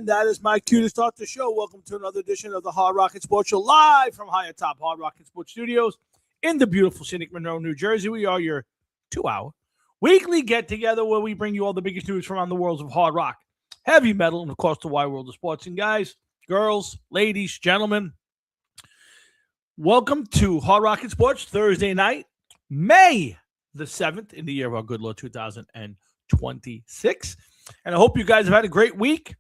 that is my cue to start the show. Welcome to another edition of the Hard Rocket Sports Show, live from high atop Hard Rocket Sports Studios in the beautiful scenic Monroe, New Jersey. We are your 2-hour weekly get-together where we bring you all the biggest news from around the worlds of hard rock, heavy metal, and, of course, the wide world of sports. And, guys, girls, ladies, gentlemen, welcome to Hard Rocket Sports Thursday night, May the 7th, in the year of our good Lord, 2026. And I hope you guys have had a great week.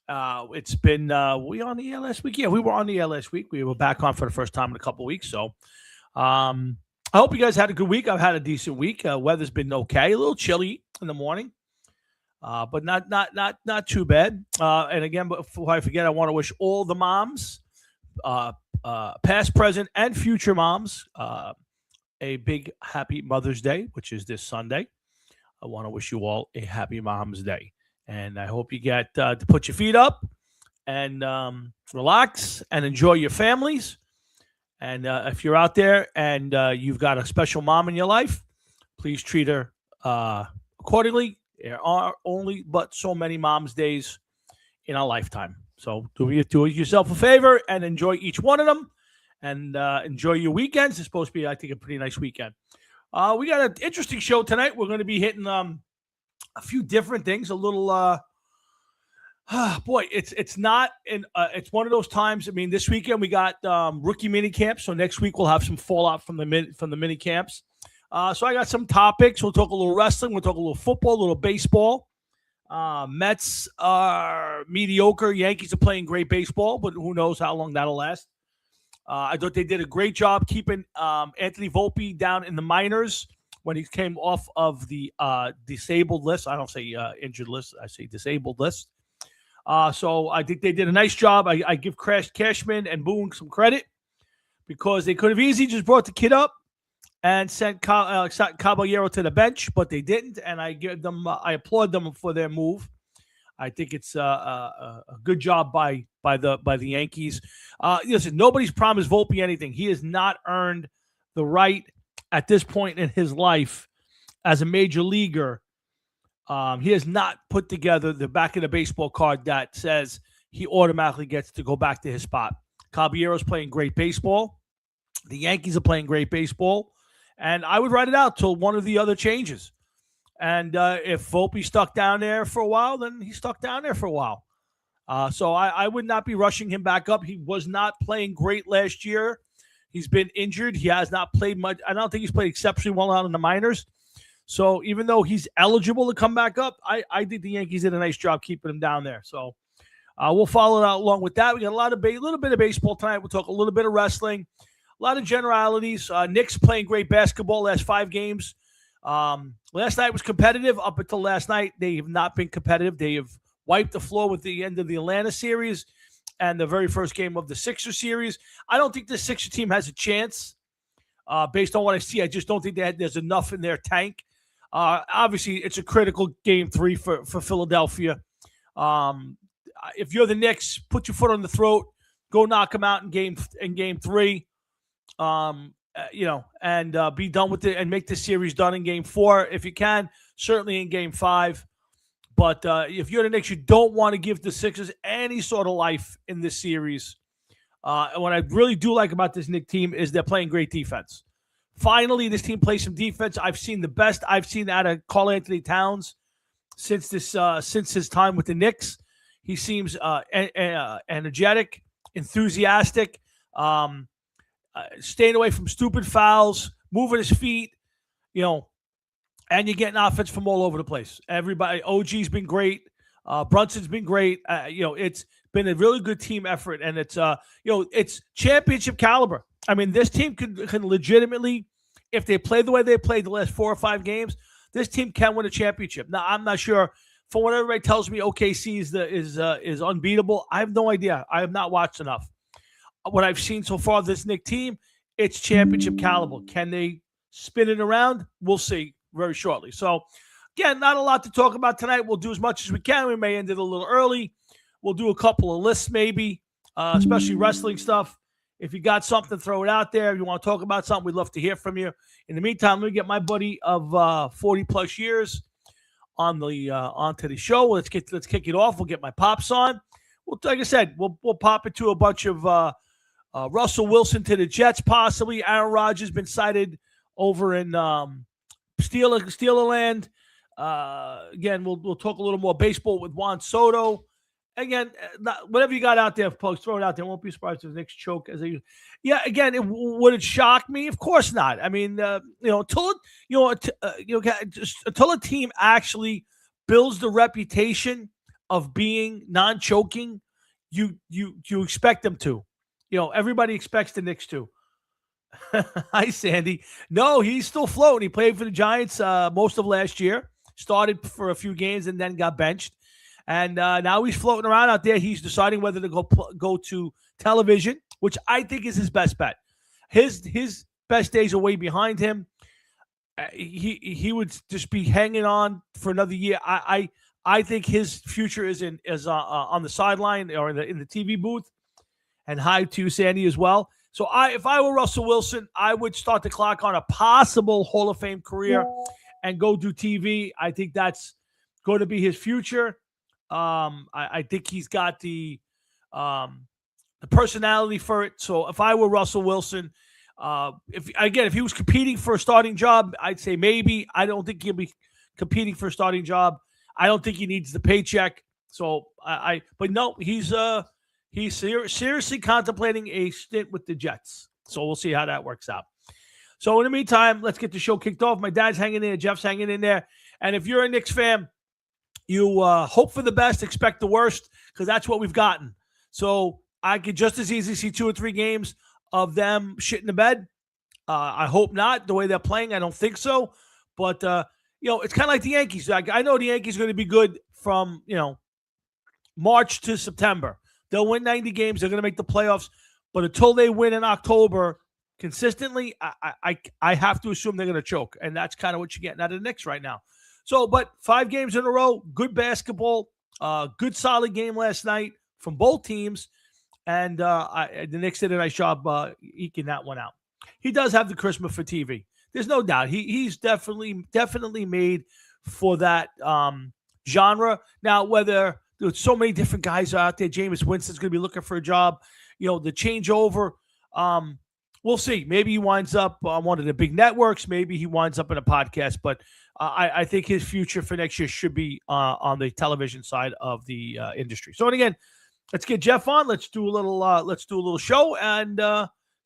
It's been, we on the air last week? Yeah, we were on the air last week. We were back on for the first time in a couple of weeks. So I hope you guys had a good week. I've had a decent week. Weather's been okay. A little chilly in the morning, but not too bad. And again, before I forget, I want to wish all the moms, past, present, and future moms, a big happy Mother's Day, which is this Sunday. I want to wish you all a happy Mom's Day. And I hope you get to put your feet up and relax and enjoy your families. And if you're out there and you've got a special mom in your life, please treat her accordingly. There are only but so many Mom's Days in our lifetime. So do yourself a favor and enjoy each one of them. And enjoy your weekends. It's supposed to be, I think, a pretty nice weekend. We got an interesting show tonight. We're going to be hitting a few different things. A little, boy, it's not in. It's one of those times. I mean, this weekend we got rookie mini camps, so next week we'll have some fallout from the mini camps. So I got some topics. We'll talk a little wrestling. We'll talk a little football, a little baseball. Mets are mediocre. Yankees are playing great baseball, but who knows how long that'll last. I thought they did a great job keeping Anthony Volpe down in the minors when he came off of the disabled list. I don't say injured list. I say disabled list. So I think they did a nice job. I give Cashman and Boone some credit because they could have easily just brought the kid up and sent Caballero to the bench, but they didn't, and I applaud them for their move. I think it's a good job by the Yankees. Listen, nobody's promised Volpe anything. He has not earned the right at this point in his life as a major leaguer. He has not put together the back of the baseball card that says he automatically gets to go back to his spot. Caballero's playing great baseball. The Yankees are playing great baseball. And I would write it out till one of the other changes. And if Volpe stuck down there for a while, then he's stuck down there for a while. So I would not be rushing him back up. He was not playing great last year. He's been injured. He has not played much. I don't think he's played exceptionally well out in the minors. So even though he's eligible to come back up, I think the Yankees did a nice job keeping him down there. So we'll follow it out along with that. We got a little bit of baseball tonight. We'll talk a little bit of wrestling, a lot of generalities. Knicks playing great basketball last 5 games. Last night was competitive. Up until last night, they have not been competitive. They have wiped the floor with the end of the Atlanta series and the very first game of the Sixer series. I don't think the Sixer team has a chance based on what I see. I just don't think there's enough in their tank. Obviously, it's a critical game 3 for Philadelphia. If you're the Knicks, put your foot on the throat. Go knock them out in game 3. And be done with it and make the series done in game 4 if you can, certainly in game 5. But if you're the Knicks, you don't want to give the Sixers any sort of life in this series. And what I really do like about this Knicks team is they're playing great defense. Finally, this team plays some defense. I've seen the best I've seen out of Karl-Anthony Towns since his time with the Knicks. He seems energetic, enthusiastic, staying away from stupid fouls, moving his feet, and you're getting offense from all over the place. Everybody, OG's been great. Brunson's been great. It's been a really good team effort, and it's championship caliber. I mean, this team can legitimately, if they play the way they played the last 4 or 5 games, this team can win a championship. Now, I'm not sure. From what everybody tells me, OKC is unbeatable. I have no idea. I have not watched enough. What I've seen so far of this Knicks team, it's championship caliber. Can they spin it around? We'll see very shortly. So, again, not a lot to talk about tonight. We'll do as much as we can. We may end it a little early. We'll do a couple of lists maybe, especially wrestling stuff. If you got something, throw it out there. If you want to talk about something, we'd love to hear from you. In the meantime, let me get my buddy of 40-plus years on the onto the show. Let's kick it off. We'll get my pops on. well, like I said, we'll pop into a bunch of Russell Wilson to the Jets, possibly. Aaron Rodgers been cited over in Steelerland. Again, we'll talk a little more baseball with Juan Soto. Again, whatever you got out there, folks, throw it out there. Won't be surprised if the Knicks choke. Yeah. Again, would it shock me? Of course not. I mean, until a team actually builds the reputation of being non-choking, you expect them to. Everybody expects the Knicks to. Hi, Sandy. No, he's still floating. He played for the Giants most of last year. Started for a few games and then got benched. And now he's floating around out there. He's deciding whether to go to television, which I think is his best bet. His best days are way behind him. He would just be hanging on for another year. I think his future is on the sideline or in the TV booth. And hi to Sandy as well. So if I were Russell Wilson, I would start the clock on a possible Hall of Fame career and go do TV. I think that's going to be his future. I think he's got the personality for it. So if I were Russell Wilson, if he was competing for a starting job, I'd say maybe. I don't think he'll be competing for a starting job. I don't think he needs the paycheck. So but no, he's seriously contemplating a stint with the Jets. So we'll see how that works out. So in the meantime, let's get the show kicked off. My dad's hanging in there. Jeff's hanging in there. And if you're a Knicks fan, you hope for the best, expect the worst, because that's what we've gotten. So I could just as easily see 2 or 3 games of them shitting the bed. I hope not. The way they're playing, I don't think so. But, it's kind of like the Yankees. I know the Yankees are going to be good from, March to September. They'll win 90 games. They're going to make the playoffs. But until they win in October consistently, I have to assume they're going to choke. And that's kind of what you're getting out of the Knicks right now. So, but 5 games in a row, good basketball, good solid game last night from both teams. And the Knicks did a nice job eking that one out. He does have the charisma for TV. There's no doubt. He's definitely made for that genre. Now, whether there's so many different guys out there, Jameis Winston's going to be looking for a job. The changeover, we'll see. Maybe he winds up on one of the big networks. Maybe he winds up in a podcast. But I think his future for next year should be on the television side of the industry. So, and again, let's get Jeff on. Let's do a little show and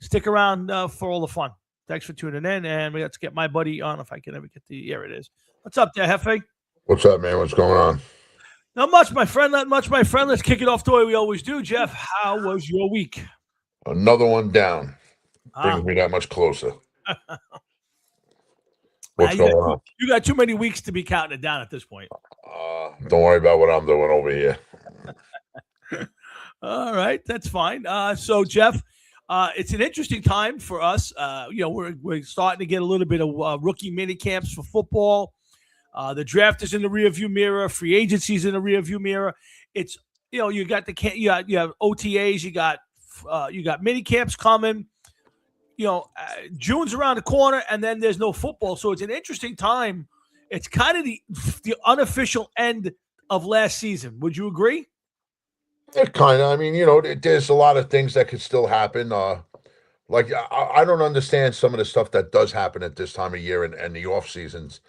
stick around for all the fun. Thanks for tuning in, and let's get my buddy on if I can ever get here it is. What's up there, Hefe? What's up, man? What's going on? Not much, my friend. Not much, my friend. Let's kick it off the way we always do. Jeff, how was your week? Another one down. Brings me that much closer. What's going on? You got too many weeks to be counting it down at this point. Don't worry about what I'm doing over here. All right, that's fine. So, Jeff, it's an interesting time for us. We're starting to get a little bit of rookie mini camps for football. The draft is in the rearview mirror. Free agency is in the rearview mirror. It's you got you have OTAs. You got mini camps coming. June's around the corner, and then there's no football. So it's an interesting time. It's kind of the unofficial end of last season. Would you agree? Kind of. I mean, there's a lot of things that could still happen. I don't understand some of the stuff that does happen at this time of year and the off seasons.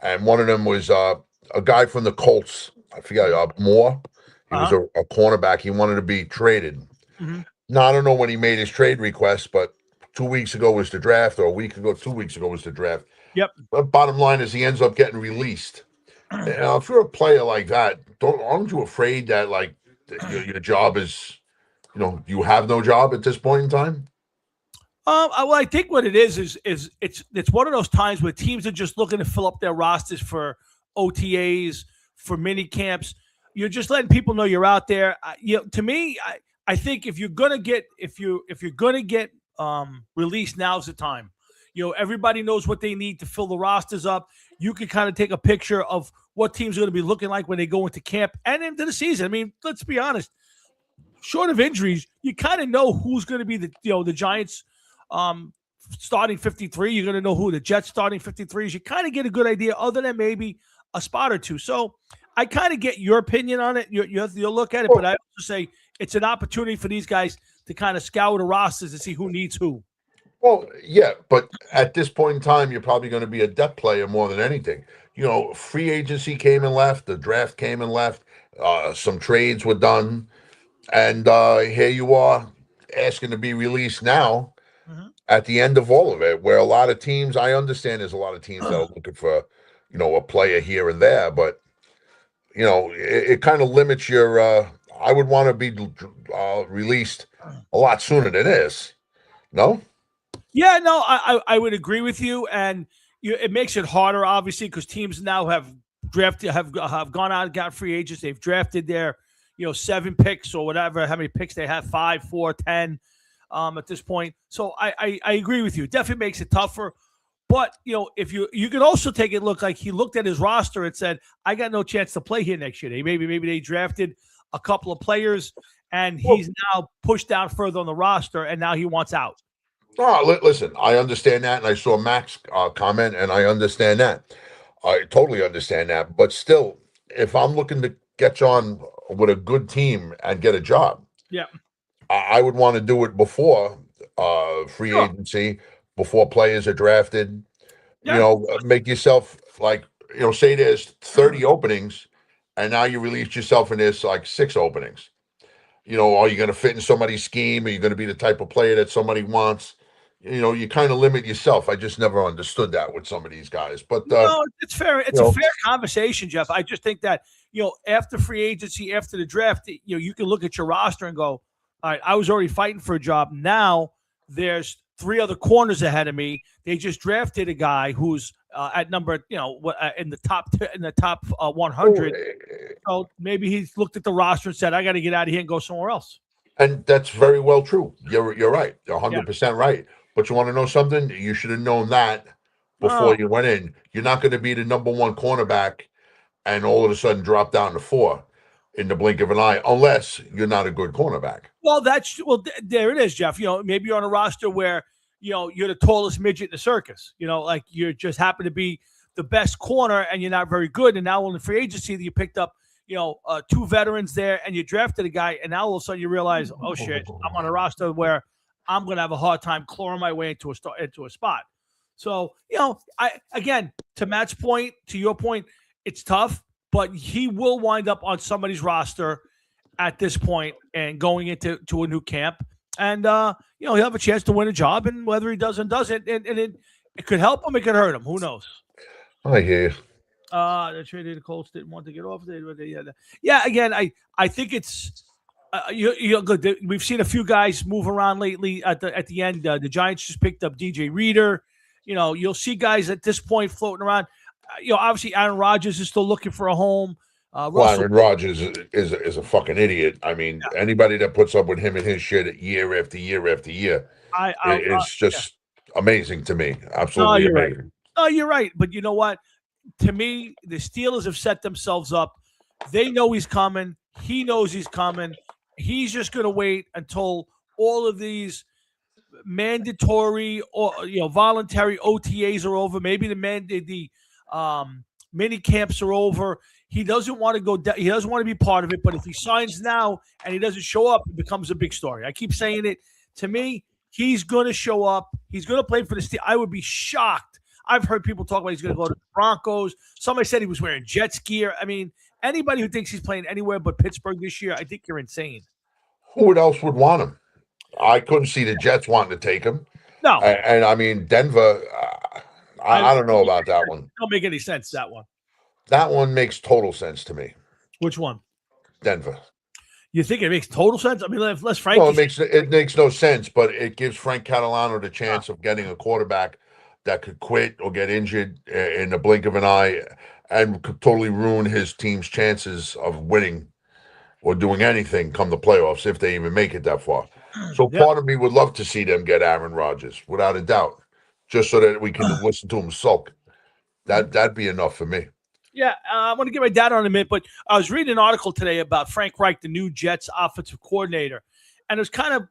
And one of them was a guy from the Colts. I forgot, Moore. He was a cornerback. He wanted to be traded. Mm-hmm. Now, I don't know when he made his trade request, but 2 weeks ago was the draft, or a week ago, 2 weeks ago was the draft. Yep. But bottom line is he ends up getting released. Now, if you're a player like that, aren't you afraid that your job is, you have no job at this point in time? Well, I think what it is it's one of those times where teams are just looking to fill up their rosters for OTAs, for mini camps. You're just letting people know you're out there. To me, I think if you're gonna get released, now's the time. Everybody knows what they need to fill the rosters up. You can kind of take a picture of what teams are going to be looking like when they go into camp and into the season. I mean, let's be honest. Short of injuries, you kind of know who's going to be the Giants starting 53. You're going to know who the Jets starting 53 is. You kind of get a good idea, other than maybe a spot or two. So I kind of get your opinion on it. You'll look at it, but I also say it's an opportunity for these guys to kind of scour the rosters and see who needs who. Well, yeah, but at this point in time, you're probably going to be a depth player more than anything. Free agency came and left, the draft came and left, some trades were done, and here you are asking to be released now at the end of all of it, where a lot of teams, I understand there's a lot of teams that are looking for, a player here and there, but, it kind of limits your, I would want to be released a lot sooner than this. No? Yeah, no, I would agree with you, and it makes it harder, obviously, because teams now have drafted, have gone out and got free agents. They've drafted their, 7 picks or whatever, how many picks they have, 5, 4, 10, at this point. So I agree with you. It definitely makes it tougher. But if you can also take it, look like he looked at his roster and said, I got no chance to play here next year. Maybe they drafted a couple of players, and he's now pushed down further on the roster, and now he wants out. No, listen, I understand that, and I saw Max comment, and I understand that. I totally understand that. But still, if I'm looking to get on with a good team and get a job, yeah, I would want to do it before free agency, before players are drafted. Yeah. Make yourself say there's 30 openings, and now you release yourself and there's like 6 openings. Are you going to fit in somebody's scheme? Are you going to be the type of player that somebody wants? You kind of limit yourself. I just never understood that with some of these guys. But no, it's fair. It's a fair conversation, Jeff. I just think that after free agency, after the draft, you can look at your roster and go, all right, I was already fighting for a job. Now there's 3 other corners ahead of me. They just drafted a guy who's at number, in the top 100. So maybe he's looked at the roster and said, I got to get out of here and go somewhere else. And that's very well true. You're right. You're 100% right. But you want to know something? You should have known that before you went in. You're not going to be the number 1 cornerback and all of a sudden drop down to 4 in the blink of an eye, unless you're not a good cornerback. Well, there it is, Jeff. Maybe you're on a roster where, you're the tallest midget in the circus. Like you just happen to be the best corner and you're not very good. And now in the free agency that you picked up, 2 veterans there and you drafted a guy, and now all of a sudden you realize, oh shit, I'm on a roster where I'm going to have a hard time clawing my way into a spot. So, again, to Matt's point, to your point, it's tough, but he will wind up on somebody's roster at this point and going into a new camp. And, he'll have a chance to win a job, and whether he does and doesn't, and it could help him, it could hurt him. Who knows? I hear you. The traded the Colts didn't want to get off. Yeah, again, I think it's good. We've seen a few guys move around lately at the end. The Giants just picked up DJ Reader. You'll see guys at this point floating around. Obviously Aaron Rodgers is still looking for a home. Aaron Rodgers is a fucking idiot. I mean, anybody that puts up with him and his shit year after year after year, it's just amazing to me. Absolutely amazing. Right. Oh, you're right. But you know what? To me, the Steelers have set themselves up. They know he's coming. He knows he's coming. He's just going to wait until all of these mandatory or voluntary OTAs are over. Maybe the mini camps are over. He doesn't want to go. He doesn't want to be part of it. But if he signs now and he doesn't show up, it becomes a big story. I keep saying it. To me, he's going to show up. He's going to play for the Steelers. I would be shocked. I've heard people talk about he's going to go to the Broncos. Somebody said he was wearing Jets gear. I mean, anybody who thinks he's playing anywhere but Pittsburgh this year, I think you're insane. Who else would want him? I couldn't see the Jets wanting to take him. No. And I mean, Denver, I don't know about that one. Don't make any sense, that one. That one makes total sense to me. Which one? Denver. You think it makes total sense? I mean, let's Frank. Well, it makes no sense, but it gives Frank Catalano the chance of getting a quarterback that could quit or get injured in the blink of an eye and could totally ruin his team's chances of winning or doing anything come the playoffs if they even make it that far. So part of me would love to see them get Aaron Rodgers, without a doubt, just so that we can listen to him sulk. That'd be enough for me. Yeah, I want to get my data on a minute, but I was reading an article today about Frank Reich, the new Jets offensive coordinator, and it was kind of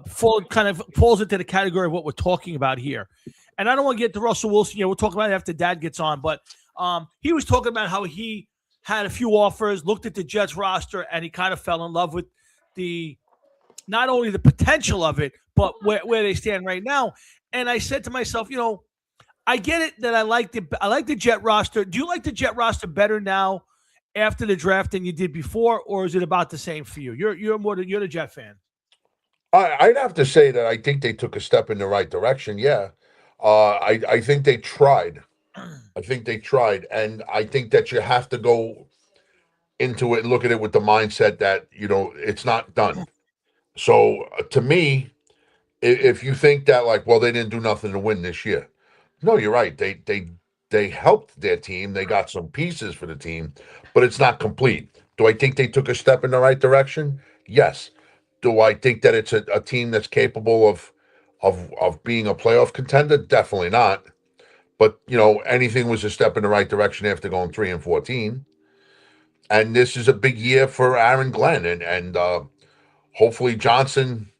falls into the category of what we're talking about here. And I don't want to get to Russell Wilson. We'll talk about it after Dad gets on. But He was talking about how he had a few offers, looked at the Jets roster, and he kind of fell in love with the not only the potential of it, but where they stand right now. And I said to myself, I get it that I like the Jet roster. Do you like the Jet roster better now after the draft than you did before, or is it about the same for you? You're the Jet fan. I'd have to say that I think they took a step in the right direction. Yeah, I think they tried. I think they tried, and I think that you have to go into it and look at it with the mindset that it's not done. So to me, if you think that like, well, they didn't do nothing to win this year, no, you're right. They helped their team. They got some pieces for the team, but it's not complete. Do I think they took a step in the right direction? Yes. Do I think that it's a team that's capable of being a playoff contender? Definitely not. But anything was a step in the right direction after going 3-14. And this is a big year for Aaron Glenn, and hopefully Johnson,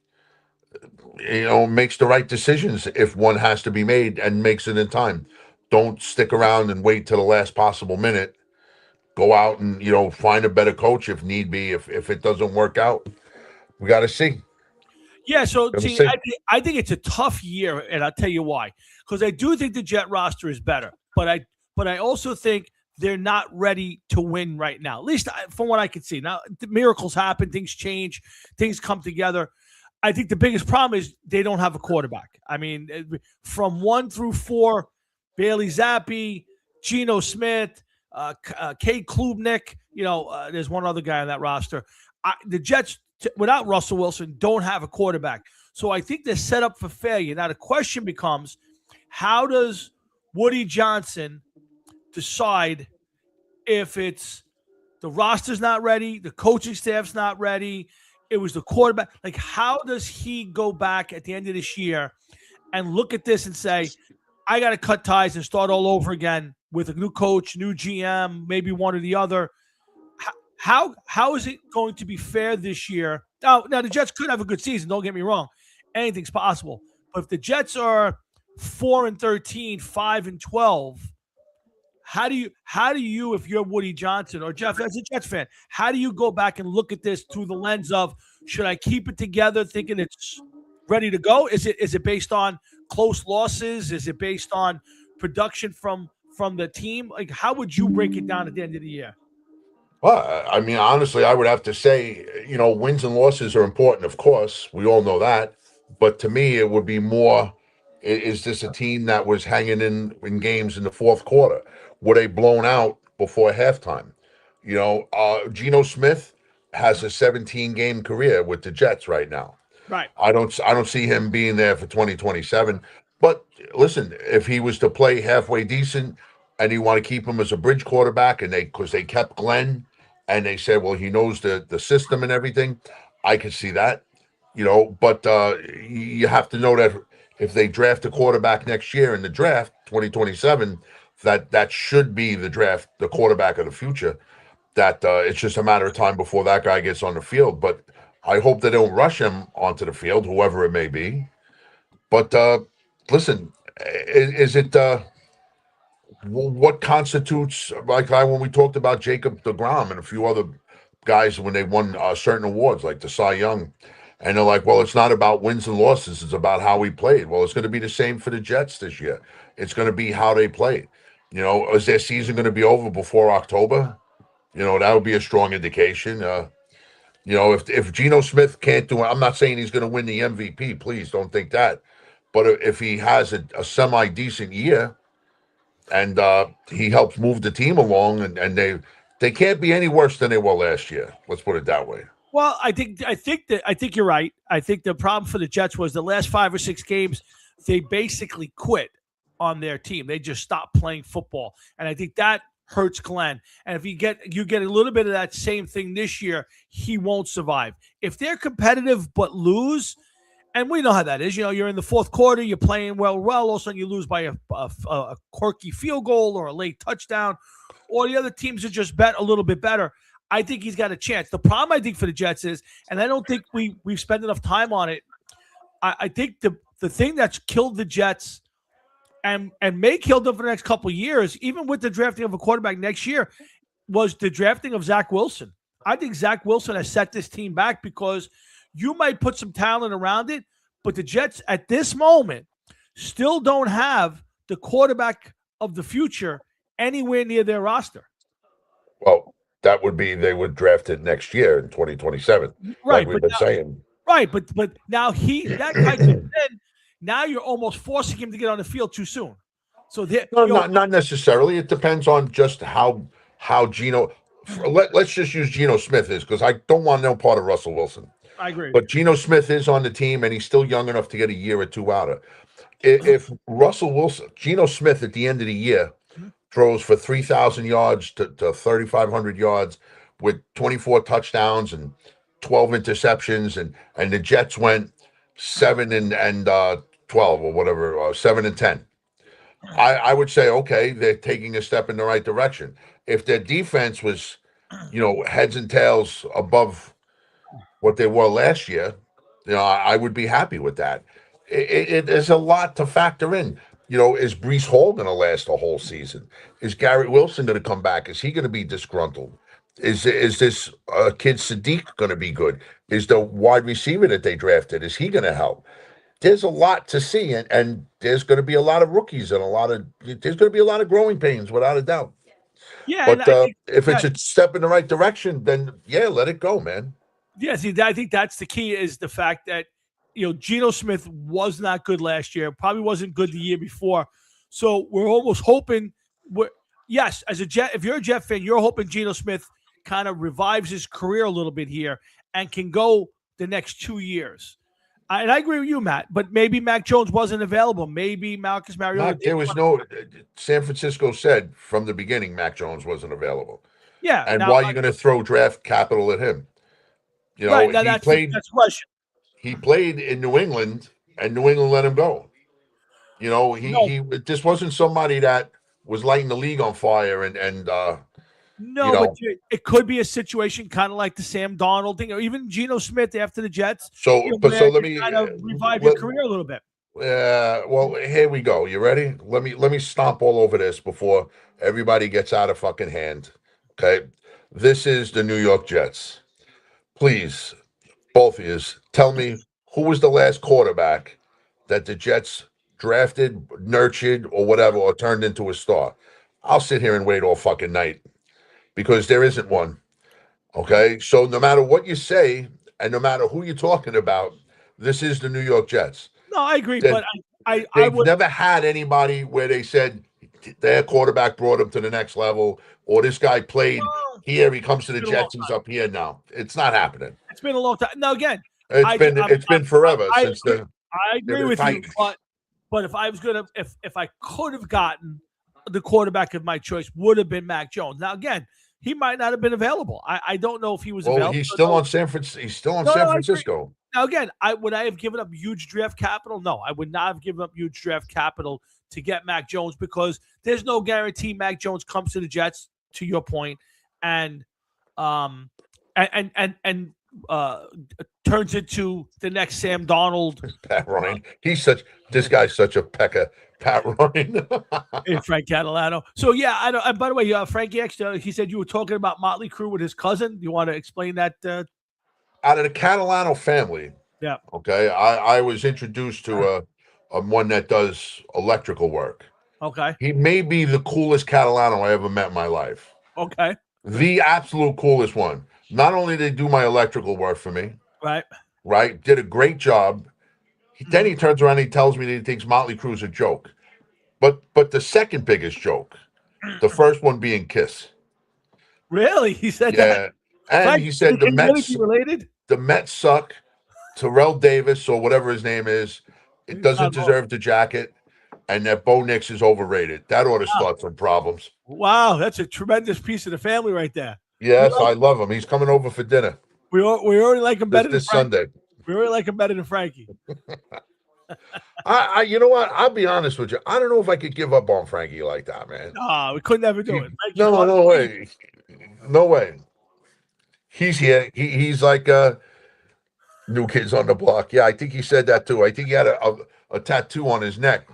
makes the right decisions if one has to be made and makes it in time. Don't stick around and wait till the last possible minute. Go out and find a better coach if need be. If it doesn't work out, we got to see. Yeah, so see, I think it's a tough year, and I'll tell you why. Because I do think the Jet roster is better, but I also think they're not ready to win right now. At least from what I can see. Now, miracles happen, things change, things come together. I think the biggest problem is they don't have a quarterback. I mean, from 1 through 4, Bailey Zappi, Geno Smith, Cade Klubnik. There's one other guy on that roster. The Jets, without Russell Wilson, don't have a quarterback. So I think they're set up for failure. Now, the question becomes, how does Woody Johnson decide if it's the roster's not ready, the coaching staff's not ready, it was the quarterback? Like, how does he go back at the end of this year and look at this and say, I got to cut ties and start all over again with a new coach, new GM, maybe one or the other? How is it going to be fair this year? Now the Jets could have a good season. Don't get me wrong. Anything's possible. But if the Jets are 4-13, 5-12, how do you, if you're Woody Johnson or Jeff as a Jets fan, how do you go back and look at this through the lens of, should I keep it together thinking it's ready to go? Is it based on close losses? Is it based on production from the team? Like, how would you break it down at the end of the year? Well, I mean, honestly, I would have to say, wins and losses are important, of course. We all know that. But to me, it would be more, is this a team that was hanging in games in the fourth quarter? Were they blown out before halftime? Geno Smith has a 17-game career with the Jets right now. Right. I don't see him being there for 2027. But listen, if he was to play halfway decent and you want to keep him as a bridge quarterback, and because they kept Glenn and they said, well, he knows the system and everything, I could see that. But you have to know that if they draft a quarterback next year in the draft, 2027, that should be the quarterback of the future. That it's just a matter of time before that guy gets on the field. But I hope they don't rush him onto the field, whoever it may be. But listen, is it what constitutes, like when we talked about Jacob deGrom and a few other guys when they won certain awards like the Cy Young, and they're like, well, it's not about wins and losses, it's about how we played. Well, it's going to be the same for the Jets this year. It's going to be how they played. Is their season going to be over before October? That would be a strong indication. If Geno Smith can't do it, I'm not saying he's going to win the MVP. Please don't think that. But if he has a semi-decent year and he helps move the team along, and they can't be any worse than they were last year. Let's put it that way. Well, I think you're right. I think the problem for the Jets was the last 5 or 6 games, they basically quit on their team. They just stopped playing football. And I think that hurts Glenn. And if you get a little bit of that same thing this year, he won't survive. If they're competitive but lose, and we know how that is, you're in the fourth quarter, you're playing well, all of a sudden you lose by a quirky field goal or a late touchdown, or the other teams are just a little bit better. I think he's got a chance. The problem I think for the Jets is, and I don't think we've spent enough time on it, I think the thing that's killed the Jets and Mayfield for the next couple of years, even with the drafting of a quarterback next year, was the drafting of Zach Wilson. I think Zach Wilson has set this team back because you might put some talent around it, but the Jets at this moment still don't have the quarterback of the future anywhere near their roster. Well, that would be they would draft it next year in 2027, Right, like we've been saying. Right, but now that guy comes in. Now you're almost forcing him to get on the field too soon. So No, not necessarily. It depends on just how Geno. Let's just use Geno Smith is, because I don't want no part of Russell Wilson. I agree. But Geno Smith is on the team, and he's still young enough to get a year or two out of. If Russell Wilson, Geno Smith at the end of the year throws for 3,000 yards to 3,500 yards with 24 touchdowns and 12 interceptions, and the Jets went 7 and 12 or whatever, 7 and 10. I would say, okay, they're taking a step in the right direction. If their defense was, heads and tails above what they were last year, I would be happy with that. There's a lot to factor in. Is Breece Hall going to last a whole season? Is Garrett Wilson going to come back? Is he going to be disgruntled? Is this kid Sadiq going to be good? Is the wide receiver that they drafted, is he going to help? There's a lot to see, and there's going to be a lot of rookies and there's going to be a lot of growing pains, without a doubt. Yeah, but if it's a step in the right direction, then yeah, let it go, man. Yeah, see, I think that's the key, is the fact that Geno Smith was not good last year, probably wasn't good the year before. So we're almost hoping, yes, as a Jet, if you're a Jet fan, you're hoping Geno Smith kind of revives his career a little bit here and can go the next 2 years. And I agree with you, Matt, but maybe Mac Jones wasn't available. Maybe Marcus Mariota. There was no. San Francisco said from the beginning Mac Jones wasn't available. Yeah. And why are you going to throw draft capital at him? Right, now that's the question. He played in New England, and New England let him go. He this wasn't somebody that was lighting the league on fire but it could be a situation kind of like the Sam Darnold thing, or even Geno Smith after the Jets. So let me kind of revive your career a little bit. Well, here we go. You ready? Let me stomp all over this before everybody gets out of fucking hand. Okay, this is the New York Jets. Please, both of you, tell me who was the last quarterback that the Jets drafted, nurtured, or whatever, or turned into a star. I'll sit here and wait all fucking night, because there isn't one. Okay? So no matter what you say, and no matter who you're talking about, this is the New York Jets. No, I agree, but they've never had anybody where they said their quarterback brought him to the next level, or this guy played here, he comes to the Jets, he's up here now. It's not happening. It's been a long time. Now, again, it's been forever since I agree with you, but if I was gonna, if I could have gotten the quarterback of my choice, would have been Mac Jones. Now, again, he might not have been available. I don't know if he was available. He's still on San Francisco. He's still on San Francisco. Now, again, would I have given up huge draft capital? No, I would not have given up huge draft capital to get Mac Jones, because there's no guarantee Mac Jones comes to the Jets, to your point, and turns into the next Sam Darnold. Pat Ryan. This guy's such a pecker. Pat Ryan. And Frank Catalano. So yeah, I don't. And by the way, Frankie X, he said you were talking about Motley Crue with his cousin. You want to explain that? Out of the Catalano family. Yeah. Okay. I was introduced to a one that does electrical work. Okay. He may be the coolest Catalano I ever met in my life. Okay. The absolute coolest one. Not only did he do my electrical work for me, right, did a great job. Then he turns around and he tells me that he thinks Motley Crue's a joke. But the second biggest joke, the first one being Kiss. Really? He said that? And he said the Mets related? The Mets suck. Terrell Davis, or whatever his name is, it doesn't deserve the jacket. And that Bo Nix is overrated. That ought to start some problems. Wow, that's a tremendous piece of the family right there. Yes, I love him. He's coming over for dinner. We already like him better this Sunday. We already like him better than Frankie. You know what? I'll be honest with you. I don't know if I could give up on Frankie like that, man. No, we couldn't ever do it. No way. No way. He's here. He's like New Kids on the Block. Yeah, I think he said that too. I think he had a tattoo on his neck.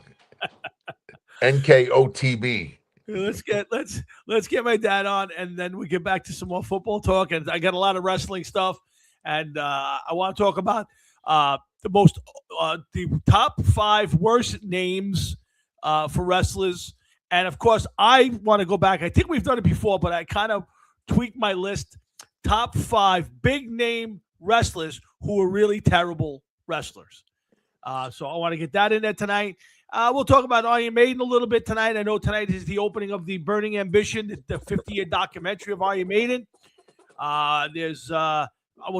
NKOTB. Let's get my dad on, and then we get back to some more football talk. And I got a lot of wrestling stuff, and I want to talk about the top 5 worst names for wrestlers. And of course, I want to go back. I think we've done it before, but I kind of tweaked my list. Top 5 big name wrestlers who are really terrible wrestlers. So I want to get that in there tonight. We'll talk about Iron Maiden a little bit tonight. I know tonight is the opening of the Burning Ambition, the 50-year documentary of Iron Maiden. We'll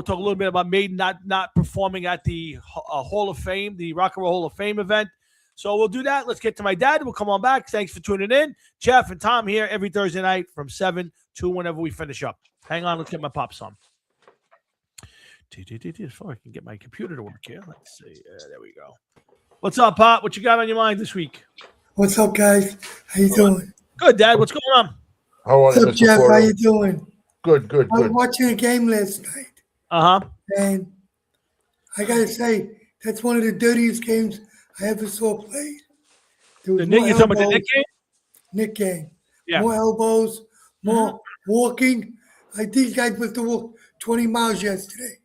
talk a little bit about Maiden not performing at the Hall of Fame, the Rock and Roll Hall of Fame event. So we'll do that. Let's get to my dad. We'll come on back. Thanks for tuning in. Jeff and Tom here every Thursday night from 7 to whenever we finish up. Hang on. Let's get my pop song. So I can get my computer to work here. Let's see. There we go. What's up, Pop? What you got on your mind this week? What's up, guys? How you doing? Good, Dad. What's going on? How are What's you, up, Mr. Jeff? Porter? How you doing? Good. I was watching a game last night, and I gotta say that's one of the dirtiest games I ever saw played. There was You're talking about the Nick game? Nick game. Yeah. More elbows, more walking. Like these guys must have walked 20 miles yesterday.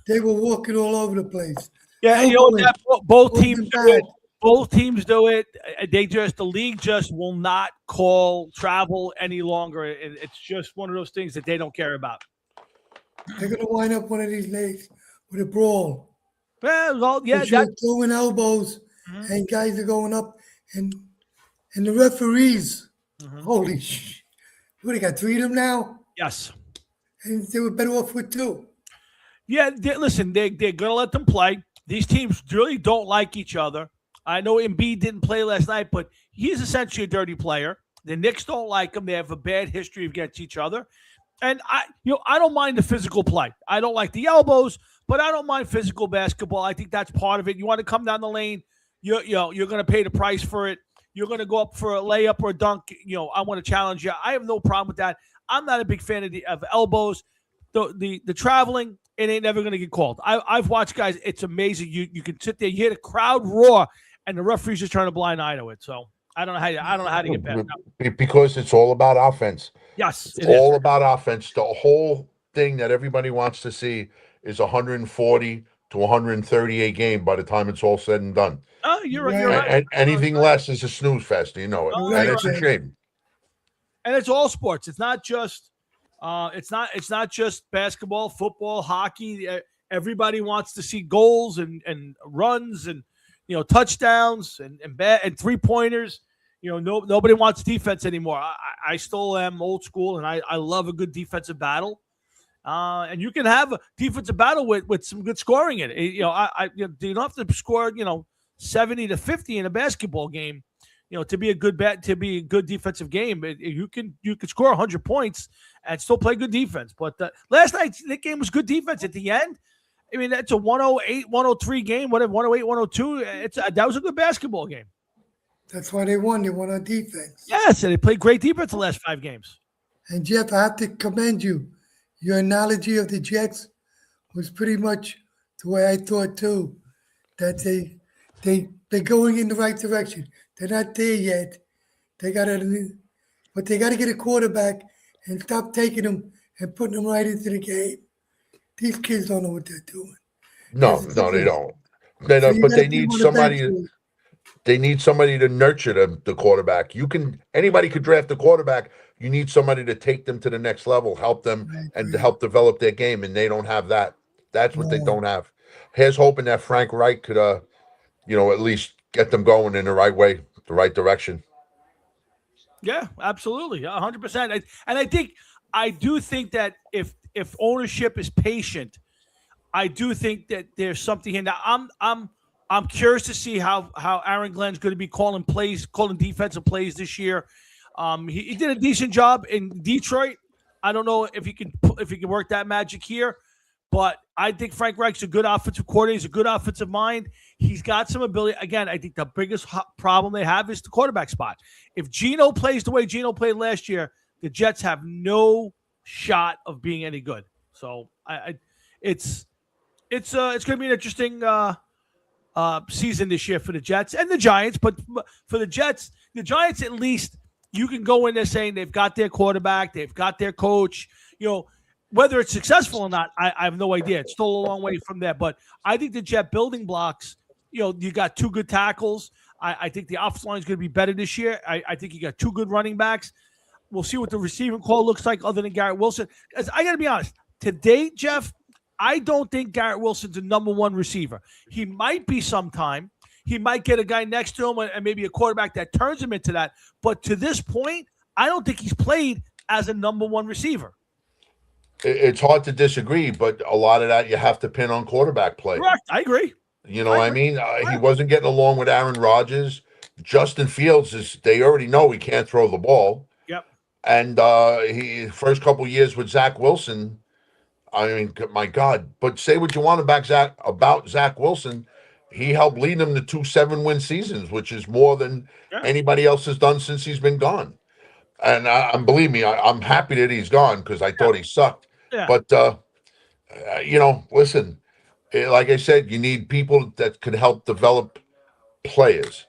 They were walking all over the place. Yeah, you know that both teams do bad. it. Both teams do it. The league just will not call travel any longer. It's just one of those things that they don't care about. They're gonna wind up one of these days with a brawl. Well, yeah, You're throwing elbows, and guys are going up, and the referees. Holy shit! What, they got 3 of them now? yes. And they were better off with 2. Yeah, listen, they're going to let them play. These teams really don't like each other. I know Embiid didn't play last night, but he's essentially a dirty player. The Knicks don't like him. They have a bad history against each other. And I don't mind the physical play. I don't like the elbows, but I don't mind physical basketball. I think that's part of it. You want to come down the lane, you're going to pay the price for it. You're going to go up for a layup or a dunk. I want to challenge you. I have no problem with that. I'm not a big fan of elbows. The traveling, it ain't never going to get called. I've watched guys. It's amazing. You can sit there, you hear the crowd roar, and the referee's just turning a blind eye to it. So I don't know how to get past that. Because it's all about offense. Yes, it's all about offense. The whole thing that everybody wants to see is 140 to 138 game by the time it's all said and done. Oh, you're right. You're right. And anything less is a snooze fest. You know it, and it's a shame. And it's all sports. It's not just it's not just basketball, football, hockey. Everybody wants to see goals and runs and touchdowns and 3-pointers. Nobody wants defense anymore. I still am old school, and I love a good defensive battle. And you can have a defensive battle with some good scoring in it. You don't have to score 70 to 50 in a basketball game. To be a good defensive game, you can score 100 points and still play good defense. But last night's game was good defense at the end. I mean, that's a 108, 103 game, whatever, 108, 102. That was a good basketball game. That's why they won. They won on defense. Yes, and they played great defense the last 5 games. And Jeff, I have to commend you. Your analogy of the Jets was pretty much the way I thought too. That they're going in the right direction. They're not there yet. But they got to get a quarterback and stop taking them and putting them right into the game. These kids don't know what they're doing. No, they don't. They don't. But they need somebody. They need somebody to nurture the quarterback. Anybody could draft a quarterback. You need somebody to take them to the next level, help them, and to help develop their game. And they don't have that. That's what they don't have. Here's hoping that Frank Reich could, at least get them going in the right way, the right direction. Yeah, absolutely, 100%. And I do think that if ownership is patient, I do think that there's something here. Now, I'm curious to see how Aaron Glenn's going to be calling defensive plays this year. He did a decent job in Detroit. I don't know if he can work that magic here, but I think Frank Reich's a good offensive coordinator. He's a good offensive mind. He's got some ability. Again, I think the biggest problem they have is the quarterback spot. If Geno plays the way Geno played last year, the Jets have no shot of being any good. So it's going to be an interesting season this year for the Jets and the Giants. But for the Jets, the Giants, at least you can go in there saying they've got their quarterback, they've got their coach. Whether it's successful or not, I have no idea. It's still a long way from there. But I think the Jet building blocks, you got two good tackles. I think the offensive line is going to be better this year. I think you got two good running backs. We'll see what the receiving core looks like other than Garrett Wilson. As I got to be honest, today, Jeff, I don't think Garrett Wilson's a number one receiver. He might be sometime. He might get a guy next to him and maybe a quarterback that turns him into that. But to this point, I don't think he's played as a number one receiver. It's hard to disagree, but a lot of that you have to pin on quarterback play. Correct. I agree. You know what I mean? He wasn't getting along with Aaron Rodgers. Justin Fields they already know he can't throw the ball. Yep. And he first couple years with Zach Wilson, I mean, my God. But say what you want about Zach Wilson, he helped lead them to 2 7-win seasons, which is more than anybody else has done since he's been gone. And believe me, I'm happy that he's gone because I thought he sucked. Yeah. But listen, like I said, you need people that could help develop players.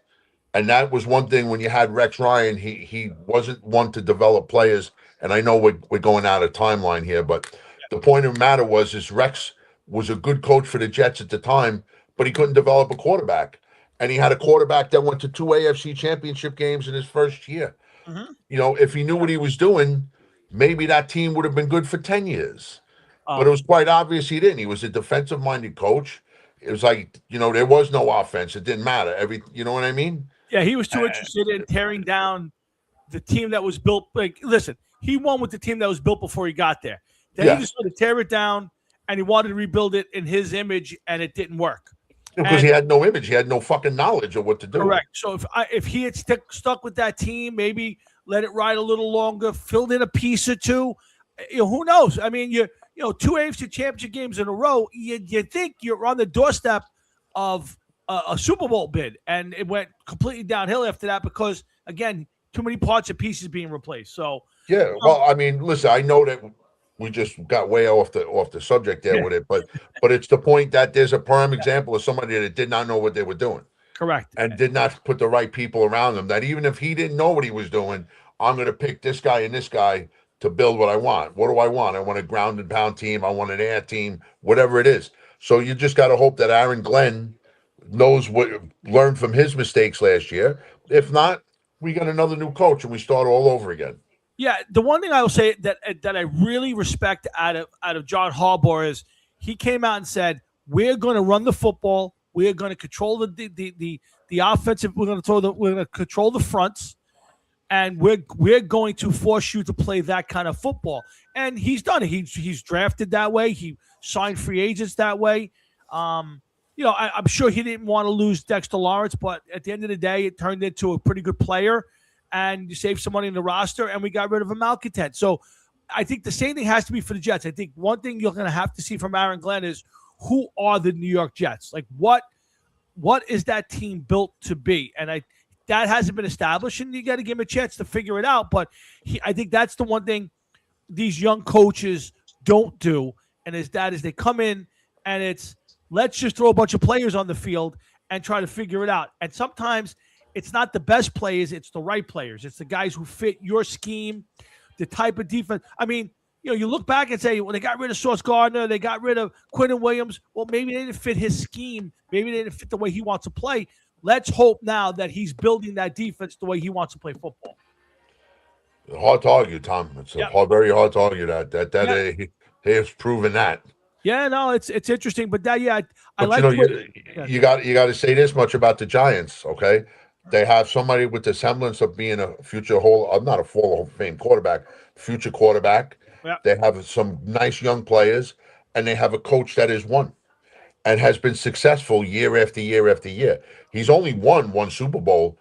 And that was one thing when you had Rex Ryan, he wasn't one to develop players. And I know we're going out of timeline here, but the point of the matter is Rex was a good coach for the Jets at the time, but he couldn't develop a quarterback. And he had a quarterback that went to 2 AFC championship games in his first year. Mm-hmm. If he knew what he was doing, maybe that team would have been good for 10 years. But it was quite obvious he didn't. He was a defensive-minded coach. It was like, there was no offense. It didn't matter. You know what I mean? Yeah, he was too interested in tearing down the team that was built. Like, listen, he won with the team that was built before he got there. Then he just wanted to tear it down, and he wanted to rebuild it in his image, and it didn't work. Because he had no image. He had no fucking knowledge of what to do. Correct. So if he had stuck with that team, maybe let it ride a little longer, filled in a piece or two, who knows? I mean, 2 AFC championship games in a row, you think you're on the doorstep of a Super Bowl bid, and it went completely downhill after that because, again, too many parts and pieces being replaced. So yeah, well, I mean, listen, I know that we just got way off the subject there with it, but it's the point that there's a prime example of somebody that did not know what they were doing. Correct. And did not put the right people around them. That even if he didn't know what he was doing, I'm going to pick this guy and this guy to build what I want. What do I want? I want a ground and pound team. I want an air team, whatever it is. So you just got to hope that Aaron Glenn learned from his mistakes last year. If not, we got another new coach and we start all over again. Yeah, the one thing I will say that I really respect out of John Harbaugh is he came out and said, we're going to run the football. We're going to control the offensive. We're going to control the fronts, and we're going to force you to play that kind of football. And he's done it. He's drafted that way. He signed free agents that way. I'm sure he didn't want to lose Dexter Lawrence, but at the end of the day, it turned into a pretty good player, and you saved some money in the roster, and we got rid of a malcontent. So I think the same thing has to be for the Jets. I think one thing you're going to have to see from Aaron Glenn is who are the New York Jets? Like what is that team built to be? And that hasn't been established, and you got to give him a chance to figure it out. But I think that's the one thing these young coaches don't do, and is they come in and it's let's just throw a bunch of players on the field and try to figure it out. And sometimes it's not the best players, it's the right players. It's the guys who fit your scheme, the type of defense. I mean, you look back and say, well, they got rid of Sauce Gardner, they got rid of Quinnen Williams. Well, maybe they didn't fit his scheme. Maybe they didn't fit the way he wants to play. Let's hope now that he's building that defense the way he wants to play football. Hard to argue, Tom. It's very hard to argue that he has proven that. Yeah, no, it's interesting, but I like. You got to say this much about the Giants, okay? They have somebody with the semblance of being a future not a Hall of Fame quarterback, future quarterback. Yep. They have some nice young players, and they have a coach that has won and has been successful year after year after year. He's only won one Super Bowl,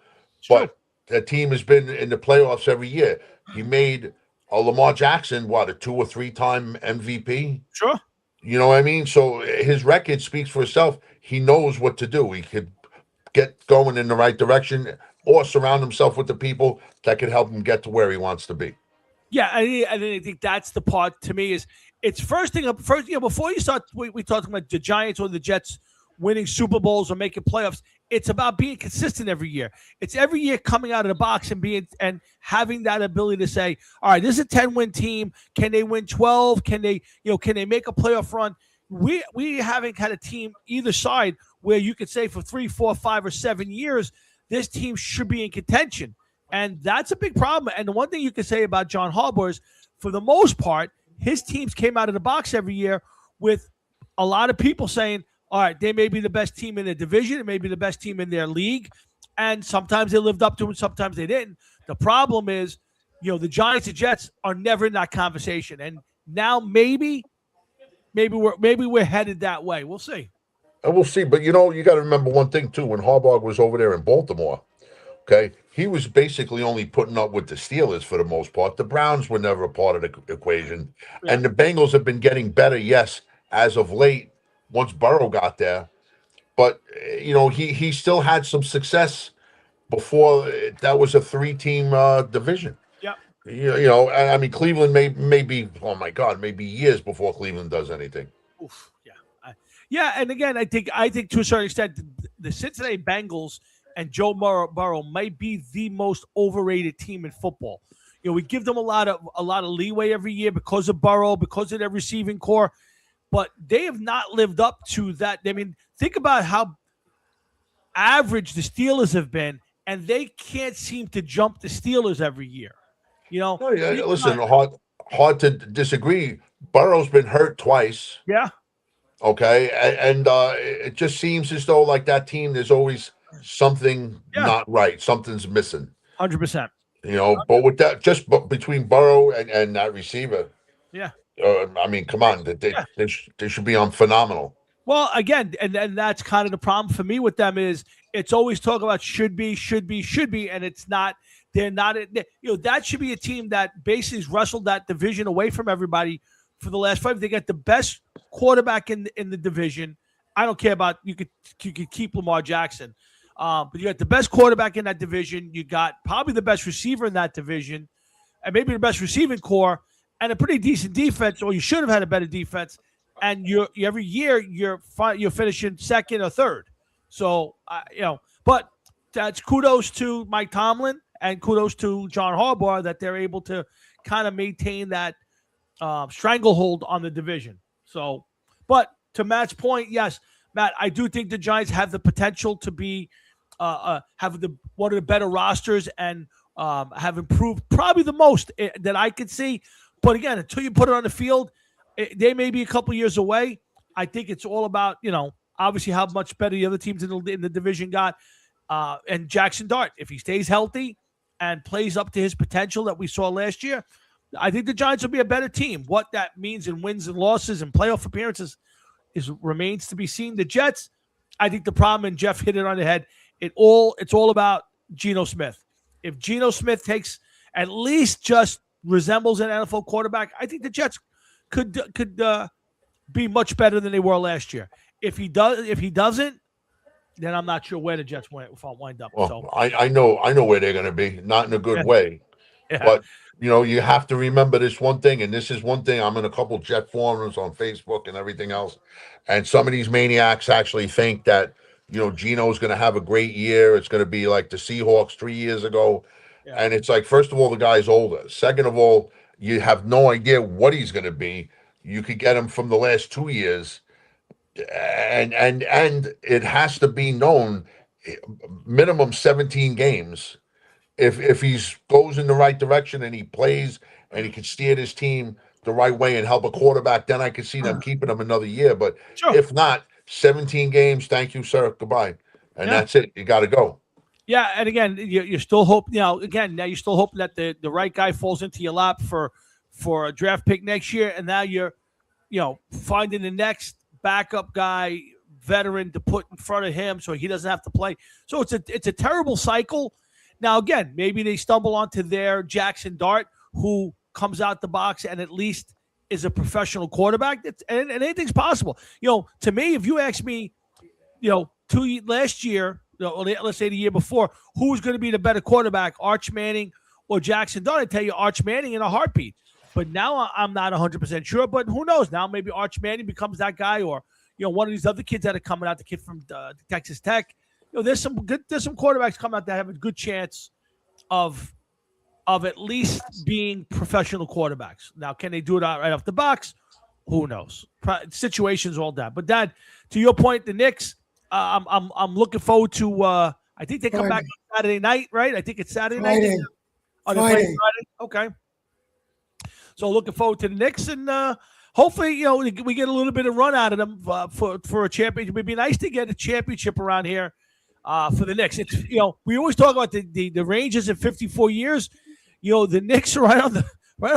but the team has been in the playoffs every year. He made Lamar Jackson, a 2 or 3 time MVP? Sure. You know what I mean? So his record speaks for itself. He knows what to do. He could get going in the right direction or surround himself with the people that could help him get to where he wants to be. Yeah, I think that's the part to me is it's first before you start we talking about the Giants or the Jets winning Super Bowls or making playoffs, it's about being consistent every year. It's every year coming out of the box and having that ability to say, all right, this is a 10-win team. Can they win 12? Can they make a playoff run? We haven't had a team either side where you could say for 3, 4, 5, or 7 years, this team should be in contention. And that's a big problem. And the one thing you can say about John Harbaugh is, for the most part, his teams came out of the box every year with a lot of people saying, all right, they may be the best team in their division, it may be the best team in their league. And sometimes they lived up to it, sometimes they didn't. The problem is, the Giants and Jets are never in that conversation. And now maybe we're headed that way. We'll see. And we'll see. But, you got to remember one thing, too. When Harbaugh was over there in Baltimore, okay, he was basically only putting up with the Steelers for the most part. The Browns were never a part of the equation. Yeah. And the Bengals have been getting better, yes, as of late, once Burrow got there. But, he still had some success before that was a 3-team division. Yeah. I mean, Cleveland may be, oh my God, maybe years before Cleveland does anything. Oof, yeah. And again, I think to a certain extent, the Cincinnati Bengals and Joe Burrow might be the most overrated team in football. We give them a lot of leeway every year because of Burrow, because of their receiving core, but they have not lived up to that. I mean, think about how average the Steelers have been, and they can't seem to jump the Steelers every year. Oh, yeah. Listen, hard to disagree. Burrow's been hurt twice. Yeah. Okay, and it just seems as though like that team, there's always something not right. Something's missing. 100%. But with that, just between Burrow and that receiver. Yeah. I mean, come on, they should be on phenomenal. Well, again, and that's kind of the problem for me with them is it's always talk about should be, and it's not. They're not. That should be a team that basically has wrestled that division away from everybody for the last 5. They got the best quarterback in the division. I don't care about you could keep Lamar Jackson, but you got the best quarterback in that division. You got probably the best receiver in that division, and maybe the best receiving core, and a pretty decent defense. Or you should have had a better defense. And every year you're finishing second or third. So but that's kudos to Mike Tomlin and kudos to John Harbaugh that they're able to kind of maintain that stranglehold on the division. So, but to Matt's point, yes, Matt, I do think the Giants have the potential to be have one of the better rosters and have improved probably the most that I could see. But again, until you put it on the field, they may be a couple years away. I think it's all about, obviously how much better the other teams in the division got. And Jackson Dart, if he stays healthy and plays up to his potential that we saw last year, I think the Giants will be a better team. What that means in wins and losses and playoff appearances remains to be seen. The Jets, I think the problem, and Jeff hit it on the head, it's all about Geno Smith. If Geno Smith takes at least just resembles an NFL quarterback, I think the Jets could be much better than they were last year. If he doesn't, then I'm not sure where the Jets wind up. Well, so I know where they're going to be, not in a good way. Yeah. But you have to remember this one thing, and this is one thing. I'm in a couple Jet forums on Facebook and everything else, and some of these maniacs actually think that Geno's going to have a great year. It's going to be like the Seahawks 3 years ago, and it's like, first of all, the guy's older. Second of all, you have no idea what he's going to be. You could get him from the last 2 years, and it has to be known, minimum 17 games. If he goes in the right direction and he plays and he can steer his team the right way and help a quarterback, then I can see them keeping him another year. But if not, 17 games, thank you, sir, goodbye, and that's it. You got to go. Yeah, and again, you still hope. Now you're still hoping that the right guy falls into your lap for a draft pick next year, and now you're finding the next backup guy, veteran, to put in front of him so he doesn't have to play. So it's a terrible cycle. Now, again, maybe they stumble onto their Jackson Dart, who comes out the box and at least is a professional quarterback. And anything's possible. To me, if you ask me, last year, let's say the year before, who's going to be the better quarterback, Arch Manning or Jackson Dart? I'd tell you Arch Manning in a heartbeat. But now I'm not 100% sure. But who knows? Now maybe Arch Manning becomes that guy, or one of these other kids that are coming out, the kid from Texas Tech. there's some quarterbacks come out that have a good chance of at least being professional quarterbacks. Now, can they do it right off the box? Who knows? Situations, all that. But Dad, to your point, the Knicks. I'm looking forward to. I think they come back on Saturday night, right? I think it's Saturday night. Friday. Okay. So looking forward to the Knicks, and hopefully, we get a little bit of run out of them for a championship. It'd be nice to get a championship around here for the Knicks. It's we always talk about the Rangers in 54 years. The Knicks are right on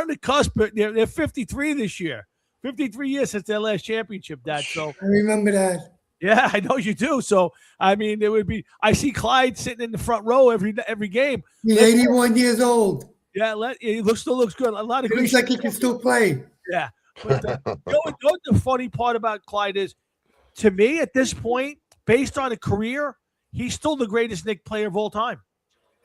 the cusp. They're 53 this year. 53 years since their last championship, Dad. So I remember that. Yeah, I know you do. So I mean, it would be. I see Clyde sitting in the front row every game. He's 81 years old. Yeah, he still looks good. A lot of Looks like he can still play. Yeah. But, what the funny part about Clyde is, to me, at this point, based on a career, he's still the greatest Knick player of all time.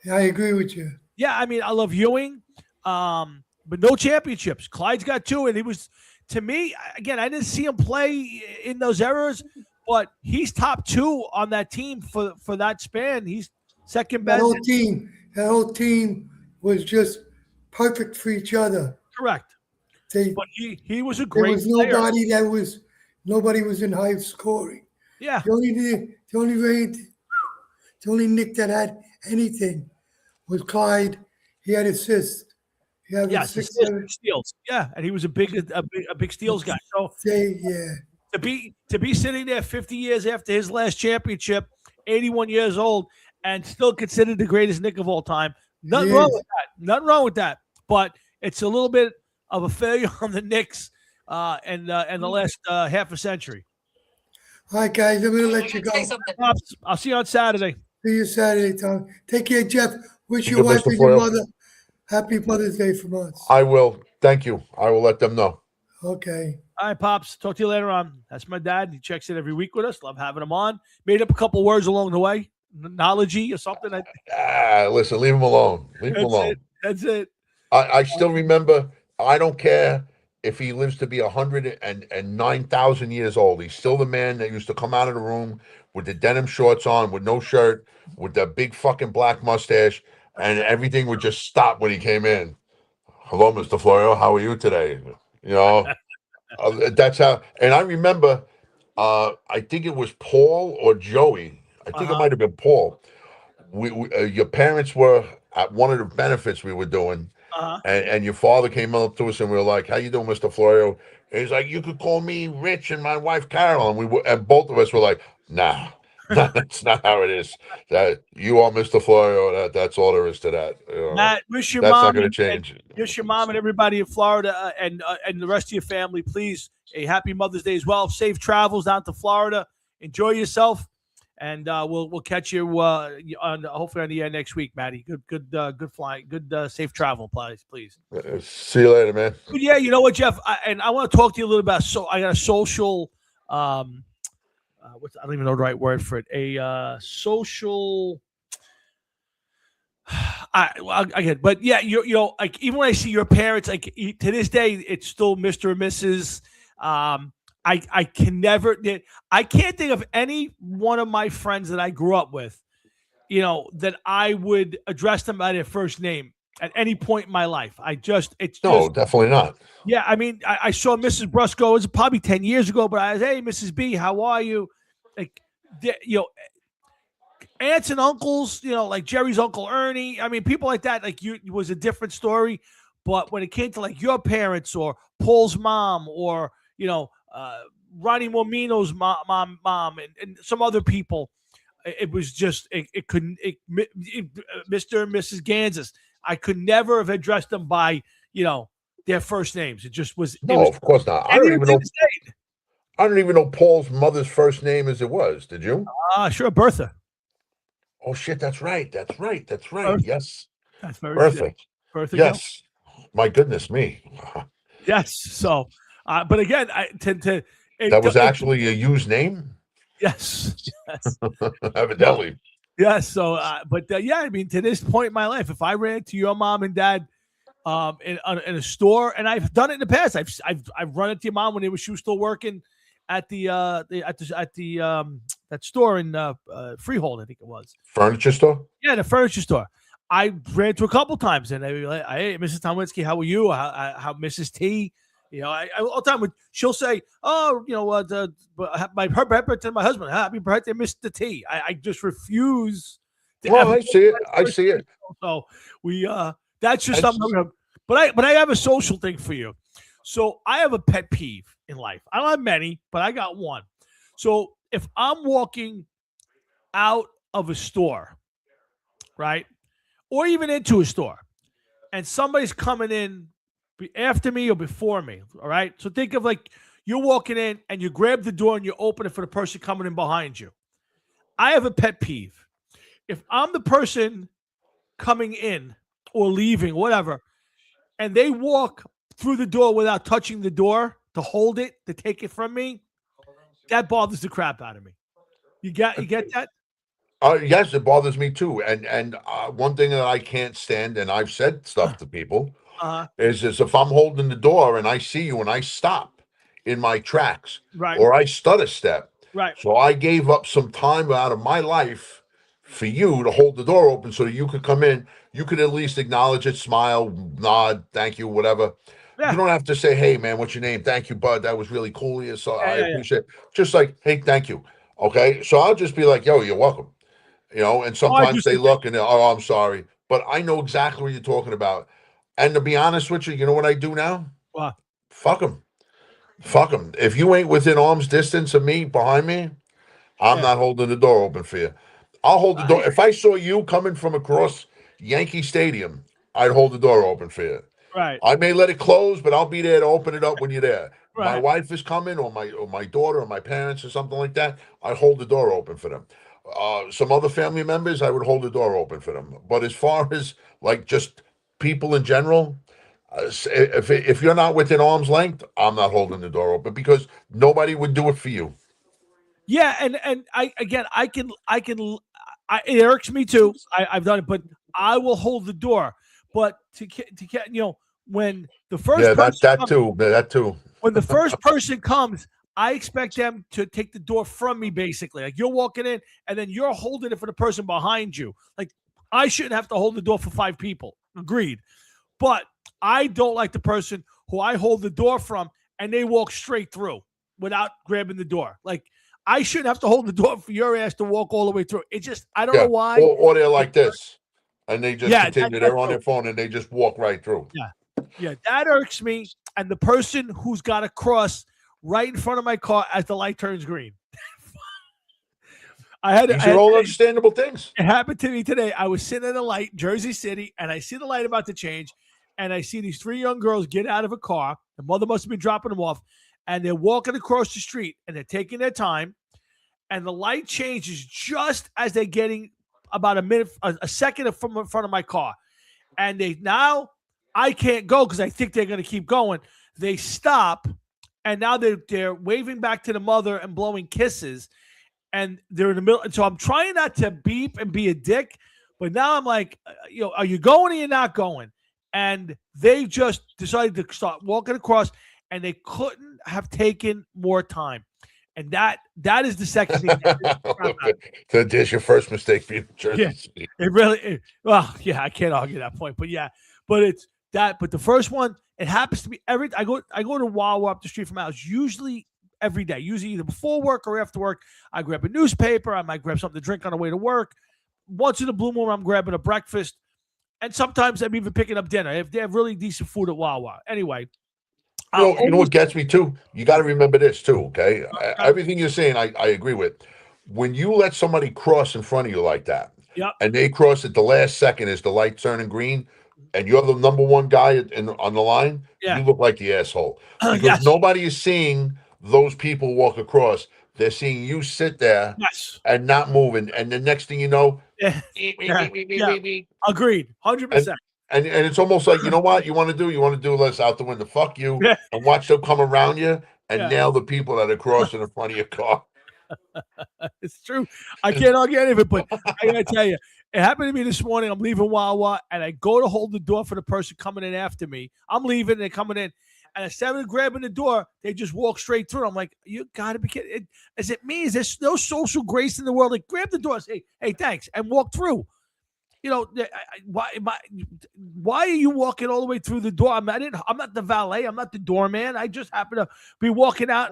Yeah, I agree with you. Yeah, I mean, I love Ewing, but no championships. Clyde's got 2, and he was, to me, again, I didn't see him play in those eras, but he's top 2 on that team for that span. He's second best. That whole team was just perfect for each other. Correct. But he was a great player. There was nobody was in high scoring. Yeah. The only Knick that had anything was Clyde. He had assists. He had 6, 7 steals. Yeah, and he was a big steals guy. So to be sitting there 50 years after his last championship, 81 years old, and still considered the greatest Knick of all time. Nothing wrong with that. But it's a little bit of a failure on the Knicks and the last half a century. All right, guys, I'm going to let you go. I'll see you on Saturday. See you Saturday, Tom. Take care, Jeff. Wish your wife and your mother happy Mother's Day from us. I will. Thank you. I will let them know. Okay. All right, Pops. Talk to you later on. That's my dad. He checks in every week with us. Love having him on. Made up a couple words along the way. Knowledge-y or something. Listen, leave him alone. Leave him alone. That's it. I still remember, I don't care if he lives to be 109,000 years old. He's still the man that used to come out of the room with the denim shorts on, with no shirt, with the big fucking black mustache, and everything would just stop when he came in. Hello, Mr. Florio. How are you today? That's how. And I remember, I think it was Paul or Joey. I think it might have been Paul. Your parents were at one of the benefits we were doing. And your father came up to us and we were like, "How you doing, Mr. Florio?" And he's like, "You could call me Rich and my wife Carol." And both of us were like, "Nah, that's not how it is. That you are Mr. Florio. That's all there is to that." Matt, wish your that's mom not going to change. Wish your mom and everybody in Florida and the rest of your family, please, a happy Mother's Day as well. Safe travels down to Florida. Enjoy yourself. And we'll catch you hopefully on the air next week, Matty. Good flying, good safe travel, please. See you later, man. But yeah, you know what, Jeff, I want to talk to you a little about. So I got a social, I don't even know the right word for it. A social. I get, but yeah, like even when I see your parents, like to this day, it's still Mr. and Mrs. I can't think of any one of my friends that I grew up with, that I would address them by their first name at any point in my life. Definitely not. Yeah. I mean, I saw Mrs. Brusco, it was probably 10 years ago, but I was, "Hey, Mrs. B, how are you?" Like, aunts and uncles, like Jerry's Uncle Ernie. I mean, people like that, like was a different story. But when it came to like your parents or Paul's mom or, Ronnie Mormino's mom, and some other people, it was just it couldn't. Mr. and Mrs. Gansas, I could never have addressed them by their first names. It just was. Of course not. I don't even know Paul's mother's first name as it was. Did you? Sure, Bertha. Oh shit, that's right. Bertha. Yes, that's very Bertha. Bertha. Yes. My goodness me. Yes. So, but again, I tend to. That was actually a used name? Yes. Evidently. Yes. So, but yeah, I mean, to this point in my life, if I ran to your mom and dad in a store, and I've done it in the past, I've run into your mom when she was still working, at the that store in Freehold, I think it was. Furniture store? Yeah, the furniture store. I ran to a couple times, and they were like, "Hey, Mrs. Tomlinski, how are you? How Mrs. T?" You know, I all the time she'll say, "Oh, you know, my birthday to my husband. Happy birthday, Mr. T." I just refuse to Well, ever. I see it. I see it. So we that's just That's- something. But I have a social thing for you. So I have a pet peeve in life. I don't have many, but I got one. So if I'm walking out of a store, right, or even into a store, and somebody's coming in after me or before me, all right. So think of like you're walking in and you grab the door and you open it for the person coming in behind you. I have a pet peeve. If I'm the person coming in or leaving, whatever, and they walk through the door without touching the door to hold it, to take it from me, that bothers the crap out of me. You get that? Yes, it bothers me too. And one thing that I can't stand, and I've said stuff to people, Uh-huh. is if I'm holding the door and I see you and I stop in my tracks, Right. or I stutter step. Right. So I gave up some time out of my life for you to hold the door open so that you could come in. You could at least acknowledge it, smile, nod, thank you, whatever. Yeah. You don't have to say, "Hey, man, what's your name? Thank you, bud. That was really cool of you. So I Yeah. appreciate it." Just like, "Hey, thank you." Okay. So I'll just be like, "Yo, you're welcome." You know, and sometimes they look and oh, I'm sorry. But I know exactly what you're talking about. And to be honest with you, you know what I do now? What? Fuck them. Fuck them. If you ain't within arm's distance of me, behind me, I'm not holding the door open for you. I'll hold the door. If I saw you coming from across Yankee Stadium, I'd hold the door open for you. Right. I may let it close, but I'll be there to open it up when you're there. My Right. wife is coming, or my daughter, or my parents, or something like that. I hold the door open for them. Some other family members, I would hold the door open for them. But as far as like just people in general, if you're not within arm's length, I'm not holding the door open because nobody would do it for you. Yeah, and it irks me too. I've done it, but I will hold the door. But to when the first Yeah, person that too. when the first person comes, I expect them to take the door from me, basically. Like you're walking in and then you're holding it for the person behind you. Like I shouldn't have to hold the door for 5 people. Agreed. But I don't like the person who I hold the door from and they walk straight through without grabbing the door. Like I shouldn't have to hold the door for your ass to walk all the way through. It just, I don't know why. Or they're like this, and they just continue. They're on true. their phone and they just walk right through. Yeah, that irks me. And the person who's got to cross right in front of my car as the light turns green. These are all understandable things. It happened to me today. I was sitting at a light, Jersey City, and I see the light about to change, and I see these 3 young girls get out of a car. The mother must have been dropping them off, and they're walking across the street, and they're taking their time, and the light changes just as they're getting about a second from in front of my car, and now I can't go because I think they're going to keep going. They stop, and now they're waving back to the mother and blowing kisses. And they're in the middle. And so I'm trying not to beep and be a dick, but now I'm like, are you going or you're not going? And they just decided to start walking across, and they couldn't have taken more time. And that is the second thing. There's your first mistake being Jersey City. It really, I can't argue that point, but it's that. But the first one, it happens to be I go to Wawa up the street from my house, usually every day, usually either before work or after work. I grab a newspaper. I might grab something to drink on the way to work. Once in a blue moon, I'm grabbing a breakfast. And sometimes I'm even picking up dinner if they have really decent food at Wawa. Anyway. You know what gets me too? You got to remember this too, okay? Everything you're saying, I agree with. When you let somebody cross in front of you like that, and they cross at the last second as the light turning green, and you're the number one guy on the line, you look like the asshole. Because nobody is seeing those people walk across. They're seeing you sit there and not moving. And the next thing you know, agreed, 100%. And it's almost like, you know what you want to do? You want to do less out the window. Fuck you. And watch them come around you and nail the people that are crossing in front of your car. It's true. I can't argue any of it, but I gotta tell you, it happened to me this morning. I'm leaving Wawa, and I go to hold the door for the person coming in after me. I'm leaving, and they're coming in, And instead of grabbing the door, they just walk straight through. I'm like, you gotta be kidding. Is it me? Is there no social grace in the world? Like, grab the door, say, hey, thanks, and walk through. You know, why are you walking all the way through the door? I'm not the valet. I'm not the doorman. I just happen to be walking out.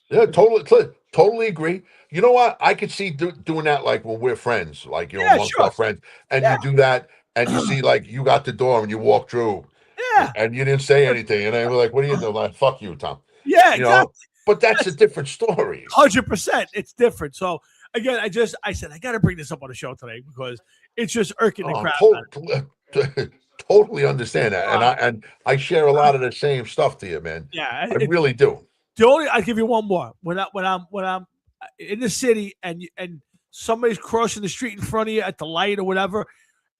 Yeah, totally agree. You know what? I could see doing that like when we're friends, like amongst our friends, and you do that, and you see like you got the door and you walk through, and you didn't say anything, and they were like, "What are you doing?" Like, "Fuck you, Tom." Yeah, exactly. But that's a different story. 100%. It's different. So again, I said I got to bring this up on the show today because it's just irking the crap. Totally understand that, and I share a lot of the same stuff to you, man. Yeah, I really do. I'll give you one more. When I'm in the city and somebody's crossing the street in front of you at the light or whatever,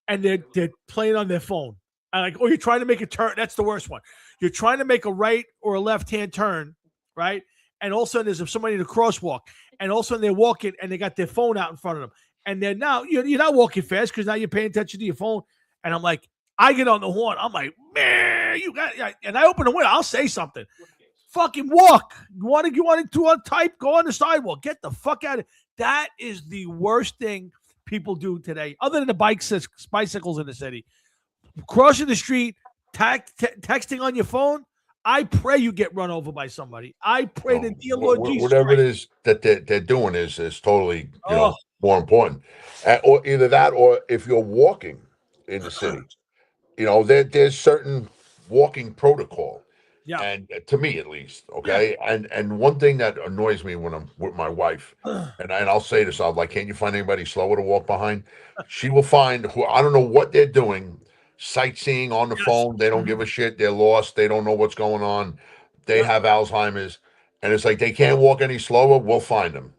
and they're playing on their phone. And like, oh, you're trying to make a turn. That's the worst one. You're trying to make a right or a left-hand turn, right? And all of a sudden there's somebody in a crosswalk, and all of a sudden they're walking and they got their phone out in front of them. And then now you're not walking fast because now you're paying attention to your phone. And I'm like, I get on the horn. I'm like, man, you got, and I open the window. I'll say something. Fucking walk. You want to type? Go on the sidewalk. Get the fuck out of it. That is the worst thing people do today, other than the bicycles in the city. Crossing the street, texting on your phone. I pray you get run over by somebody. I pray to dear Lord Jesus. Whatever it is that they're doing is totally more important. Or either that, or if you're walking in the city, there's certain walking protocol. Yeah. And to me, at least, okay. Yeah. And one thing that annoys me when I'm with my wife, and I'll say this, I'm like, can't you find anybody slower to walk behind? She will find who, I don't know what they're doing, sightseeing on the phone. They don't give a shit. They're lost. They don't know what's going on. They have Alzheimer's, and it's like they can't walk any slower. We'll find them,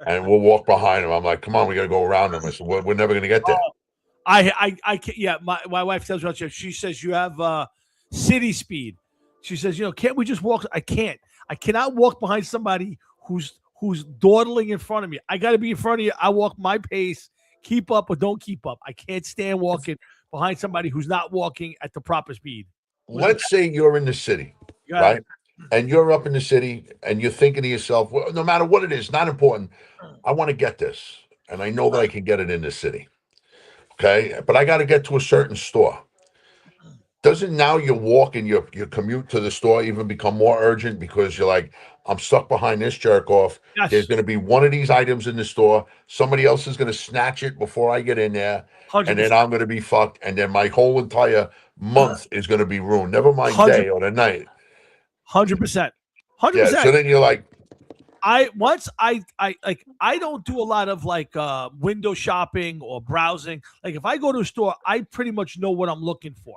and we'll walk behind them. I'm like, come on, we got to go around them. I said, we're never going to get there. I can't. Yeah, my wife tells me, she says you have city speed. She says, can't we just walk? I can't. I cannot walk behind somebody who's dawdling in front of me. I got to be in front of you. I walk my pace. Keep up or don't keep up. I can't stand walking behind somebody who's not walking at the proper speed. Let's say you're in the city, right? And you're up in the city and you're thinking to yourself, well, no matter what it is, not important. I want to get this. And I know that I can get it in the city. Okay. But I got to get to a certain store. Doesn't now your walk and your commute to the store even become more urgent because you're like, I'm stuck behind this jerk off. Yes. There's going to be one of these items in the store. Somebody else is going to snatch it before I get in there. 100%. And then I'm going to be fucked. And then my whole entire month is going to be ruined. Never mind 100%. Day or the night. 100%. 100%. Yeah, so then you're like, I don't do a lot of like window shopping or browsing. Like if I go to a store, I pretty much know what I'm looking for.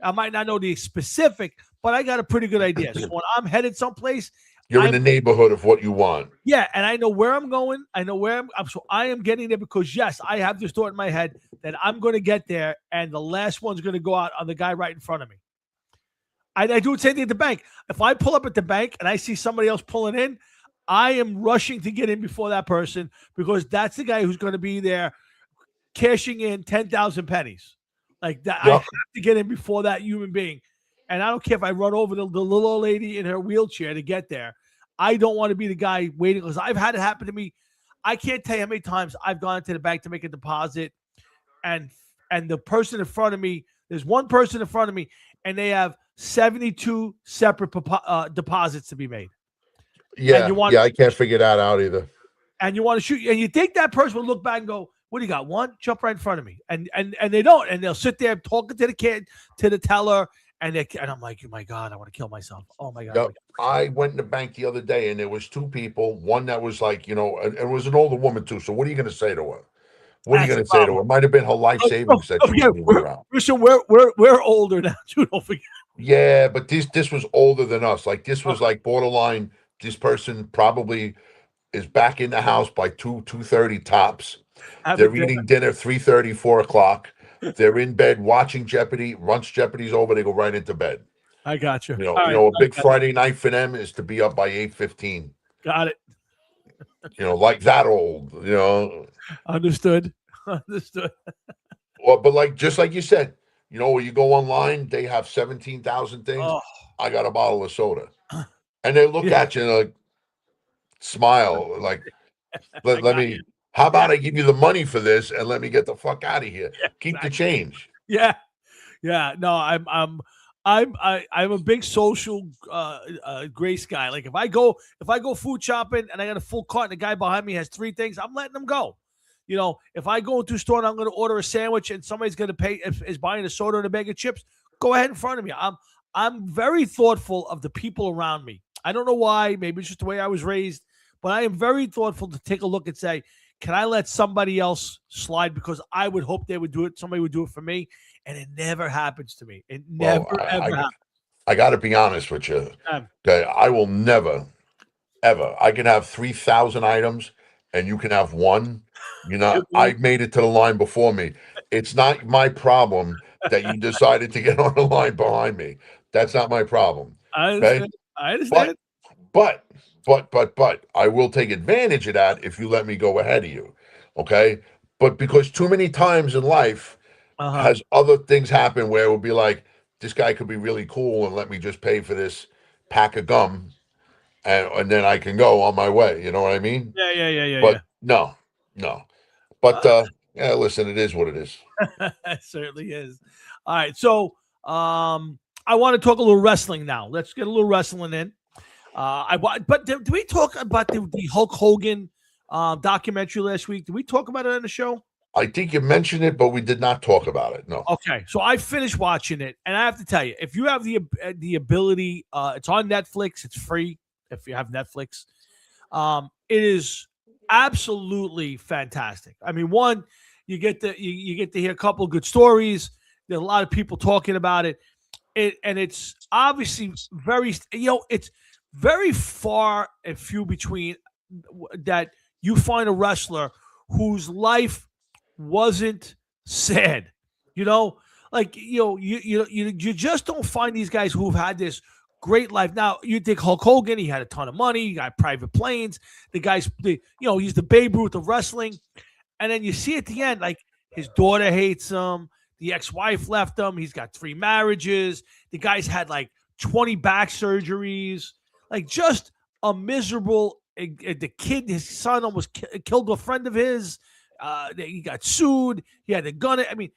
I might not know the specific, but I got a pretty good idea. So when I'm headed someplace, you're in the neighborhood of what you want. Yeah, and I know where I'm going. I know where I'm so I am getting there because yes, I have this thought in my head that I'm going to get there, and the last one's going to go out on the guy right in front of me. I do the same thing at the bank. If I pull up at the bank and I see somebody else pulling in, I am rushing to get in before that person because that's the guy who's going to be there cashing in 10,000 pennies. Like that, yep. I have to get in before that human being. And I don't care if I run over the little old lady in her wheelchair to get there. I don't want to be the guy waiting because I've had it happen to me. I can't tell you how many times I've gone to the bank to make a deposit and the person in front of me, there's one person in front of me and they have 72 separate deposits to be made. Yeah, I can't figure that out either. And you want to shoot, and you think that person will look back and go, what do you got? One, jump right in front of me. And they don't. And they'll sit there talking to the kid, to the teller. And I'm like, oh my God, I want to kill myself. Oh my God. Yep. I went in the bank the other day and there was two people. One that was like, and it was an older woman too. So what are you going to say to her? What are you going to say to her? It might have been her life savings that she was around. Listen, we're older now too. Don't forget. Yeah, but this was older than us. Like this was like borderline. This person probably is back in the house by 2:30 tops. They're eating dinner 3:30, 4 o'clock. They're in bed watching Jeopardy. Once Jeopardy's over, they go right into bed. I got you. A big Friday night for them is to be up by 8:15. Got it. Like that old. Understood. Well, but just like you said, You know, when you go online, they have 17,000 things. Oh, I got a bottle of soda. And they look yeah, at you and like smile, like, I let got me, you. how Yeah, about I give you the money for this and let me get the fuck out of here? yeah, Keep the exactly. change. Yeah, yeah. No, I'm a big social grace guy. Like if I go food shopping and I got a full cart and the guy behind me has three things, I'm letting them go. You know, if I go into a store and I'm going to order a sandwich and somebody's going to pay is buying a soda and a bag of chips, go ahead in front of me. I'm very thoughtful of the people around me. I don't know why. Maybe it's just the way I was raised, but I am very thoughtful to take a look and say, can I let somebody else slide? Because I would hope they would do it. Somebody would do it for me, and it never happens to me. It Well, never ever happens. I got to be honest with you. Um, Okay, I will never, ever. I can have 3,000 items, and you can have one. You know, it I won't- made it to the line before me. It's not my problem that you decided to get on the line behind me. That's not my problem. I Okay, understand. I but understand. but I will take advantage of that if you let me go ahead of you. Okay, but because too many times in life Uh huh. has other things happen where it would be like this guy could be really cool and let me just pay for this pack of gum and then I can go on my way. You know what I mean? Yeah, yeah, yeah, yeah, But yeah. no, no. But yeah, listen, it is what it is. It certainly is. All right, so I want to talk a little wrestling now. Let's get a little wrestling in. But did we talk about the Hulk Hogan documentary last week? Did we talk about it on the show? I think you mentioned it, but we did not talk about it. No. Okay, so I finished watching it, and I have to tell you, if you have the ability, it's on Netflix. It's free if you have Netflix. It is absolutely fantastic. I mean, one, you get to hear a couple of good stories. There's a lot of people talking about it. And it's obviously very, it's very far and few between that you find a wrestler whose life wasn't sad. You know, like you just don't find these guys who've had this great life. Now you think Hulk Hogan, he had a ton of money, he got private planes. He's the Babe Ruth of wrestling. And then you see at the end, like his daughter hates him. The ex-wife left him. He's got 3 marriages. The guy's had like 20 back surgeries. Like just a miserable. The kid, his son, almost killed a friend of his. He got sued. He had to gun it. I mean,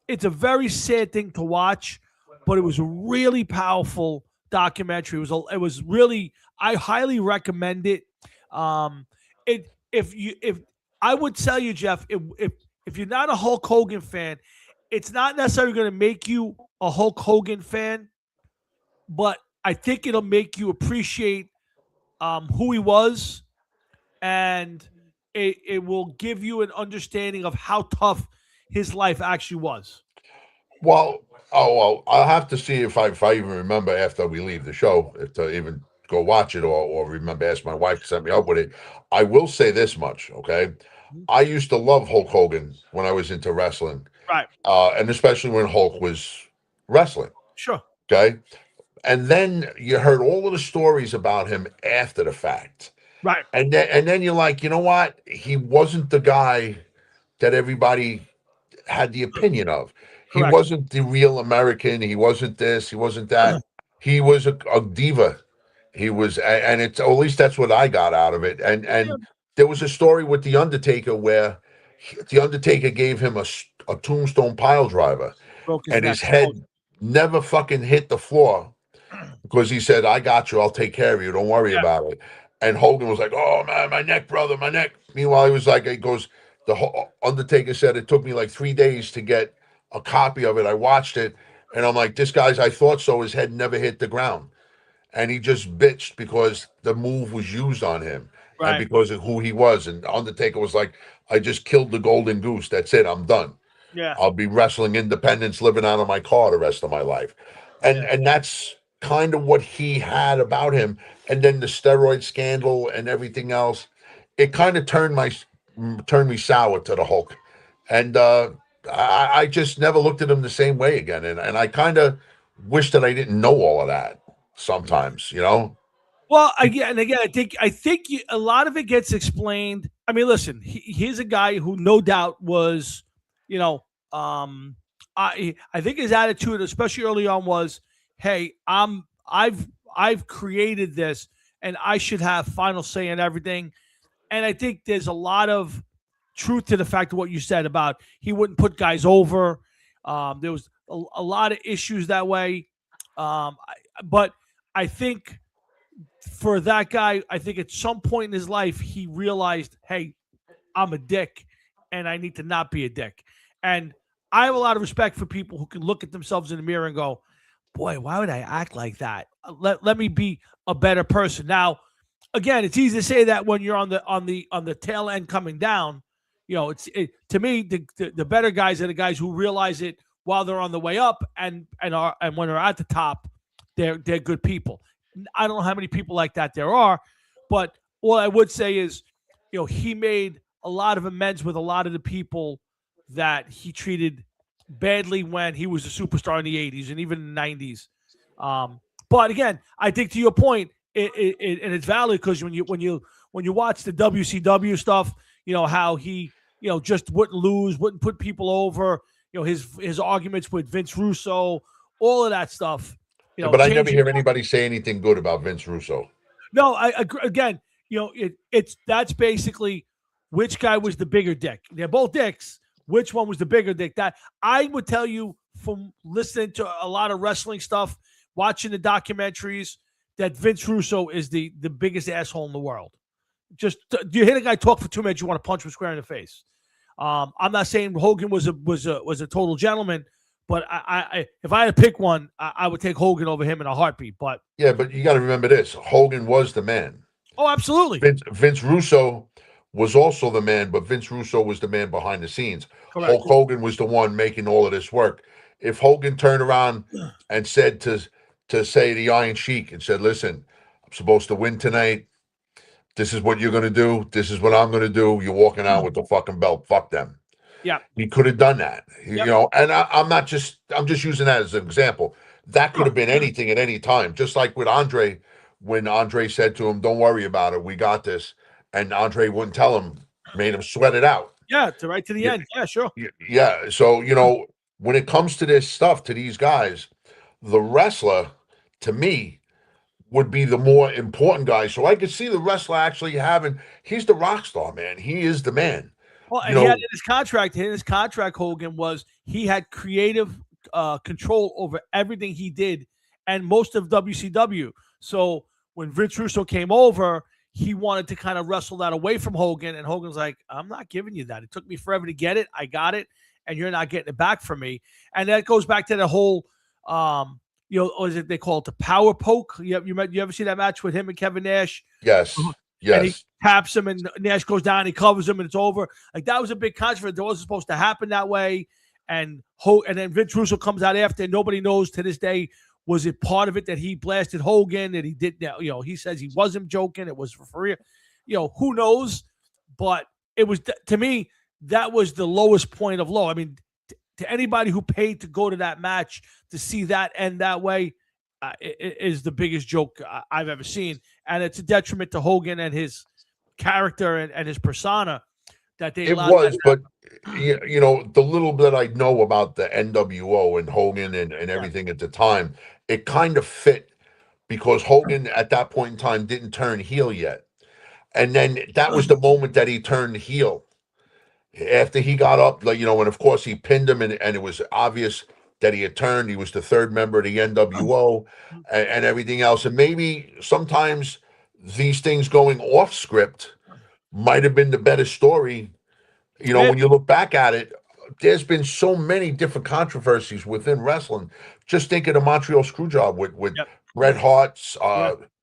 it's a very sad thing to watch, but it was a really powerful documentary. It was really, I highly recommend it. If I would tell you, Jeff, if you're not a Hulk Hogan fan, it's not necessarily going to make you a Hulk Hogan fan, but I think it'll make you appreciate who he was, and it will give you an understanding of how tough his life actually was. Well, I'll have to see if I even remember after we leave the show to even go watch it or remember ask my wife to set me up with it. I will say this much, okay? I used to love Hulk Hogan when I was into wrestling, Right. and especially when Hulk was wrestling. Sure. Okay, and then you heard all of the stories about him after the fact, Right. and then you're like, you know what? He wasn't the guy that everybody had the opinion of. He Correct. wasn't the real American. He wasn't this. He wasn't that. He was a diva. He was, and it's at least that's what I got out of it. And there was a story with the Undertaker where the Undertaker gave him a tombstone pile driver, Broke his and neck. his head never fucking hit the floor because he said, "I got you. I'll take care of you. Don't worry Yeah. about it." And Hogan was like, "Oh man, my neck, brother, my neck." Meanwhile, he was like, he goes, Undertaker said it took me like 3 days to get a copy of it. I watched it, and I'm like, this guy's. I thought so. His head never hit the ground, and he just bitched because the move was used on him and Right. because of who he was. And Undertaker was like, "I just killed the golden goose. That's it. I'm done. Yeah. I'll be wrestling independence, living out of my car the rest of my life." And that's kind of what he had about him. And then the steroid scandal and everything else, it kind of turned me sour to the Hulk. And I just never looked at him the same way again. And I kind of wish that I didn't know all of that sometimes, you know? Well, again, I think a lot of it gets explained. I mean, listen, he's a guy who no doubt was, you know, I think his attitude, especially early on, was, "Hey, I've created this, and I should have final say in everything." And I think there's a lot of truth to the fact of what you said about he wouldn't put guys over. There was a lot of issues that way. But I think for that guy, I think at some point in his life, he realized, hey, I'm a dick and I need to not be a dick. And I have a lot of respect for people who can look at themselves in the mirror and go, boy, why would I act like that? Let me be a better person. Now, again, it's easy to say that when you're on the tail end coming down. You know, to me, the better guys are the guys who realize it while they're on the way up, and when they're at the top, they're good people. I don't know how many people like that there are, but all I would say is, you know, he made a lot of amends with a lot of the people that he treated badly when he was a superstar in the 80s and even in the 90s. But again, I think to your point, and it's valid, because when you watch the WCW stuff, you know how he, you know, just wouldn't lose, wouldn't put people over. You know, his arguments with Vince Russo, all of that stuff. You know, but I never hear anybody say anything good about Vince Russo. No, again, you know, that's basically which guy was the bigger dick. They're both dicks. Which one was the bigger dick? That I would tell you from listening to a lot of wrestling stuff, watching the documentaries, that Vince Russo is the biggest asshole in the world. Just you hit a guy talk for 2 minutes, you want to punch him square in the face. I'm not saying Hogan was a total gentleman, but I if I had to pick one, I would take Hogan over him in a heartbeat. But yeah, but you got to remember this: Hogan was the man. Oh, absolutely. Vince Russo was also the man, but Vince Russo was the man behind the scenes. Correct. Hulk Hogan was the one making all of this work. If Hogan turned around and said to say the Iron Sheik and said, "Listen, I'm supposed to win tonight. This is what you're going to do. This is what I'm going to do. You're walking out with the fucking belt. Fuck them." Yeah. He could have done that, Yep. you know, and I'm just using that as an example. That could have been anything at any time. Just like with Andre, when Andre said to him, "Don't worry about it. We got this." And Andre wouldn't tell him, made him sweat it out. Yeah. Right to the end. Yeah, sure. Yeah. So, you know, when it comes to this stuff, to these guys, the wrestler, to me, would be the more important guy. So I could see the wrestler actually he's the rock star, man. He is the man. Well, and he had in his contract, Hogan, was he had creative control over everything he did and most of WCW. So when Vince Russo came over, he wanted to kind of wrestle that away from Hogan. And Hogan's like, I'm not giving you that. It took me forever to get it. I got it. And you're not getting it back from me. And that goes back to the whole, you know, what is it they call it, the power poke? You ever see that match with him and Kevin Nash? Yes. And he taps him and Nash goes down, he covers him, and it's over. Like, that was a big controversy. That wasn't supposed to happen that way. And then Vince Russo comes out after, and nobody knows to this day, was it part of it that he blasted Hogan, that he did that? You know, he says he wasn't joking. It was for real. You know, who knows? But it was, to me, that was the lowest point of low. I mean, to anybody who paid to go to that match to see that end that way, it is the biggest joke I've ever seen. And it's a detriment to Hogan and his character and his persona that they allowed. It was, but you know, the little bit I know about the NWO and Hogan and everything at the time, it kind of fit because Hogan at that point in time didn't turn heel yet. And then that was the moment that he turned heel. After he got up, like, you know, and of course he pinned him, and it was obvious that he had turned. He was the third member of the NWO and everything else. And maybe sometimes these things going off script might have been the better story. You know, when you look back at it, there's been so many different controversies within wrestling. Just think of the Montreal Screwjob with Bret Hart,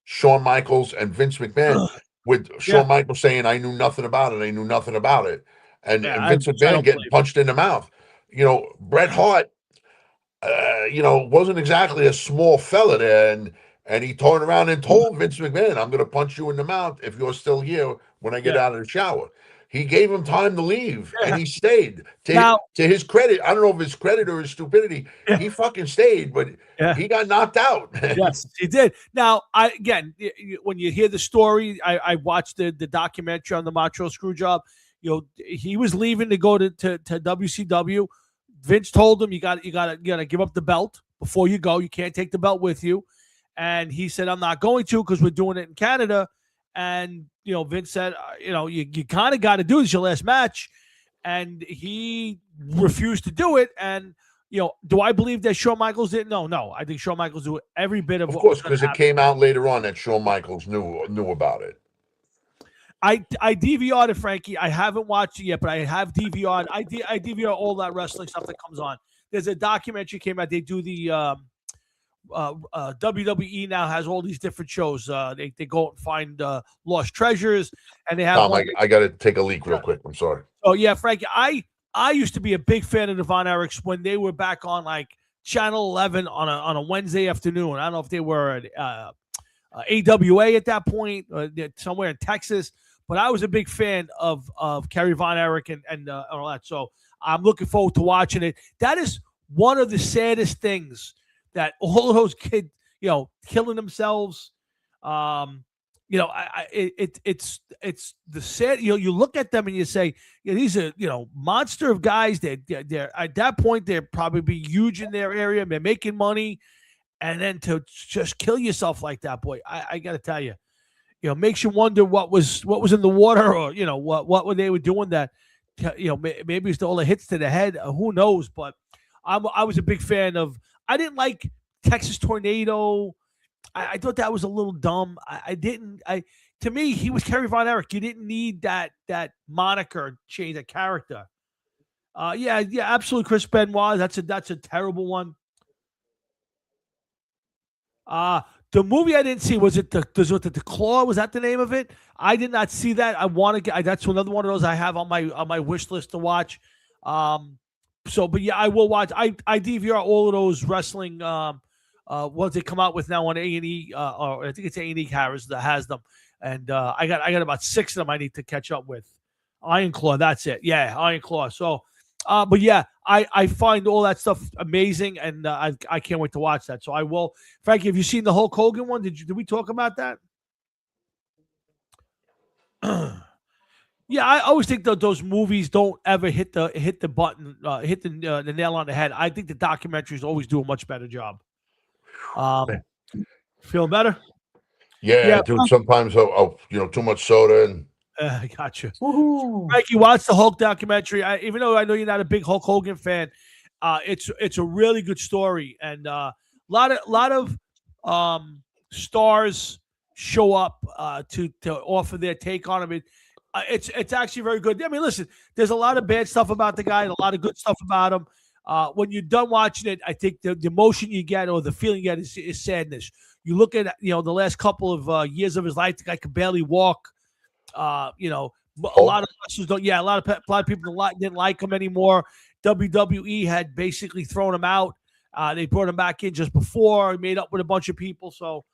Shawn Michaels, and Vince McMahon. With Shawn Michaels saying, "I knew nothing about it. I knew nothing about it." And Vince McMahon getting punched in the mouth. You know, Bret Hart, you know, wasn't exactly a small fella there. And he turned around and told Vince McMahon, "I'm going to punch you in the mouth if you're still here when I get out of the shower." He gave him time to leave, and he stayed. To his credit, I don't know if his credit or his stupidity, he fucking stayed, but he got knocked out. Yes, he did. Now, when you hear the story, I watched the documentary on the Montreal Screwjob. You know, he was leaving to go to WCW. Vince told him you got to give up the belt before you go. You can't take the belt with you. And he said, I'm not going to because we're doing it in Canada. And, Vince said, you kind of got to do this your last match. And he refused to do it. And, do I believe that Shawn Michaels didn't? No. I think Shawn Michaels knew every bit of Of what course, was gonna because it happen. came out later on that Shawn Michaels knew about it. I DVR'd it, Frankie. I haven't watched it yet, but I have DVR'd. I DVR all that wrestling stuff that comes on. There's a documentary came out. They do the WWE now has all these different shows. They go out and find lost treasures, and they have. Tom, I got to take a leak real quick. I'm sorry. Oh yeah, Frankie. I used to be a big fan of the Von Erichs when they were back on like Channel 11 on a Wednesday afternoon. I don't know if they were at AWA at that point, somewhere in Texas. But I was a big fan of Kerry Von Erich and all that. So I'm looking forward to watching it. That is one of the saddest things that all of those kids, killing themselves. It's the sad. You look at them and you say, these are monster of guys. They're at that point they're probably huge in their area. They're making money, and then to just kill yourself like that, boy, I got to tell you. Makes you wonder what was in the water, or what they were doing that, maybe it's all the hits to the head. Who knows? But I was a big fan of. I didn't like Texas Tornado. I thought that was a little dumb. To me, he was Kerry Von Erich. You didn't need that moniker change, that character. Yeah, absolutely. Chris Benoit. That's a terrible one. The movie I didn't see, was it the Claw? Was that the name of it? I did not see that. I want to get. That's another one of those I have on my wish list to watch. But yeah, I will watch. I DVR all of those wrestling. What they come out with now on A&E, or I think it's A&E Harris that has them, and I got about 6 of them I need to catch up with. Iron Claw, that's it. Yeah, Iron Claw. So, but yeah, I find all that stuff amazing, and I can't wait to watch that. So I will. Frankie, have you seen the Hulk Hogan one? Did we talk about that? Yeah, I always think that those movies don't ever hit the button, hit the nail on the head. I think the documentaries always do a much better job. Feel better? Yeah, dude. Sometimes I'll too much soda and. I gotcha. Frankie, watch the Hulk documentary. Even though I know you're not a big Hulk Hogan fan, it's a really good story, and a lot of stars show up to offer their take on him. It's actually very good. I mean, listen, there's a lot of bad stuff about the guy, and a lot of good stuff about him. When you're done watching it, I think the emotion you get, or the feeling you get, is sadness. You look at the last couple of years of his life, the guy could barely walk. A lot of wrestlers don't. Yeah, a lot of people didn't like him anymore. WWE had basically thrown him out. They brought him back in just before. He made up with a bunch of people. So,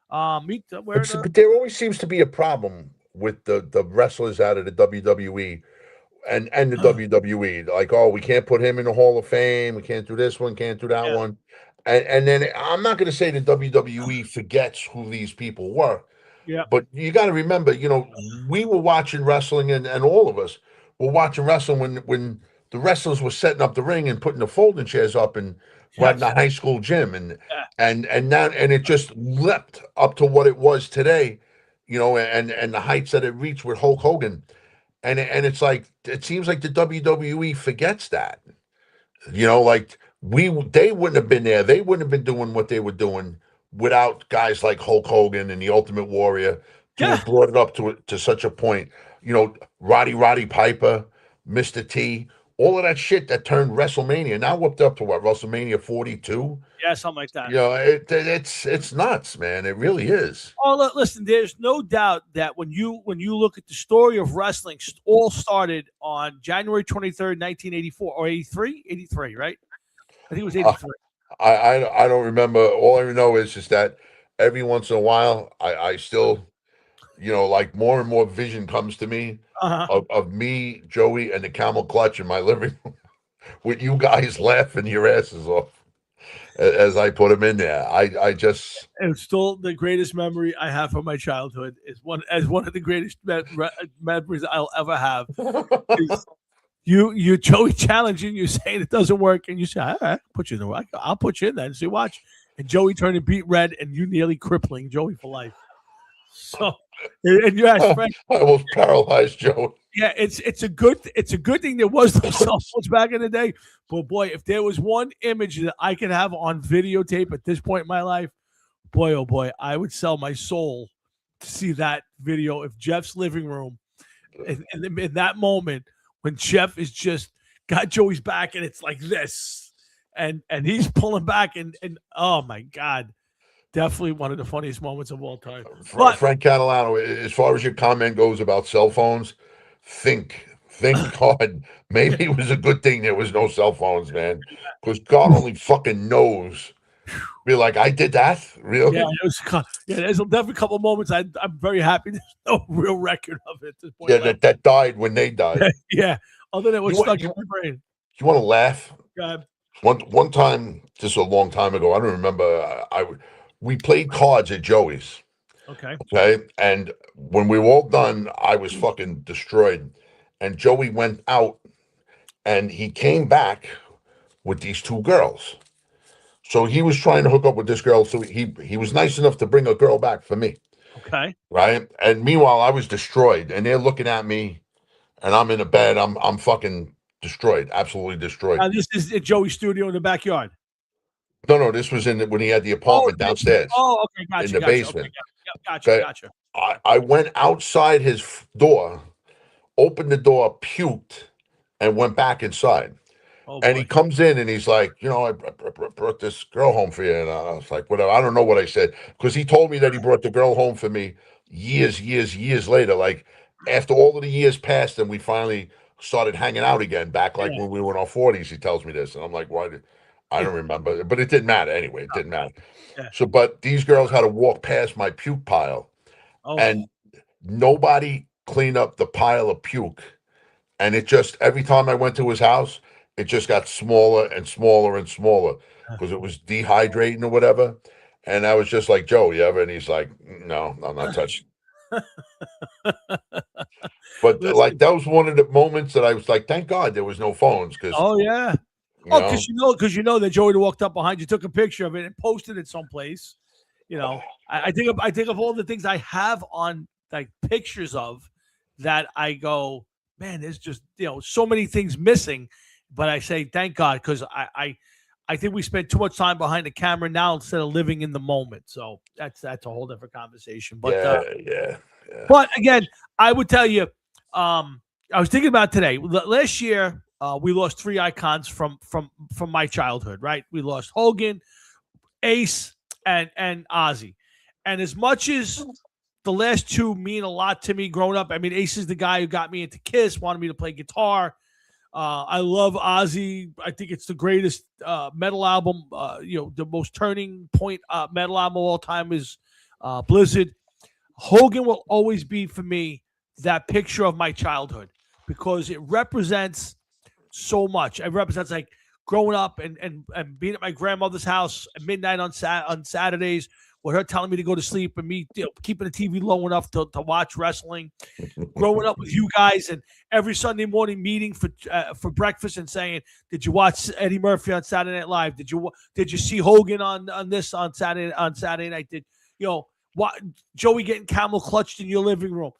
but there always seems to be a problem with the wrestlers out of the WWE and the WWE. Like, oh, we can't put him in the Hall of Fame. We can't do this one. Can't do that one. And then I'm not going to say the WWE forgets who these people were. Yeah, but you got to remember, we were watching wrestling, and all of us were watching wrestling when the wrestlers were setting up the ring and putting the folding chairs up and right in the high school gym, and it just leapt up to what it was today, and the heights that it reached with Hulk Hogan, and it's like it seems like the WWE forgets that, like they wouldn't have been there, they wouldn't have been doing what they were doing without guys like Hulk Hogan and the Ultimate Warrior to have brought it up to such a point. Roddy Piper, Mr. T, all of that shit that turned WrestleMania. Now we're up to what, WrestleMania 42? Yeah, something like that. It's nuts, man. It really is. Oh, listen, there's no doubt that when you look at the story of wrestling, all started on January 23rd, 1984, or 83, right? I think it was 83. I don't remember. All I know is just that every once in a while, I still, like more and more vision comes to me of me, Joey, and the Camel Clutch in my living room with you guys laughing your asses off as I put them in there. I just. It's still the greatest memory I have from my childhood. Is one of the greatest memories I'll ever have. you Joey challenging you, saying it doesn't work, and you say, all right, put you in the I'll put you in there and see, watch. And Joey turned and beat red, and you nearly crippling Joey for life. So, and you asked Frank, I almost paralyzed Joe. yeah, it's a good thing there was no cell phones back in the day. But boy, if there was one image that I could have on videotape at this point in my life, boy, oh boy, I would sell my soul to see that video. If Jeff's living room, in that moment when Jeff is just got Joey's back and it's like this, and he's pulling back, and oh my God, definitely one of the funniest moments of all time. But Frank Catalano, as far as your comment goes about cell phones, think hard. Maybe it was a good thing there was no cell phones, man, because God only fucking knows. Be like, I did that, really? Yeah, there's definitely a couple of moments I'm very happy there's no real record of it at this point. Yeah, that died when they died. Yeah, other than what's stuck in you- my brain. You want to laugh? God. One time, just a long time ago, I don't remember. We played cards at Joey's. Okay. Okay, and when we were all done, I was fucking destroyed. And Joey went out, and he came back with these two girls. So he was trying to hook up with this girl. So he was nice enough to bring a girl back for me. Okay. Right. And meanwhile, I was destroyed, and they're looking at me, and I'm in a bed. I'm fucking destroyed, absolutely destroyed. This is at Joey's studio in the backyard. No, this was when he had the apartment downstairs. Oh, okay, gotcha. In the basement. Okay, gotcha. I went outside his door, opened the door, puked, and went back inside. Oh, And boy. he comes in and he's like, I brought this girl home for you. And I was like, whatever. I don't know what I said, because he told me that he brought the girl home for me years later. Like after all of the years passed and we finally started hanging out again, back like when we were in our 40s. He tells me this. And I'm like, why? I don't remember. But it didn't matter anyway. It didn't matter. Yeah. So, but these girls had to walk past my puke pile. Oh, And nobody cleaned up the pile of puke. And it just, every time I went to his house, it just got smaller and smaller and smaller because it was dehydrating or whatever. And I was just like, Joe, you ever? And he's like, no, I'm not touching. But like, that was one of the moments that I was like, thank God there was no phones. Because oh yeah. Oh, because you know that Joey walked up behind you, took a picture of it, and posted it someplace. I think of all the things I have on like pictures of that I go, man, there's just so many things missing. But I say thank God, because I think we spend too much time behind the camera now instead of living in the moment. So that's a whole different conversation. But yeah. But again, I would tell you, I was thinking about today. Last year, we lost 3 icons from my childhood. Right, we lost Hogan, Ace, and Ozzy. And as much as the last 2 mean a lot to me growing up, I mean, Ace is the guy who got me into Kiss, wanted me to play guitar. I love Ozzy. I think it's the greatest metal album. The most turning point metal album of all time is Blizzard. Hogan will always be for me that picture of my childhood because it represents so much. It represents like growing up and being at my grandmother's house at midnight on Saturdays with her telling me to go to sleep and me keeping the TV low enough to watch wrestling. Growing up with you guys and every Sunday morning meeting for breakfast and saying, "Did you watch Eddie Murphy on Saturday Night Live? Did you see Hogan on this on Saturday night? Did what Joey getting camel clutched in your living room?"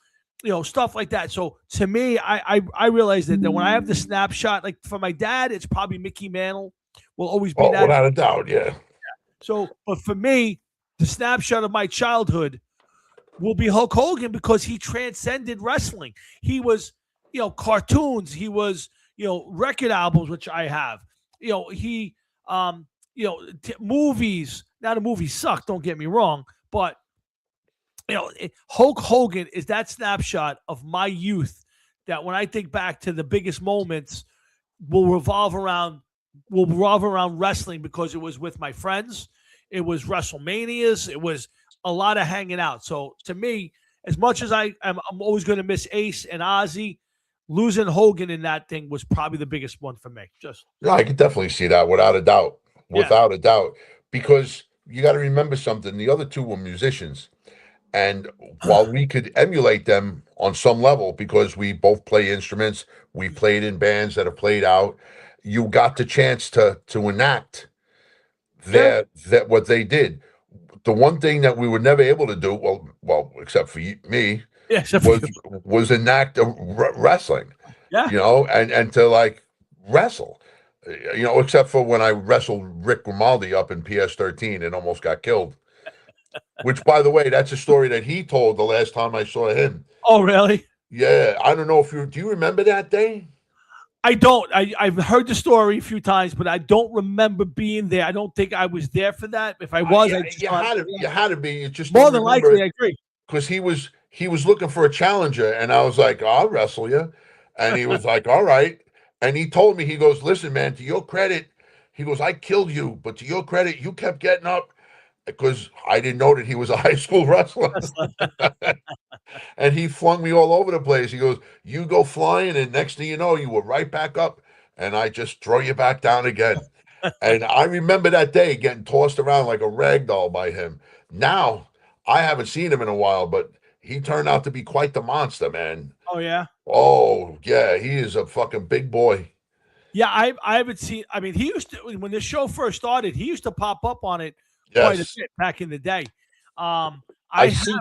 Stuff like that. So to me, I realized that when I have the snapshot, like for my dad, it's probably Mickey Mantle will always be that. Without a doubt, yeah. So, but for me, the snapshot of my childhood will be Hulk Hogan because he transcended wrestling. He was, cartoons. He was, record albums, which I have. Movies. Now the movies suck. Don't get me wrong, but Hulk Hogan is that snapshot of my youth that when I think back to the biggest moments will revolve around wrestling because it was with my friends. It was WrestleManias. It was a lot of hanging out. So to me, as much as I'm always going to miss Ace and Ozzy, losing Hogan in that thing was probably the biggest one for me. Yeah, I can definitely see that without a doubt. Without a doubt. Because you got to remember something. The other 2 were musicians. And while we could emulate them on some level because we both play instruments, we played in bands that have played out, you got the chance to enact Yeah. that what they did. The one thing that we were never able to do, well, except for me, Yeah. Except for was you. was enact wrestling, Yeah. and to like wrestle, except for when I wrestled Rick Grimaldi up in PS13 and almost got killed. Which, by the way, that's a story that he told the last time I saw him. Oh, really? Yeah, I don't know if do you remember that day? I don't. I've heard the story a few times, but I don't remember being there. I don't think I was there for that. If I was, I just You thought, had to be. You just more don't than remember likely, it I agree. because he was looking for a challenger, and I was like, I'll wrestle you, and he was like, all right, and he told me, he goes, listen, man, to your credit, he goes, I killed you, but to your credit, you kept getting up because I didn't know that he was a high school wrestler. And he flung me all over the place. He goes, you go flying, and next thing you know, you were right back up, and I just throw you back down again. And I remember that day getting tossed around like a rag doll by him. Now, I haven't seen him in a while, but he turned out to be quite the monster, man. Oh yeah. Oh, yeah, he is a fucking big boy. Yeah, I haven't seen. I mean, he used to when the show first started. He used to pop up on it quite a Yes. bit back in the day. I I see have.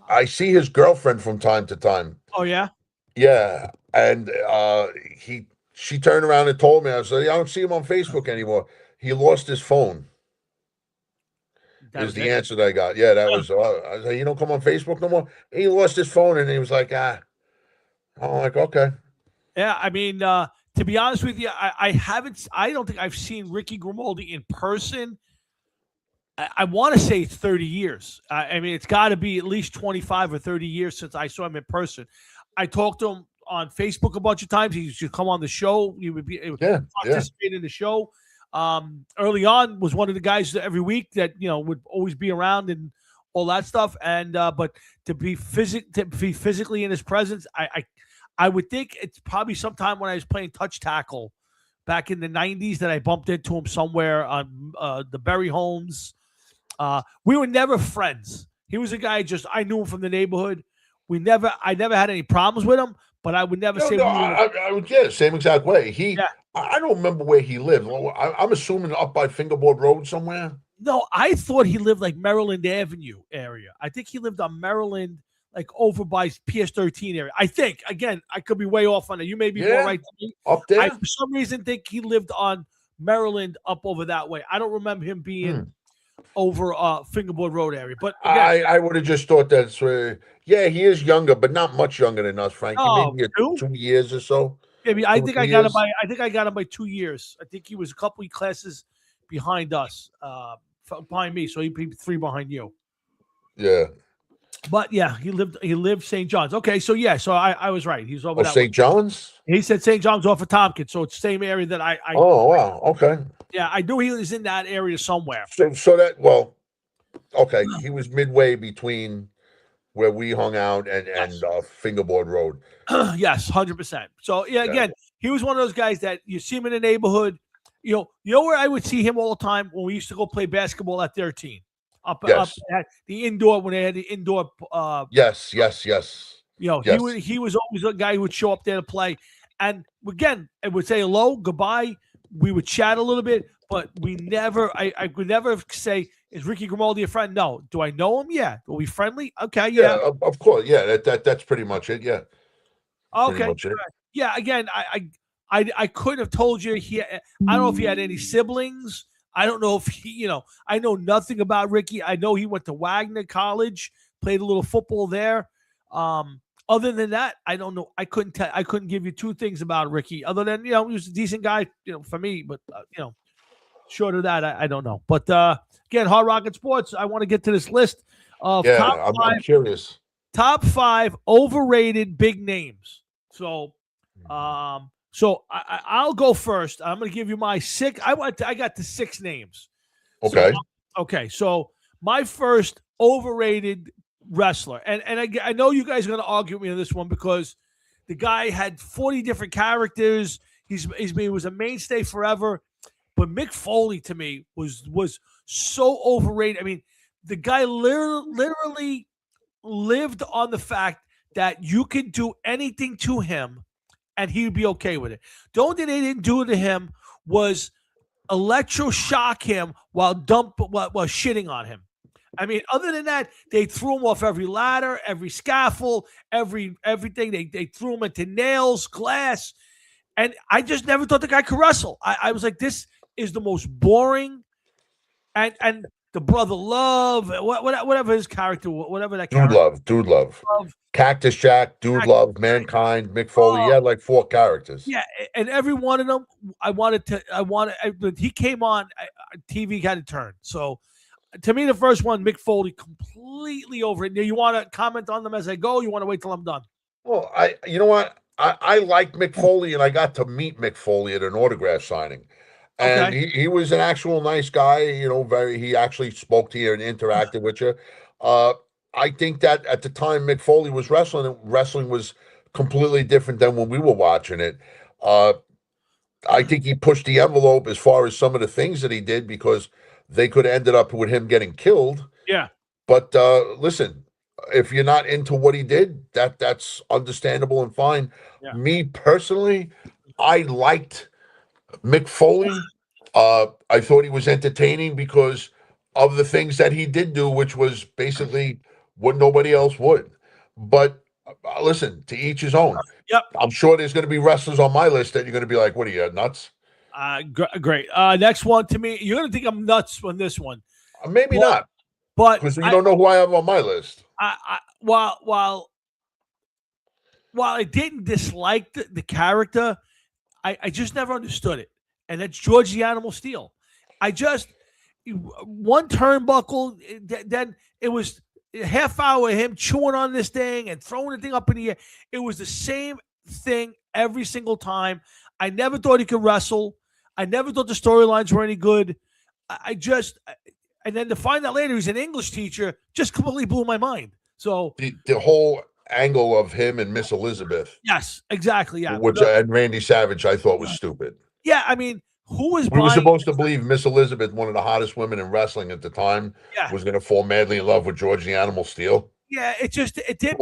I see his girlfriend from time to time. Oh yeah. Yeah, and she turned around and told me, I said, I don't see him on Facebook anymore. He lost his phone. That Is was the it. answer that I got. Yeah, that was. I said, you don't come on Facebook no more. He lost his phone, and he was like, I'm like, okay. Yeah, I mean, to be honest with you, I haven't. I don't think I've seen Ricky Grimaldi in person. I want to say it's 30 years. I mean, it's got to be at least 25 or 30 years since I saw him in person. I talked to him on Facebook a bunch of times. He used to come on the show. He would participate in the show. Early on, was one of the guys that every week that would always be around and all that stuff. And but to be physically in his presence, I would think it's probably sometime when I was playing touch tackle back in the 90s that I bumped into him somewhere on the Berry Homes. We were never friends. He was a guy I knew him from the neighborhood. I never had any problems with him, but I would never say. I would same exact way. Yeah. I don't remember where he lived. I'm assuming up by Fingerboard Road somewhere. No, I thought he lived like Maryland Avenue area. I think he lived on Maryland, like over by PS13 area. I think. Again, I could be way off on it. You may be more right than me. Up there. I, for some reason, think he lived on Maryland up over that way. I don't remember him being over Fingerboard Road area. But again, I would have just thought that's he is younger, but not much younger than us, Frankie. Maybe 2 years or so. Yeah, I think I got him by 2 years. I think he was a couple of classes behind us, behind me. So he'd be 3 behind you. Yeah. But yeah, he lived St. John's. Okay, so yeah, so I was right. He's over that St. John's? He said St. John's off of Tompkins, so it's the same area that I Oh wow, okay. Yeah, I knew he was in that area somewhere. So that okay, he was midway between where we hung out and Fingerboard Road. Yes, 100%. So yeah, again, he was one of those guys that you see him in the neighborhood. You know where I would see him all the time when we used to go play basketball at 13. Up at the indoor when they had the indoor. Yes. He was always a guy who would show up there to play, and again, I would say hello, goodbye. We would chat a little bit, but we never. I could never say, "Is Ricky Grimaldi a friend?" No. Do I know him? Yeah. Are we friendly? Okay. Yeah. Of course. Yeah. That's pretty much it. Yeah. Okay. Yeah. Again, I couldn't have told you. I don't know if he had any siblings. I don't know if he, I know nothing about Ricky. I know he went to Wagner College, played a little football there. Other than that, I don't know. I couldn't give you 2 things about Ricky, other than, he was a decent guy, for me. But, short of that, I don't know. But again, Hard Rocket Sports, I want to get to this list of I'm curious. Top 5 overrated big names. So, So I'll go first. I'm going to give you my 6. I got the 6 names. Okay. So my first overrated wrestler, and I know you guys are going to argue with me on this one because the guy had 40 different characters. He was a mainstay forever, but Mick Foley to me was so overrated. I mean, the guy literally lived on the fact that you could do anything to him and he'd be okay with it. The only thing they didn't do to him was electroshock him while shitting on him. I mean, other than that, they threw him off every ladder, every scaffold, everything. They threw him into nails, glass, and I just never thought the guy could wrestle. I was like, this is the most boring, and the brother love, whatever his character, whatever that character. Dude Love, Cactus Jack, Dude Love, Mankind, Mick Foley. He had like 4 characters. Yeah, and every one of them, when he came on, TV had to turn. So, to me, the first one, Mick Foley, completely over it. You want to comment on them as I go? You want to wait till I'm done? Well, you know what? I like Mick Foley, and I got to meet Mick Foley at an autograph signing. And he was an actual nice guy, he actually spoke to you and interacted with you. I think that at the time Mick Foley was wrestling was completely different than when we were watching it. I think he pushed the envelope as far as some of the things that he did, because they could have ended up with him getting killed. Yeah. But listen, if you're not into what he did, that's understandable and fine. Yeah. Me personally, I liked Mick Foley. I thought he was entertaining because of the things that he did do, which was basically what nobody else would. But listen, to each his own. Yep. I'm sure there's going to be wrestlers on my list that you're going to be like, what are you, nuts? Great. Next one, to me, you're going to think I'm nuts on this one. Maybe not. But because you don't know who I have on my list. While I didn't dislike the character, I just never understood it. And that's George the Animal Steel. One turnbuckle, then it was a half hour of him chewing on this thing and throwing the thing up in the air. It was the same thing every single time. I never thought he could wrestle. I never thought the storylines were any good. And then to find out later he's an English teacher just completely blew my mind. So the whole angle of him and Miss Elizabeth. Yes, exactly. Yeah. And Randy Savage, I thought was stupid. Yeah, I mean, who was? We were supposed to believe Miss Elizabeth, one of the hottest women in wrestling at the time, was going to fall madly in love with George the Animal Steel. Yeah, it didn't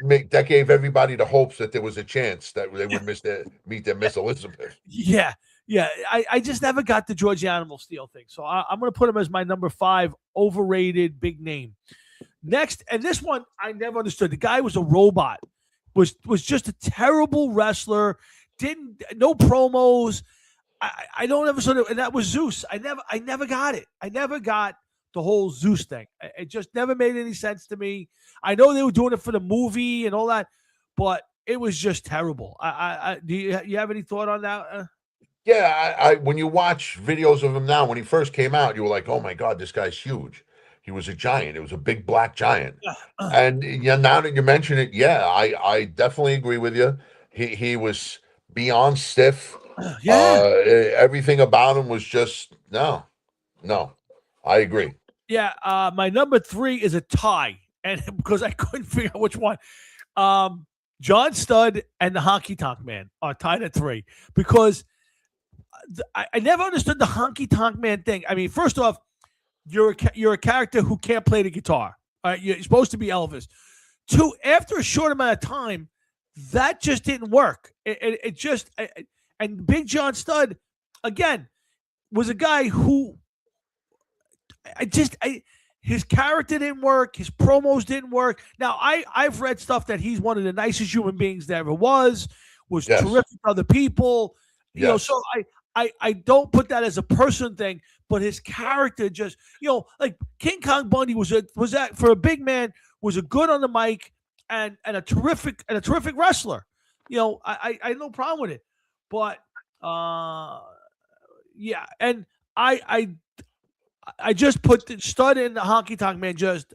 make that gave everybody the hopes that there was a chance that they would meet their Miss Elizabeth. Yeah. I just never got the George the Animal Steel thing, so I'm going to put him as my number 5 overrated big name. Next, and this one I never understood. The guy was a robot. Was just a terrible wrestler. No promos. I don't ever sort of, and that was Zeus. I never got it. I never got the whole Zeus thing. It just never made any sense to me. I know they were doing it for the movie and all that, but it was just terrible. Do you have any thought on that? Yeah, when you watch videos of him now, when he first came out, you were like, oh my God, this guy's huge. He was a giant. It was a big black giant. And now that you mention it, I definitely agree with you. He was beyond stiff. Everything about him was just no. I agree. Yeah, my number 3 is a tie, and because I couldn't figure out which one. John Studd and the Honky Tonk Man are tied at 3 because I never understood the Honky Tonk Man thing. I mean, first off, you're a character who can't play the guitar. You're supposed to be Elvis. 2, after a short amount of time, that just didn't work. And Big John Studd, again, was a guy who his character didn't work. His promos didn't work. Now, I've read stuff that he's one of the nicest human beings there ever was terrific to other people. You know, so I don't put that as a person thing, but his character just, like King Kong Bundy was that for a big man, was a good on the mic and a terrific wrestler. I had no problem with it. But and I just put the Studd in the Honky Tonk Man. Just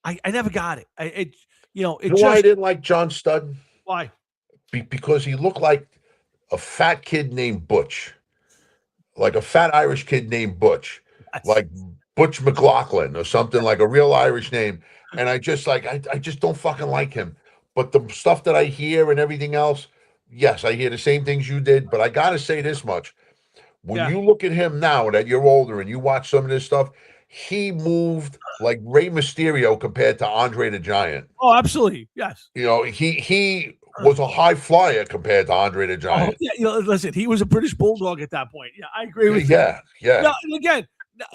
I never got it. Why I didn't like John Studd? Why? Because he looked like a fat kid named Butch, like a fat Irish kid named Butch, like Butch McLaughlin or something, like a real Irish name. And I just don't fucking like him. But the stuff that I hear and everything else. Yes, I hear the same things you did, but I got to say this much. When you look at him now that you're older and you watch some of this stuff, he moved like Rey Mysterio compared to Andre the Giant. Oh, absolutely. Yes. You know, he was a high flyer compared to Andre the Oh, Giant. yeah. Listen, he was a British bulldog at that point. Yeah, I agree with you. Yeah, yeah. No, and again,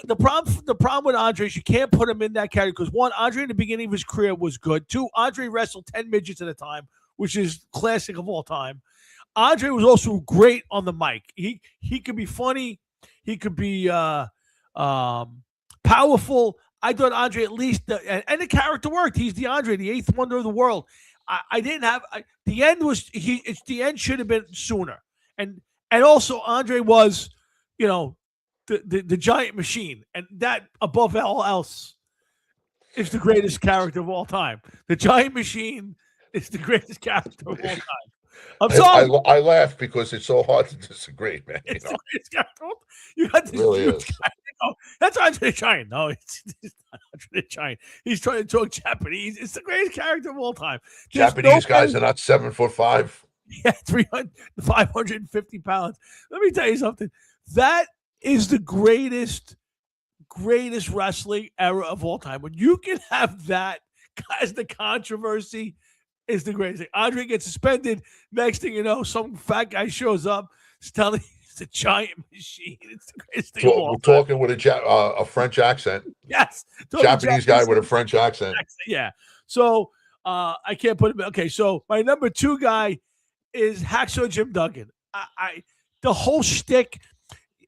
the problem with Andre is you can't put him in that category because one, Andre in the beginning of his career was good. Two, Andre wrestled 10 midgets at a time, which is classic of all time. Andre was also great on the mic. He could be funny. He could be powerful. I thought Andre at least, and the character worked. He's the Andre, the eighth wonder of the world. I didn't have the end was it's the end should have been sooner, and also Andre was, the giant machine, and that above all else is the greatest character of all time. The giant machine is the greatest character of all time. I'm sorry. I laugh because it's so hard to disagree, man. It's the greatest character. You got this really huge is. guy. That's Andre the Giant. No, it's not Andre the Giant. He's trying to talk Japanese. It's the greatest character of all time. There's Japanese guys nobody- are not 7'5". Yeah, 550 pounds. Let me tell you something. That is the greatest wrestling era of all time. When you can have that as the controversy, is the greatest thing. Andre gets suspended. Next thing you know, some fat guy shows up, is telling you it's a giant machine. It's the greatest thing of all We're time. talking with a French accent. Yes, talking Japanese guy with a French accent. Yeah. So I can't put him. Okay, so my number 2 guy is Hacksaw Jim Duggan. I the whole shtick,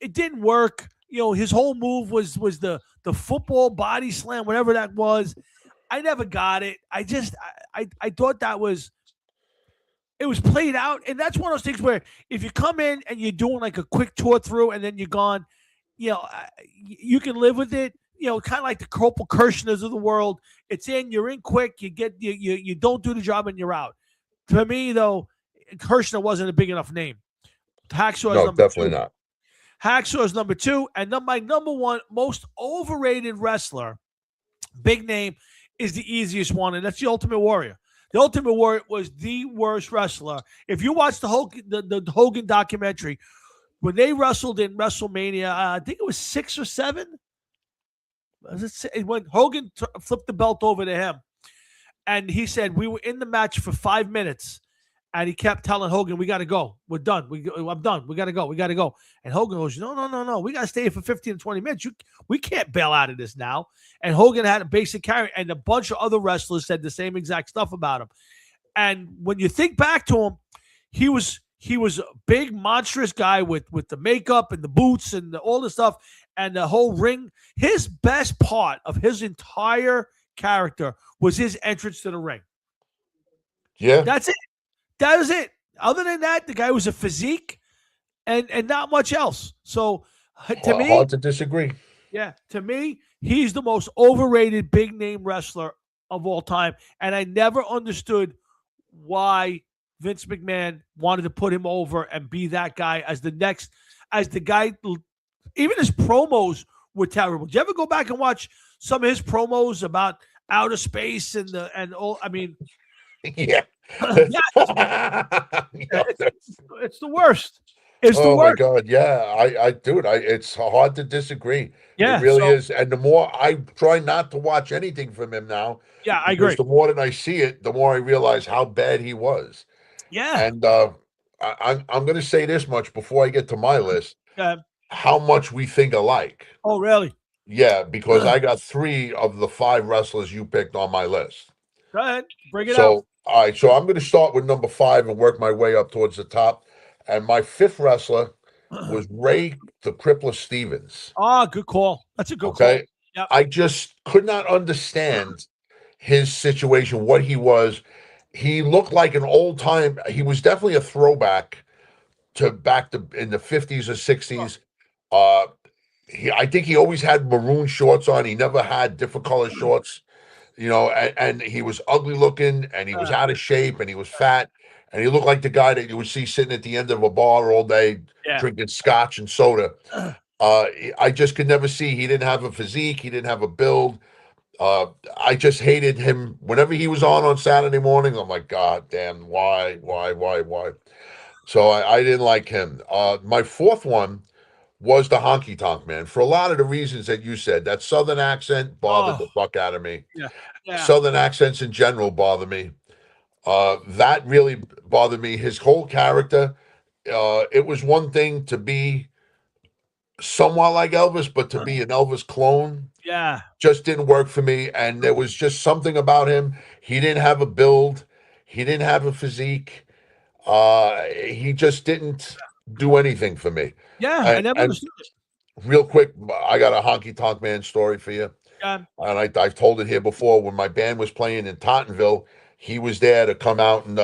it didn't work. His whole move was the football body slam, whatever that was. I never got it. I thought that it was played out, and that's one of those things where if you come in and you're doing like a quick tour through and then you're gone, you can live with it. Kind of like the Corporal Kirshner's of the world. It's in, you're in quick, you don't do the job and you're out. For me though, Kirshner wasn't a big enough name. Hacksaw is number definitely 2. not. Hacksaw is number 2, and my number 1 most overrated wrestler, big name, is the easiest one, and that's the Ultimate Warrior. The Ultimate Warrior was the worst wrestler. If you watch the Hogan documentary, when they wrestled in WrestleMania, I think it was 6 or 7. When Hogan flipped the belt over to him, and he said, we were in the match for 5 minutes, and he kept telling Hogan, we got to go. We're done. I'm done. We got to go. We got to go. And Hogan goes, no. We got to stay here for 15 to 20 minutes. We can't bail out of this now. And Hogan had a basic carry, and a bunch of other wrestlers said the same exact stuff about him. And when you think back to him, he was a big, monstrous guy with the makeup and the boots and all the stuff and the whole ring. His best part of his entire character was his entrance to the ring. Yeah. That's it. That was it. Other than that, the guy was a physique and not much else. So to me, hard to disagree. Yeah, to me, he's the most overrated big name wrestler of all time. And I never understood why Vince McMahon wanted to put him over and be that guy as the guy. Even his promos were terrible. Did you ever go back and watch some of his promos about outer space and all? I mean, Yeah. it's the worst. It's the worst. My God. Yeah. It's hard to disagree. Yeah, it really so- is. And the more I try not to watch anything from him now, Yeah, I because agree. the more that I see it, the more I realize how bad he was. Yeah. And I'm going to say this much before I get to my list: how much we think alike. Oh, really? Yeah, because I got 3 of the 5 wrestlers you picked on my list. Go ahead. Bring it out. So, all right. So I'm going to start with number 5 and work my way up towards the top. And my 5th wrestler was Ray the Crippler Stevens. Ah, good call. That's a good Okay. call. Yep. I just could not understand his situation, what he was. He looked like an old time. He was definitely a throwback to back to in the 50s or 60s. I think he always had maroon shorts on. He never had different color shorts, and he was ugly looking and he was out of shape and he was fat and he looked like the guy that you would see sitting at the end of a bar all day drinking scotch and soda. I just could never see. He didn't have a physique. He didn't have a build. I just hated him whenever he was on Saturday mornings. I'm like, God damn, why? So I didn't like him. My 4th one was the honky tonk man for a lot of the reasons that you said. That southern accent bothered the Oh, fuck out of me. yeah, yeah, Southern accents in general bother me. That really bothered me. His whole character. It was one thing to be somewhat like Elvis, but to be an Elvis clone yeah, just didn't work for me. And there was just something about him. He didn't have a build. He didn't have a physique. He just didn't do anything for me. yeah. I never And understood it. real quick, I got a honky tonk man story for you. Yeah, And I've told it here before. When my band was playing in Tottenville, he was there to come out and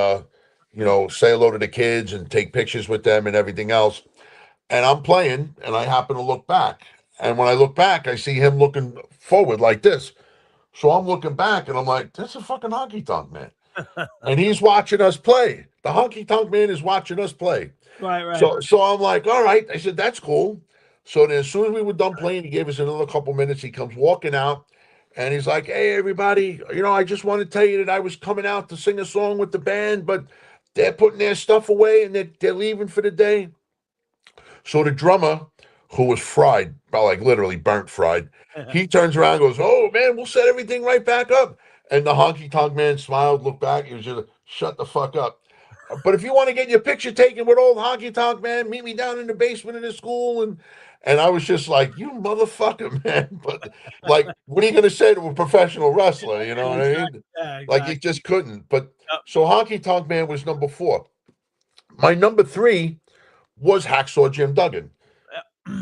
say hello to the kids and take pictures with them and everything else. And I'm playing, and I happen to look back. And when I look back, I see him looking forward like this. So I'm looking back, and I'm like, "That's a fucking honky tonk man," and he's watching us play. The honky tonk man is watching us play. right, right. So I'm like, all right. I said, that's cool. So then as soon as we were done playing, he gave us another couple minutes. He comes walking out and he's like, hey, everybody, I just want to tell you that I was coming out to sing a song with the band, but they're putting their stuff away and they're leaving for the day. So the drummer, who was fried, like literally burnt fried, he turns around and goes, oh, man, we'll set everything right back up. And the honky tonk man smiled, looked back. He was just, shut the fuck up. But if you want to get your picture taken with old honky tonk man, meet me down in the basement of the school. And I was just like, you motherfucker, man. But like, what are you going to say to a professional wrestler? You know what I mean? Yeah, Like, you exactly. just couldn't. But Yep. so honky tonk man was number 4. My number 3 was Hacksaw Jim Duggan.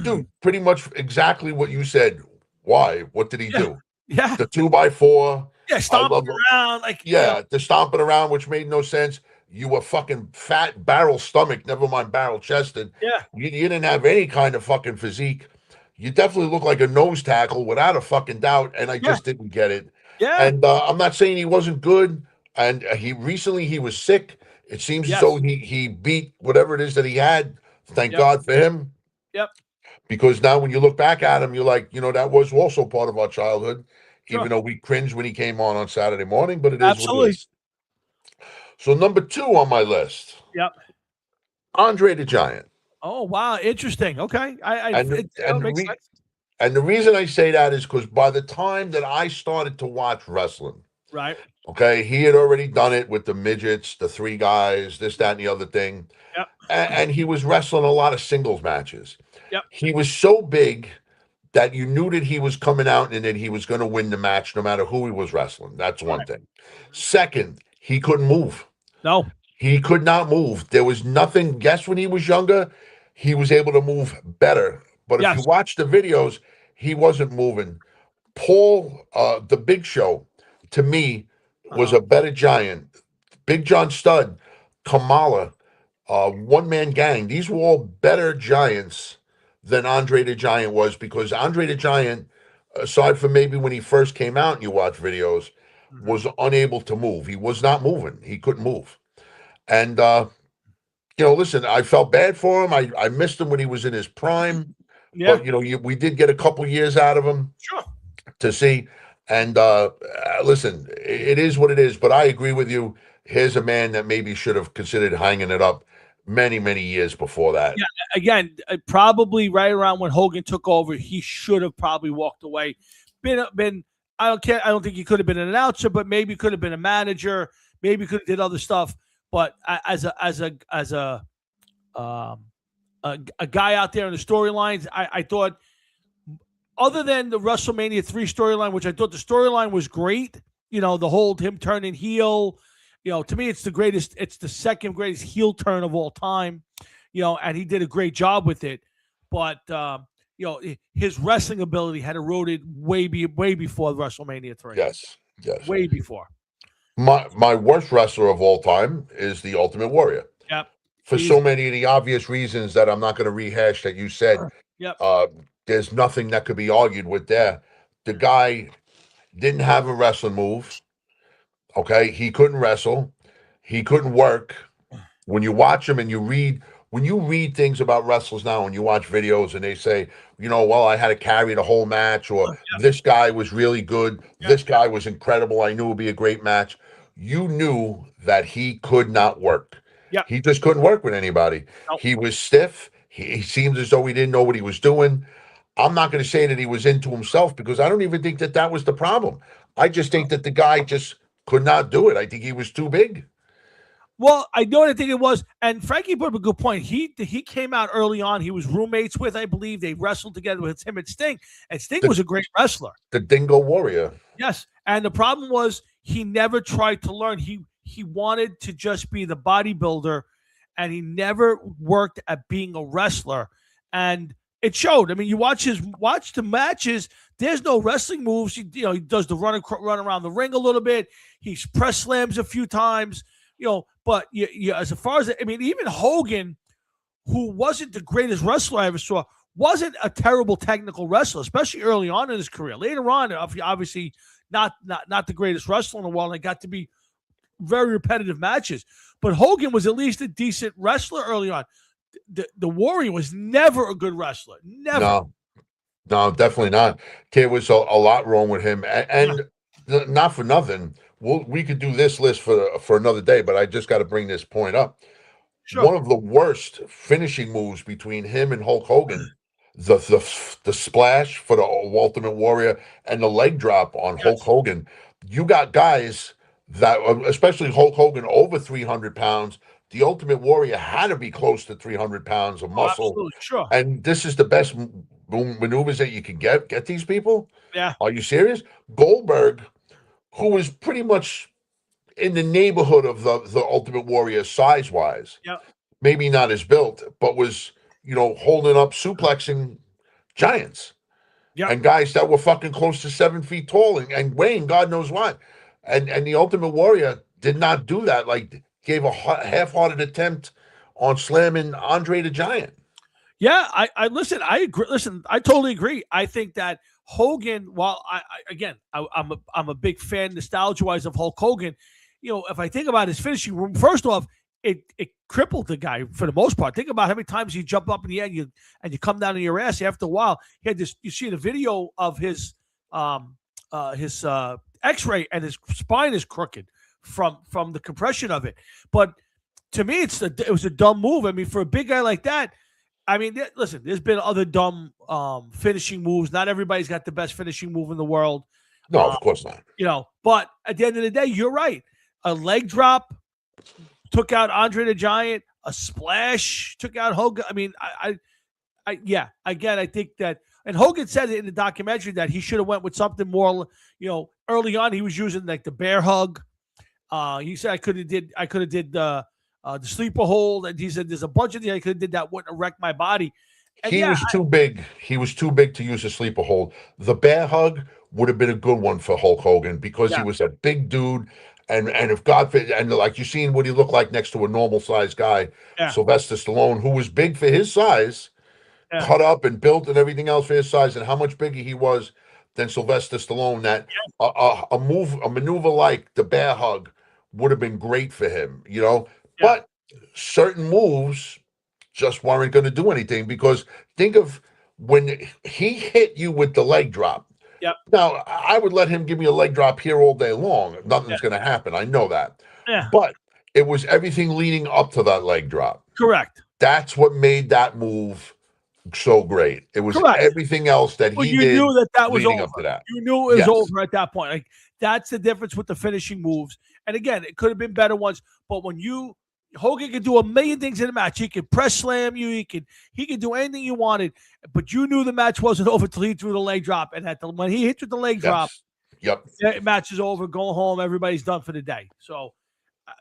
Dude, pretty much exactly what you said. Why? What did he Yeah. do? Yeah, The 2x4. yeah. Stomping love- around like Yeah, the stomping around, which made no sense. You were fucking fat, barrel stomach, never mind barrel chested. Yeah. You didn't have any kind of fucking physique. You definitely look like a nose tackle without a fucking doubt, and I just didn't get it. Yeah. And I'm not saying he wasn't good. And he was sick. It seems Yes. as though he beat whatever it is that he had. Thank Yep. God for him. Yep. Because now when you look back at him, you're like, that was also part of our childhood, Sure. even though we cringed when he came on Saturday morning, but it is what Absolutely. it is. So number 2 on my list, Yep. Andre the Giant. Oh wow, interesting. Okay, And it makes sense. And the reason I say that is because by the time that I started to watch wrestling, Right. okay, he had already done it with the midgets, the 3 guys, this, that, and the other thing. Yep. And he was wrestling a lot of singles matches. Yep. He was so big that you knew that he was coming out and that he was going to win the match no matter who he was wrestling. That's one Right. thing. Second, he couldn't move. No. He could not move. There was nothing. Guess when he was younger, he was able to move better. But if you Yes. watch the videos, he wasn't moving. Paul, the Big Show, to me, was a better giant. Big John Studd, Kamala, One Man Gang. These were all better giants than Andre the Giant was, because Andre the Giant, aside from maybe when he first came out and you watch videos, was unable to move. He was not moving. He couldn't move. And, listen, I felt bad for him. I missed him when he was in his prime. Yeah. But, we did get a couple years out of him Sure. to see. And listen, it is what it is. But I agree with you. Here's a man that maybe should have considered hanging it up many, many years before that. Yeah. Again, probably right around when Hogan took over, he should have probably walked away. Been. I don't care. I don't think he could have been an announcer, but maybe could have been a manager. Maybe could have did other stuff. But as a guy out there in the storylines, I thought, other than the WrestleMania 3 storyline, which I thought the storyline was great, the whole him turning heel, to me, it's the second greatest heel turn of all time, and he did a great job with it. But, his wrestling ability had eroded way before WrestleMania 3. Yes. Way before. My worst wrestler of all time is the Ultimate Warrior. Yep. For so many of the obvious reasons that I'm not going to rehash that you said. Yep. There's nothing that could be argued with there. The guy didn't have a wrestling move. Okay. He couldn't wrestle. He couldn't work. When you watch him and when you read things about wrestlers now and you watch videos and they say, well, I had to carry the whole match, or this guy was really good. This guy was incredible. I knew it would be a great match. You knew that he could not work. Yep. He just couldn't work with anybody. Nope. He was stiff. He seems as though he didn't know what he was doing. I'm not going to say that he was into himself because I don't even think that that was the problem. I just think that the guy just could not do it. I think he was too big. Well, I know what I think it was, and Frankie put up a good point. He came out early on. He was roommates with, I believe, they wrestled together with him and Sting, and Sting was a great wrestler. The Dingo Warrior. Yes, and the problem was he never tried to learn. He wanted to just be the bodybuilder, and he never worked at being a wrestler, and it showed. I mean, you watch the matches. There's no wrestling moves. He does the run around the ring a little bit. He's press slams a few times. But as far as I mean, even Hogan, who wasn't the greatest wrestler I ever saw, wasn't a terrible technical wrestler, especially early on in his career. Later on, obviously not the greatest wrestler in the world. And it got to be very repetitive matches. But Hogan was at least a decent wrestler early on. The Warrior was never a good wrestler. Never. No, definitely not. There was a lot wrong with him, and not for nothing. We could do this list for another day, but I just got to bring this point up. Sure. One of the worst finishing moves between him and Hulk Hogan, the splash for the Ultimate Warrior and the leg drop on Hulk Hogan. You got guys that, especially Hulk Hogan, over 300 pounds. The Ultimate Warrior had to be close to 300 pounds of muscle. Absolutely, sure. And this is the best maneuvers that you can get these people. Yeah. Are you serious? Goldberg, who was pretty much in the neighborhood of the Ultimate Warrior size-wise. Yeah. Maybe not as built, but was, holding up, suplexing giants. Yeah. And guys that were fucking close to 7 feet tall and weighing God knows what. And the Ultimate Warrior did not do that. Like, gave a half-hearted attempt on slamming Andre the Giant. Yeah, I listen. I agree. Listen, I totally agree. I think that Hogan, while I'm a big fan, nostalgia-wise, of Hulk Hogan. If I think about his finishing room, first off, it crippled the guy for the most part. Think about how many times you jump up in the air and you come down on your ass. After a while, he had this. You see the video of his X-ray, and his spine is crooked from the compression of it. But to me, it was a dumb move. I mean, for a big guy like that. I mean, listen, there's been other dumb finishing moves. Not everybody's got the best finishing move in the world. No, of course not. But at the end of the day, you're right. A leg drop took out Andre the Giant. A splash took out Hogan. I mean, I think that, and Hogan said it in the documentary that he should have went with something more, early on he was using like the bear hug. He said I could have did the sleeper hold, and he said there's a bunch of things I could have did that wouldn't have wrecked my body. And he was too big. He was too big to use a sleeper hold. The bear hug would have been a good one for Hulk Hogan because he was a big dude, and if God forbid, and like you seen what he looked like next to a normal sized guy, Sylvester Stallone, who was big for his size, cut up and built and everything else for his size, and how much bigger he was than Sylvester Stallone. That a maneuver like the bear hug would have been great for him, But certain moves just weren't going to do anything because think of when he hit you with the leg drop. Yep. Now, I would let him give me a leg drop here all day long. Nothing's going to happen. I know that. Yeah. But it was everything leading up to that leg drop. Correct. That's what made that move so great. It was everything else that he did. You knew that was over. Up to that. You knew it was over at that point. Like, that's the difference with the finishing moves. And again, it could have been better ones, but when Hogan could do a million things in a match. He could press slam you. He could do anything you wanted, but you knew the match wasn't over till he threw the leg drop. And when he hit you with the leg drop, the match is over. Go home. Everybody's done for the day. So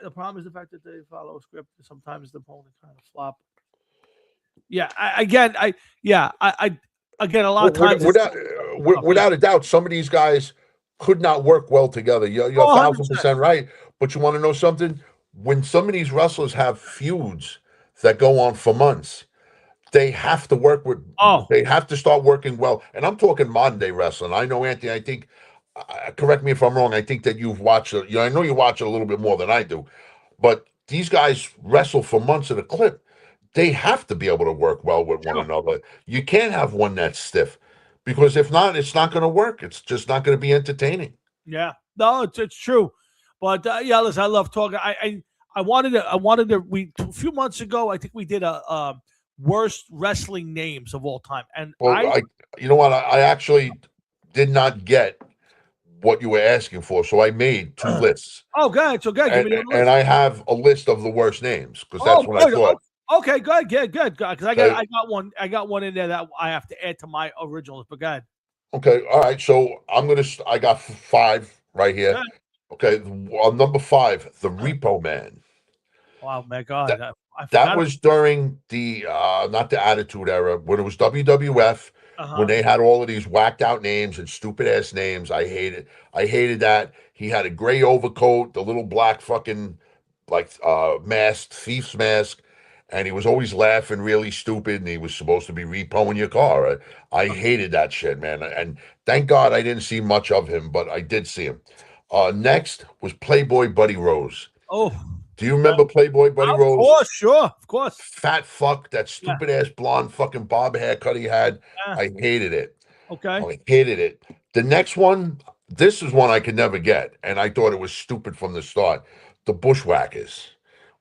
the problem is the fact that they follow a script. Sometimes the opponent kind of flop. Yeah. Again, a lot of times without a doubt, some of these guys could not work well together. You're 1,000% right. But you want to know something? When some of these wrestlers have feuds that go on for months, they have to work with. They have to start working well. And I'm talking modern day wrestling. I know, Anthony. I think, correct me if I'm wrong. I think that you've watched it. I know you watch it a little bit more than I do. But these guys wrestle for months at a clip. They have to be able to work well with one another. You can't have one that's stiff, because if not, it's not going to work. It's just not going to be entertaining. Yeah, no, it's true. But listen, I love talking. I wanted to. A few months ago, I think we did a worst wrestling names of all time. And Well, you know what? I actually did not get what you were asking for, so I made 2 lists, oh, good. So good. Give me the other and list. I have a list of the worst names because Oh, that's what I good. thought. Okay, good. Because I Okay. got one in there that I have to add to my originals. But go ahead. Okay, all right. So I got 5 right here. Good. Okay, on number 5, the Repo Man. Wow, my God. That- I That forgot. was during the not the Attitude Era, when it was WWF, when they had all of these whacked out names and stupid ass names. I hated that. He had a gray overcoat, the little black fucking like mask, thief's mask, and he was always laughing really stupid, and he was supposed to be repoing your car. I hated that shit, man. And thank God I didn't see much of him, but I did see him. Next was Playboy Buddy Rose. Oh, Do you remember Playboy Buddy of Rose? course, sure, of course. Fat fuck, that stupid ass blonde fucking bob haircut he had. Yeah. I hated it. Okay. I hated it. The next one, this is one I could never get, and I thought it was stupid from the start. The Bushwhackers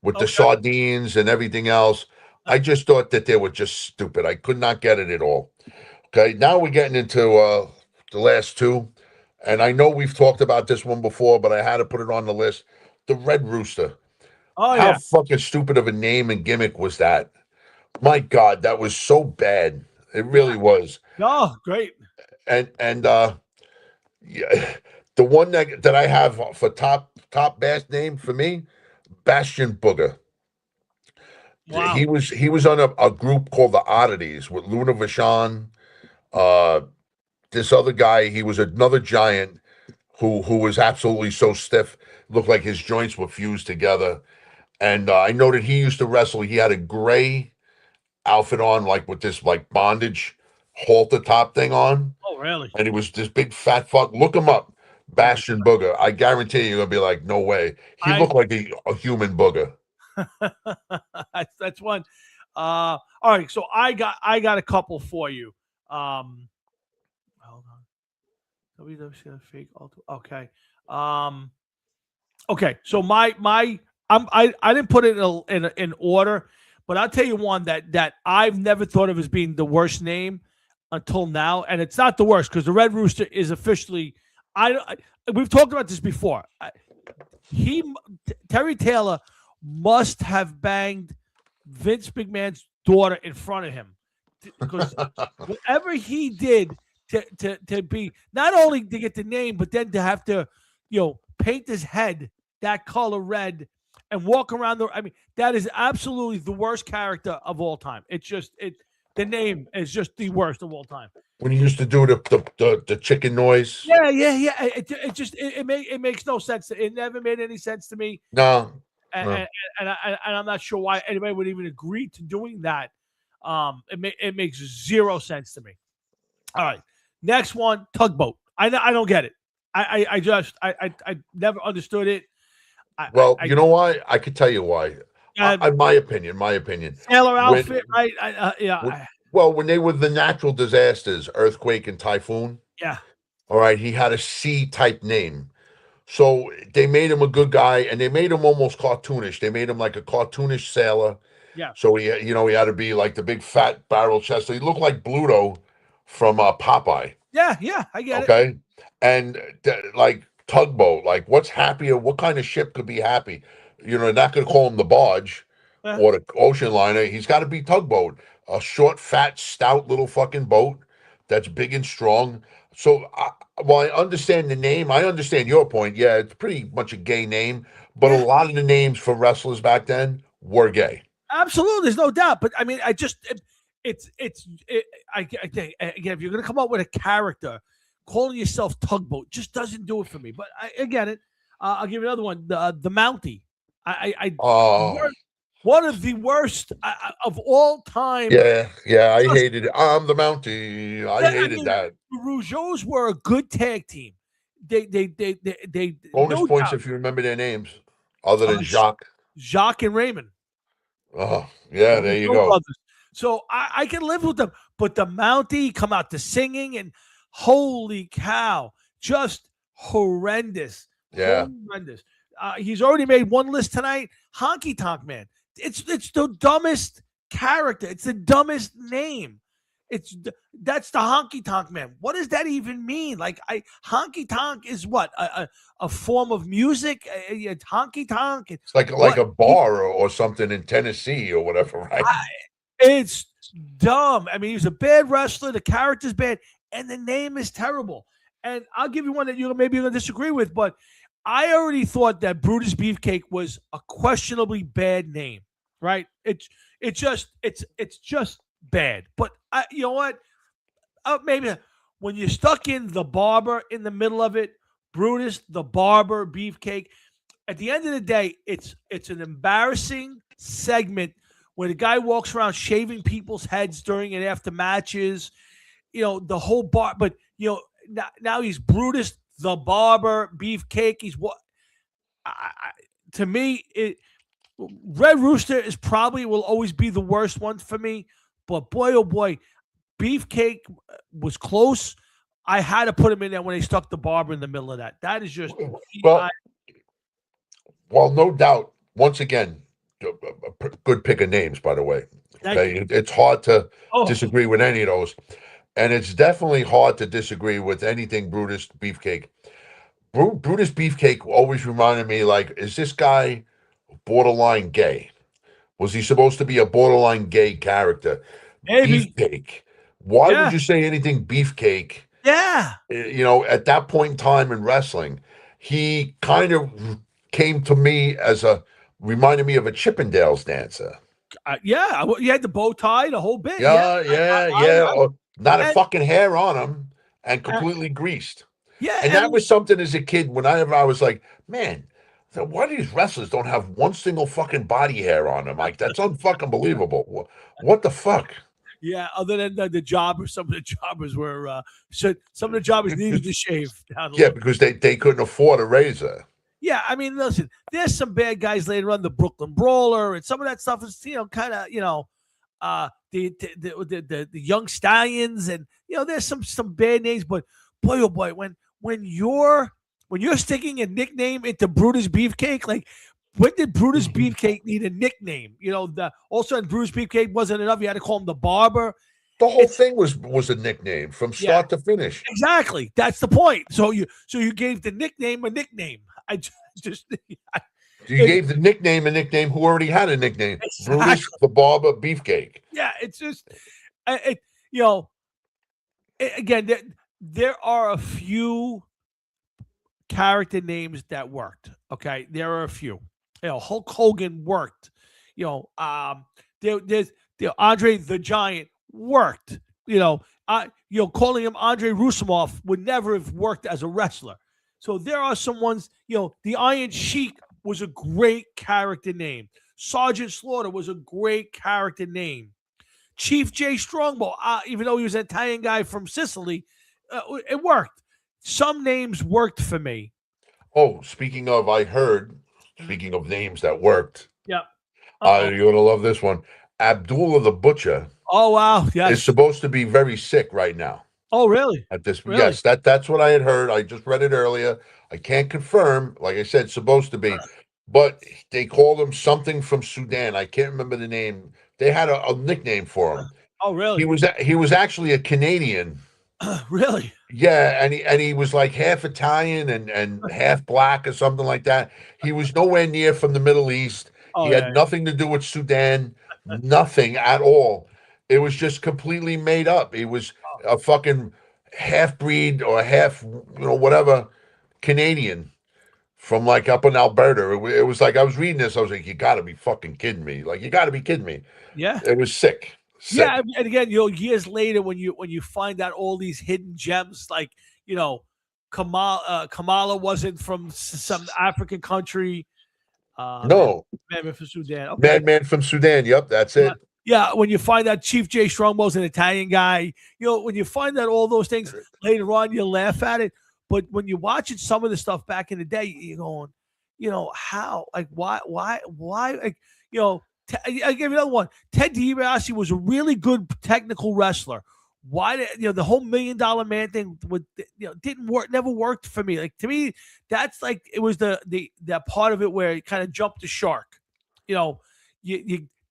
with the Okay. sardines and everything else. I just thought that they were just stupid. I could not get it at all. Okay, now we're getting into the last 2, and I know we've talked about this one before, but I had to put it on the list. The Red Rooster. Oh, How yeah. fucking stupid of a name and gimmick was that? My God, that was so bad. It really was. Oh, great. And yeah, the one that I have for top best name for me, Bastion Booger. Wow. He was on a group called the Oddities with Luna Vachon. This other guy, he was another giant who was absolutely so stiff, looked like his joints were fused together. And I know that he used to wrestle. He had a gray outfit on, like with this like bondage halter top thing on, Oh, really? and he was this big fat fuck. Look him up, Bastion Booger. I guarantee you're gonna be like, no way. He looked like a human booger. That's one. All right. So I got a couple for you. Hold on. WWF fake. Okay. Okay. So I didn't put it in order, but I'll tell you one that I've never thought of as being the worst name until now, and it's not the worst because the Red Rooster is officially. We've talked about this before. Terry Taylor must have banged Vince McMahon's daughter in front of him because whatever he did to be not only to get the name, but then to have to paint his head that color red and walk around that is absolutely the worst character of all time. It's just the name is just the worst of all time. When he used to do the chicken noise. Yeah. It makes no sense. It never made any sense to me. No. And I'm not sure why anybody would even agree to doing that. It makes zero sense to me. All right, next one, Tugboat. I don't get it. I never understood it. You know why? I could tell you why. My opinion. Sailor outfit, right? When they were the natural disasters, earthquake and typhoon. Yeah. All right, he had a C-type name. So they made him a good guy, and they made him almost cartoonish. They made him like a cartoonish sailor. Yeah. So he had to be like the big fat barrel chest. So he looked like Bluto from Popeye. Yeah, I get it. Okay, and like Tugboat, like what's happier? What kind of ship could be happy? They're not going to call him the barge or the ocean liner. He's got to be Tugboat, a short, fat, stout little fucking boat that's big and strong. So while I understand the name, I understand your point. Yeah, it's pretty much a gay name, but a lot of the names for wrestlers back then were gay. Absolutely, there's no doubt. But I mean, again, if you're going to come up with a character, calling yourself Tugboat just doesn't do it for me. But I get it. I'll give you another one. The Mountie. One of the worst of all time. Yeah, I hated it. I'm the Mountie. I hated that. The Rougeaus were a good tag team. They bonus points if you remember their names, other than Jacques and Raymond. Oh, yeah, there you go. Brothers. So I can live with them, but the Mountie come out to singing and holy cow, just horrendous. Yeah, horrendous. He's already made one list tonight. Honky Tonk Man. It's the dumbest character. It's the dumbest name. That's the Honky Tonk Man. What does that even mean? Like, honky tonk is what, a form of music. Honky tonk. It's like a bar or something in Tennessee or whatever, right? It's dumb. I mean, he's a bad wrestler. The character's bad, and the name is terrible. And I'll give you one that maybe you're gonna disagree with, but I already thought that Brutus Beefcake was a questionably bad name. Right? It's just bad. But you know what? Maybe when you're stuck in the barber in the middle of it, Brutus the Barber Beefcake. At the end of the day, it's an embarrassing segment where the guy walks around shaving people's heads during and after matches. You know, the whole bar. But you know, now he's Brutus the Barber Beefcake. He's what? To me, Red Rooster is probably will always be the worst one for me. But boy, oh boy, Beefcake was close. I had to put him in there when they stuck the Barber in the middle of that. That is just well, no doubt. Once again, a good pick of names, by the way. Okay? It's hard to disagree with any of those, and it's definitely hard to disagree with anything Brutus Beefcake. Brutus Beefcake always reminded me, like, is this guy borderline gay? Was he supposed to be a borderline gay character? Maybe. Beefcake. Why would you say anything Beefcake? Yeah. You know, at that point in time in wrestling, he kind of came to me as reminded me of a Chippendales dancer. Yeah. You had the bow tie, the whole bit. Yeah. Not a fucking hair on him and completely greased. Yeah. And that was something as a kid, whenever I was like, man, why do these wrestlers don't have one single fucking body hair on them? Like, that's unfucking believable. What the fuck? Yeah, other than the jobbers, some of the jobbers were some of the jobbers needed to shave. Because they couldn't afford a razor. Yeah, I mean, listen, there's some bad guys later on, the Brooklyn Brawler, and some of that stuff is kind of the Young Stallions, and there's some bad names, but boy oh boy, when you're sticking a nickname into Brutus Beefcake, like, when did Brutus Beefcake need a nickname? Also in Brutus Beefcake wasn't enough. You had to call him the Barber. The whole thing was a nickname from start to finish. Exactly. That's the point. So you gave the nickname a nickname. You gave the nickname a nickname who already had a nickname. Exactly. Brutus the Barber Beefcake. Yeah, it's just again, there are a few character names that worked. Okay, there are a few. Hulk Hogan worked. There's Andre the Giant worked. Calling him Andre Rousimov would never have worked as a wrestler. So there are some ones. The Iron Sheik was a great character name. Sergeant Slaughter was a great character name. Chief J Strongbow, even though he was an Italian guy from Sicily, it worked. Some names worked for me. Oh, speaking of names that worked. Yeah. You're going to love this one. Abdullah the Butcher. Oh, wow. Yes. Is supposed to be very sick right now. Oh, really? Really? Yes, that's what I had heard. I just read it earlier. I can't confirm. Like I said, supposed to be. But they called him something from Sudan. I can't remember the name. They had a nickname for him. Oh, really? He was actually a Canadian. Really? Yeah, and he was like half Italian and half black or something like that. He was nowhere near from the Middle East. He had nothing to do with Sudan, nothing at all. It was just completely made up. He was a fucking half breed or half, whatever, Canadian from like up in Alberta. It was like, I was reading this. I was like, you got to be fucking kidding me. Like, you got to be kidding me. Yeah. It was sick. Yeah, and again, years later, when you find out all these hidden gems, like Kamala wasn't from some African country. No, Madman from Sudan. Okay. Madman from Sudan. Yep, that's it. Yeah, when you find out Chief J Strongbow's an Italian guy, when you find out all those things later on, you laugh at it. But when you're watching some of the stuff back in the day, you're going, how, like, why, like, I give you another one. Ted DiBiase was a really good technical wrestler. Why did the whole $1 Million Man thing didn't work, never worked for me. Like, to me, that's like, it was that part of it where it kind of jumped the shark. You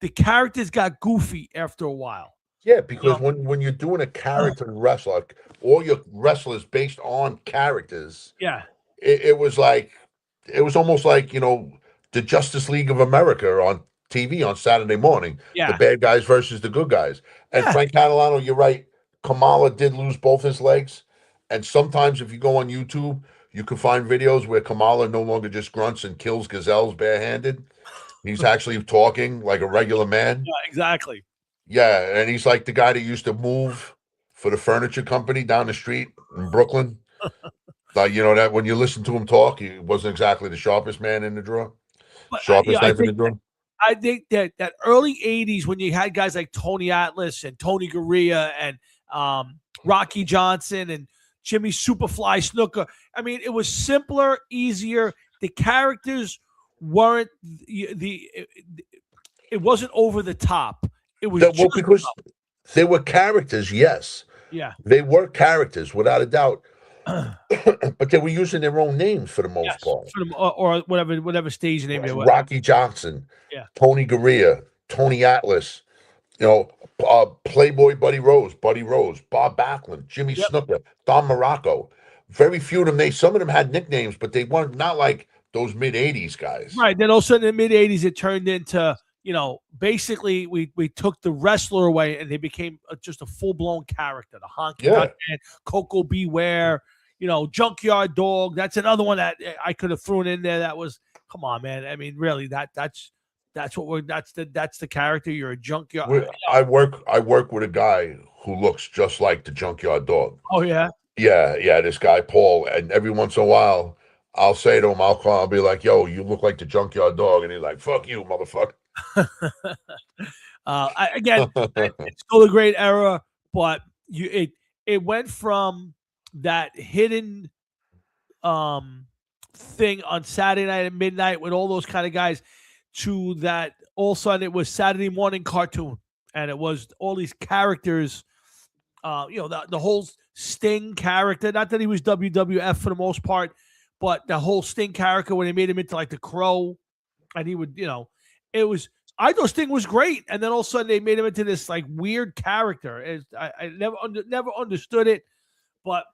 the characters got goofy after a while. Yeah, because No. when you're doing a character wrestler, all your wrestlers based on characters, Yeah. it was like it was almost like the Justice League of America on TV on Saturday morning, the Yeah. bad guys versus the good guys. And Yeah. Frank Catalano, you're right. Kamala did lose both his legs, and sometimes if you go on YouTube, you can find videos where Kamala no longer just grunts and kills gazelles barehanded. He's actually talking like a regular man. Yeah, exactly. Yeah, and he's like the guy that used to move for the furniture company down the street in Brooklyn. Like that when you listen to him talk, he wasn't exactly the sharpest man in the drawer, But sharpest knife in the drawer. I think that early '80s when you had guys like Tony Atlas and Tony Gurria and Rocky Johnson and Jimmy Superfly Snooker. I mean, it was simpler, easier. The characters weren't it wasn't over the top. It was Well, just because they were characters, yes. yeah. They were characters, without a doubt. But they were using their own names for the most Yes, part. for them, or whatever stage name they were. Rocky Johnson, Yeah. Tony Gurria, Tony Atlas, Playboy Buddy Rose, Bob Backlund, Jimmy Yep. Snooker, Don Morocco. Very few of them. Some of them had nicknames, but they weren't not like those mid '80s guys. Right. Then also in the mid '80s, it turned into basically we took the wrestler away and they became just a full blown character. The Honky Yeah. Tonk Man, Coco Beware, Junkyard Dog. That's another one that I could have thrown in there. That was come on, man. I mean, really, that's the character. You're a junkyard. I work with a guy who looks just like the Junkyard Dog. Oh yeah. Yeah, this guy Paul, and every once in a while, I'll say to him, I'll be like, "Yo, you look like the Junkyard Dog," and he's like, "Fuck you, motherfucker." Again, it's still a great era, but it went from that hidden thing on Saturday night at midnight with all those kind of guys to that all of a sudden it was Saturday morning cartoon, and it was all these characters. The whole Sting character. Not that he was WWF for the most part, but the whole Sting character when they made him into like the Crow, and he would, it was. I thought Sting was great, and then all of a sudden they made him into this like weird character. I never understood it, but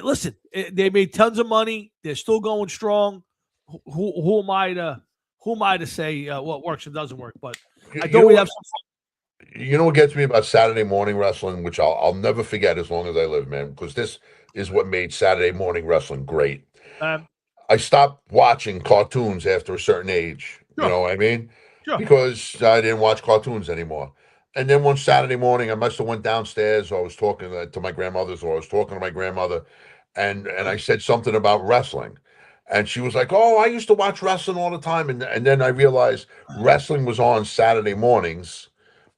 listen, they made tons of money. They're still going strong. Who am I to say what works and doesn't work? But I know we have some fun. You know what gets me about Saturday morning wrestling, which I'll never forget as long as I live, man, because this is what made Saturday morning wrestling great. I stopped watching cartoons after a certain age. Sure. You know what I mean? Sure. Because I didn't watch cartoons anymore. And then one Saturday morning, I must have went downstairs. Or I was talking to my grandmother's, or I was talking to my grandmother, and I said something about wrestling. And she was like, "Oh, I used to watch wrestling all the time." And then I realized wrestling was on Saturday mornings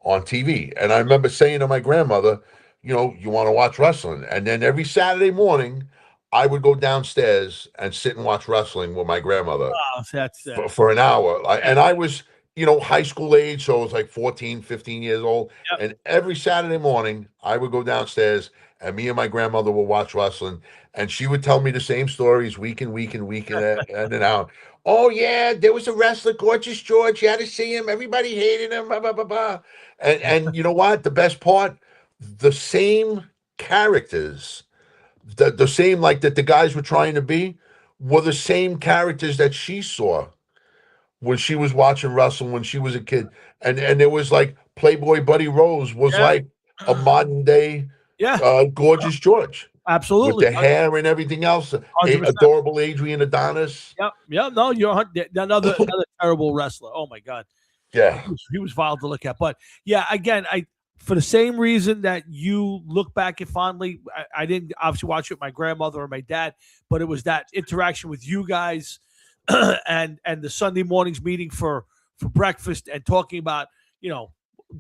on TV. And I remember saying to my grandmother, you want to watch wrestling? And then every Saturday morning, I would go downstairs and sit and watch wrestling with my grandmother for an hour. And I was, high school age. So I was like 14, 15 years old. Yep. And every Saturday morning, I would go downstairs and me and my grandmother would watch wrestling. And she would tell me the same stories week in, and out. Oh, yeah, there was a wrestler, Gorgeous George. You had to see him. Everybody hated him. Blah, blah, blah, blah. And you know what? The best part, the same characters, the same like that the guys were trying to be, were the same characters that she saw when she was watching wrestling when she was a kid. And it was like Playboy Buddy Rose was like a modern day Gorgeous George. Absolutely. With the hair and everything else. 100%. Adorable Adrian Adonis. Yep. No, you're another terrible wrestler. Oh my God. Yeah. He was vile to look at. But yeah, again, for the same reason that you look back at fondly, I didn't obviously watch it with my grandmother or my dad, but it was that interaction with you guys and the Sunday mornings meeting for breakfast and talking about,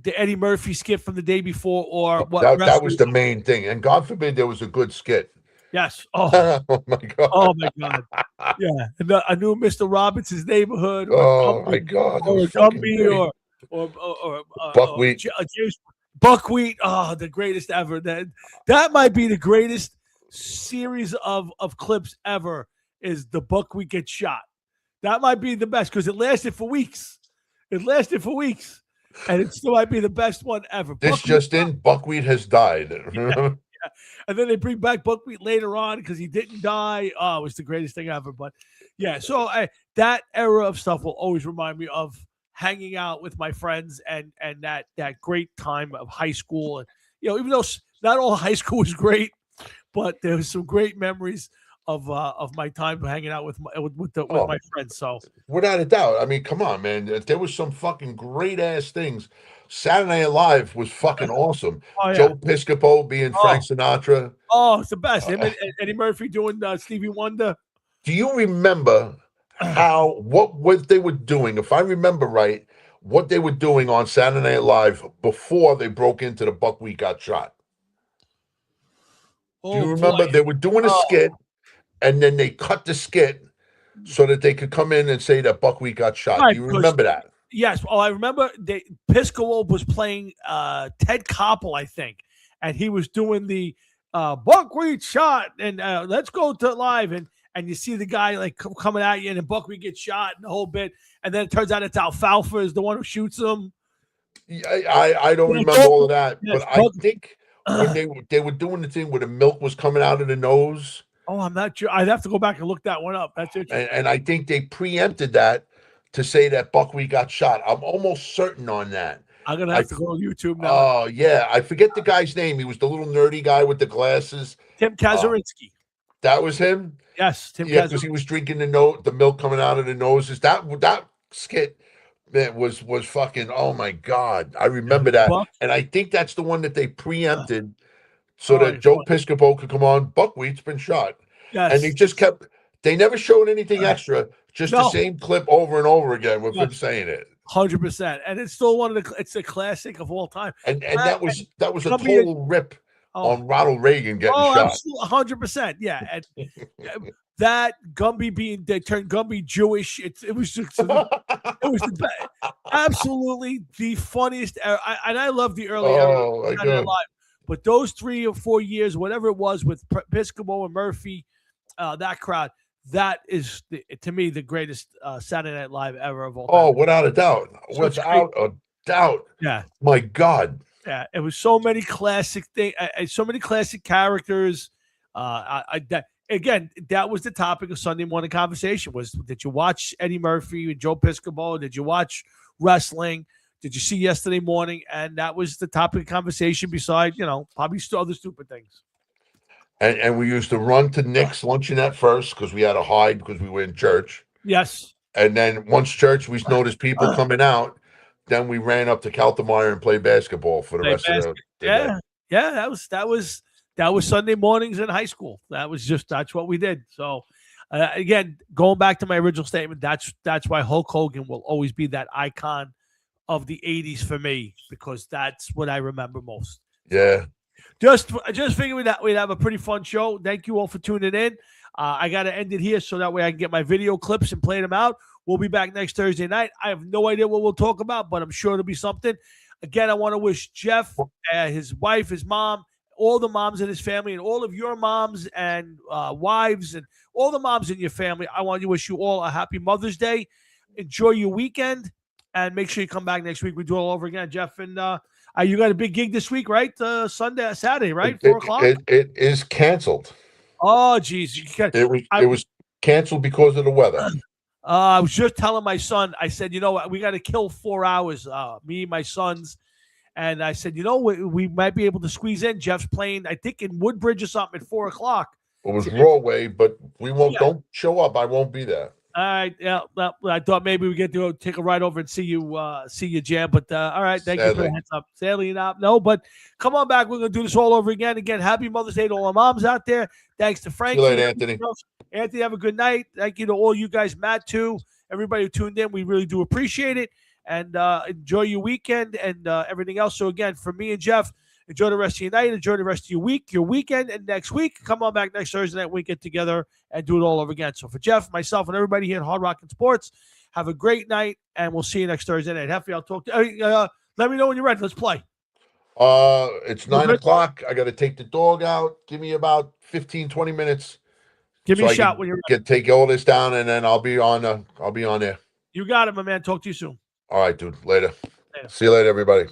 the Eddie Murphy skit from the day before or what that was the main thing. And God forbid there was a good skit. Yes. Oh, oh my God. Oh my God. Yeah. And I knew Mr. Robinson's Neighborhood. Or my God. Or Gumby or Buckwheat. Buckwheat. Oh, the greatest ever. That might be the greatest series of clips ever is the Buckwheat gets shot. That might be the best because it lasted for weeks. and it still might be the best one ever. This Buckwheat, just in: buckwheat has died. and then they bring back Buckwheat later on because he didn't die. Oh, it was the greatest thing ever. But yeah, so that era of stuff will always remind me of hanging out with my friends and that great time of high school. And even though not all high school was great, but there was some great memories of my time hanging out with my friends. So without a doubt, I mean, come on, man, there was some fucking great ass things. Saturday Night Live was fucking awesome. Oh, yeah. Joe Piscopo being Frank Sinatra. Oh, it's the best. Him and Eddie Murphy doing Stevie Wonder. Do you remember what they were doing? If I remember right, what they were doing on Saturday Night Live before they broke into the Buckwheat Got Shot? Do you remember they were doing a skit, and then they cut the skit so that they could come in and say that Buckwheat got shot? Right, Do you remember that? Yes. Oh, I remember. Piscopo was playing Ted Koppel, I think, and he was doing the Buckwheat shot, and let's go to live, and you see the guy like coming at you, and then Buckwheat gets shot, and the whole bit, and then it turns out it's Alfalfa is the one who shoots him. I don't remember all of that, but I think when they were doing the thing where the milk was coming out of the nose. Oh, I'm not sure. I'd have to go back and look that one up. That's interesting. And I think they preempted that to say that Buckwheat got shot. I'm almost certain on that. I'm gonna have to go on YouTube now. Oh yeah, I forget the guy's name. He was the little nerdy guy with the glasses. Tim Kazurinsky. That was him. Yes, Tim. Yeah, because he was drinking the milk coming out of the noses. That skit. That was fucking, oh my God. I remember that. And I think that's the one that they preempted so that Joe Piscopo could come on. Buckwheat's been shot. Yes. And they never showed anything extra, just the same clip over and over again with him saying it. 100%. And it's still it's a classic of all time. And that was a total rip on Ronald Reagan getting shot. 100%. Yeah. And that Gumby they turned Gumby Jewish. It was just it was the best. Absolutely the funniest era. And I love the early era. But those 3 or 4 years, whatever it was with Piscopo and Murphy, that crowd, that is to me the greatest Saturday Night Live ever of all time. Oh, without a doubt. Without a doubt. Yeah. My God. Yeah. It was so many classic things, so many classic characters. Again, that was the topic of Sunday morning conversation was, did you watch Eddie Murphy and Joe Piscopo? Did you watch wrestling? Did you see yesterday morning? And that was the topic of conversation beside, probably still other stupid things. And we used to run to Nick's Luncheonette first because we had to hide because we were in church. Yes. And then once church, we noticed people coming out. Then we ran up to Caltamire and played basketball for the rest of the day. Yeah, that was Sunday mornings in high school. That's what we did. So, again, going back to my original statement, that's why Hulk Hogan will always be that icon of the 80s for me, because that's what I remember most. Yeah. Just figured we'd have a pretty fun show. Thank you all for tuning in. I got to end it here so that way I can get my video clips and play them out. We'll be back next Thursday night. I have no idea what we'll talk about, but I'm sure it'll be something. Again, I want to wish Jeff, his wife, his mom, all the moms in his family, and all of your moms and wives and all the moms in your family. I want to wish you all a happy Mother's Day. Enjoy your weekend, and make sure you come back next week. We do it all over again, Jeff. And you got a big gig this week, right? Saturday, right? 4 o'clock? It is canceled. Oh, geez. It was canceled because of the weather. I was just telling my son, I said, we got to kill 4 hours, me and my sons. And I said, we might be able to squeeze in. Jeff's playing, I think, in Woodbridge or something at 4 o'clock. It was Rawway, but we won't. Yeah. Don't show up. I won't be there. All right. Yeah. Well, I thought maybe we get to take a ride over and see you, Jam. But all right. Thank you for the heads up. Sadly not. No, but come on back. We're going to do this all over again. Again, happy Mother's Day to all our moms out there. Thanks to Frank. See you later, Anthony. Anthony, have a good night. Thank you to all you guys, Matt, too. Everybody who tuned in, we really do appreciate it. And enjoy your weekend and everything else. So, again, for me and Jeff, enjoy the rest of your night. Enjoy the rest of your week, your weekend. And next week, come on back next Thursday night. We get together and do it all over again. So, for Jeff, myself, and everybody here at Hard Rock and Sports, have a great night. And we'll see you next Thursday night. Heffy, I'll talk to you. Let me know when you're ready. Let's play. It's 9 o'clock. I got to take the dog out. Give me about 15, 20 minutes. Give me a shot when you're ready. Take all this down, and then I'll be on there. You got it, my man. Talk to you soon. All right, dude. Later. See you later, everybody.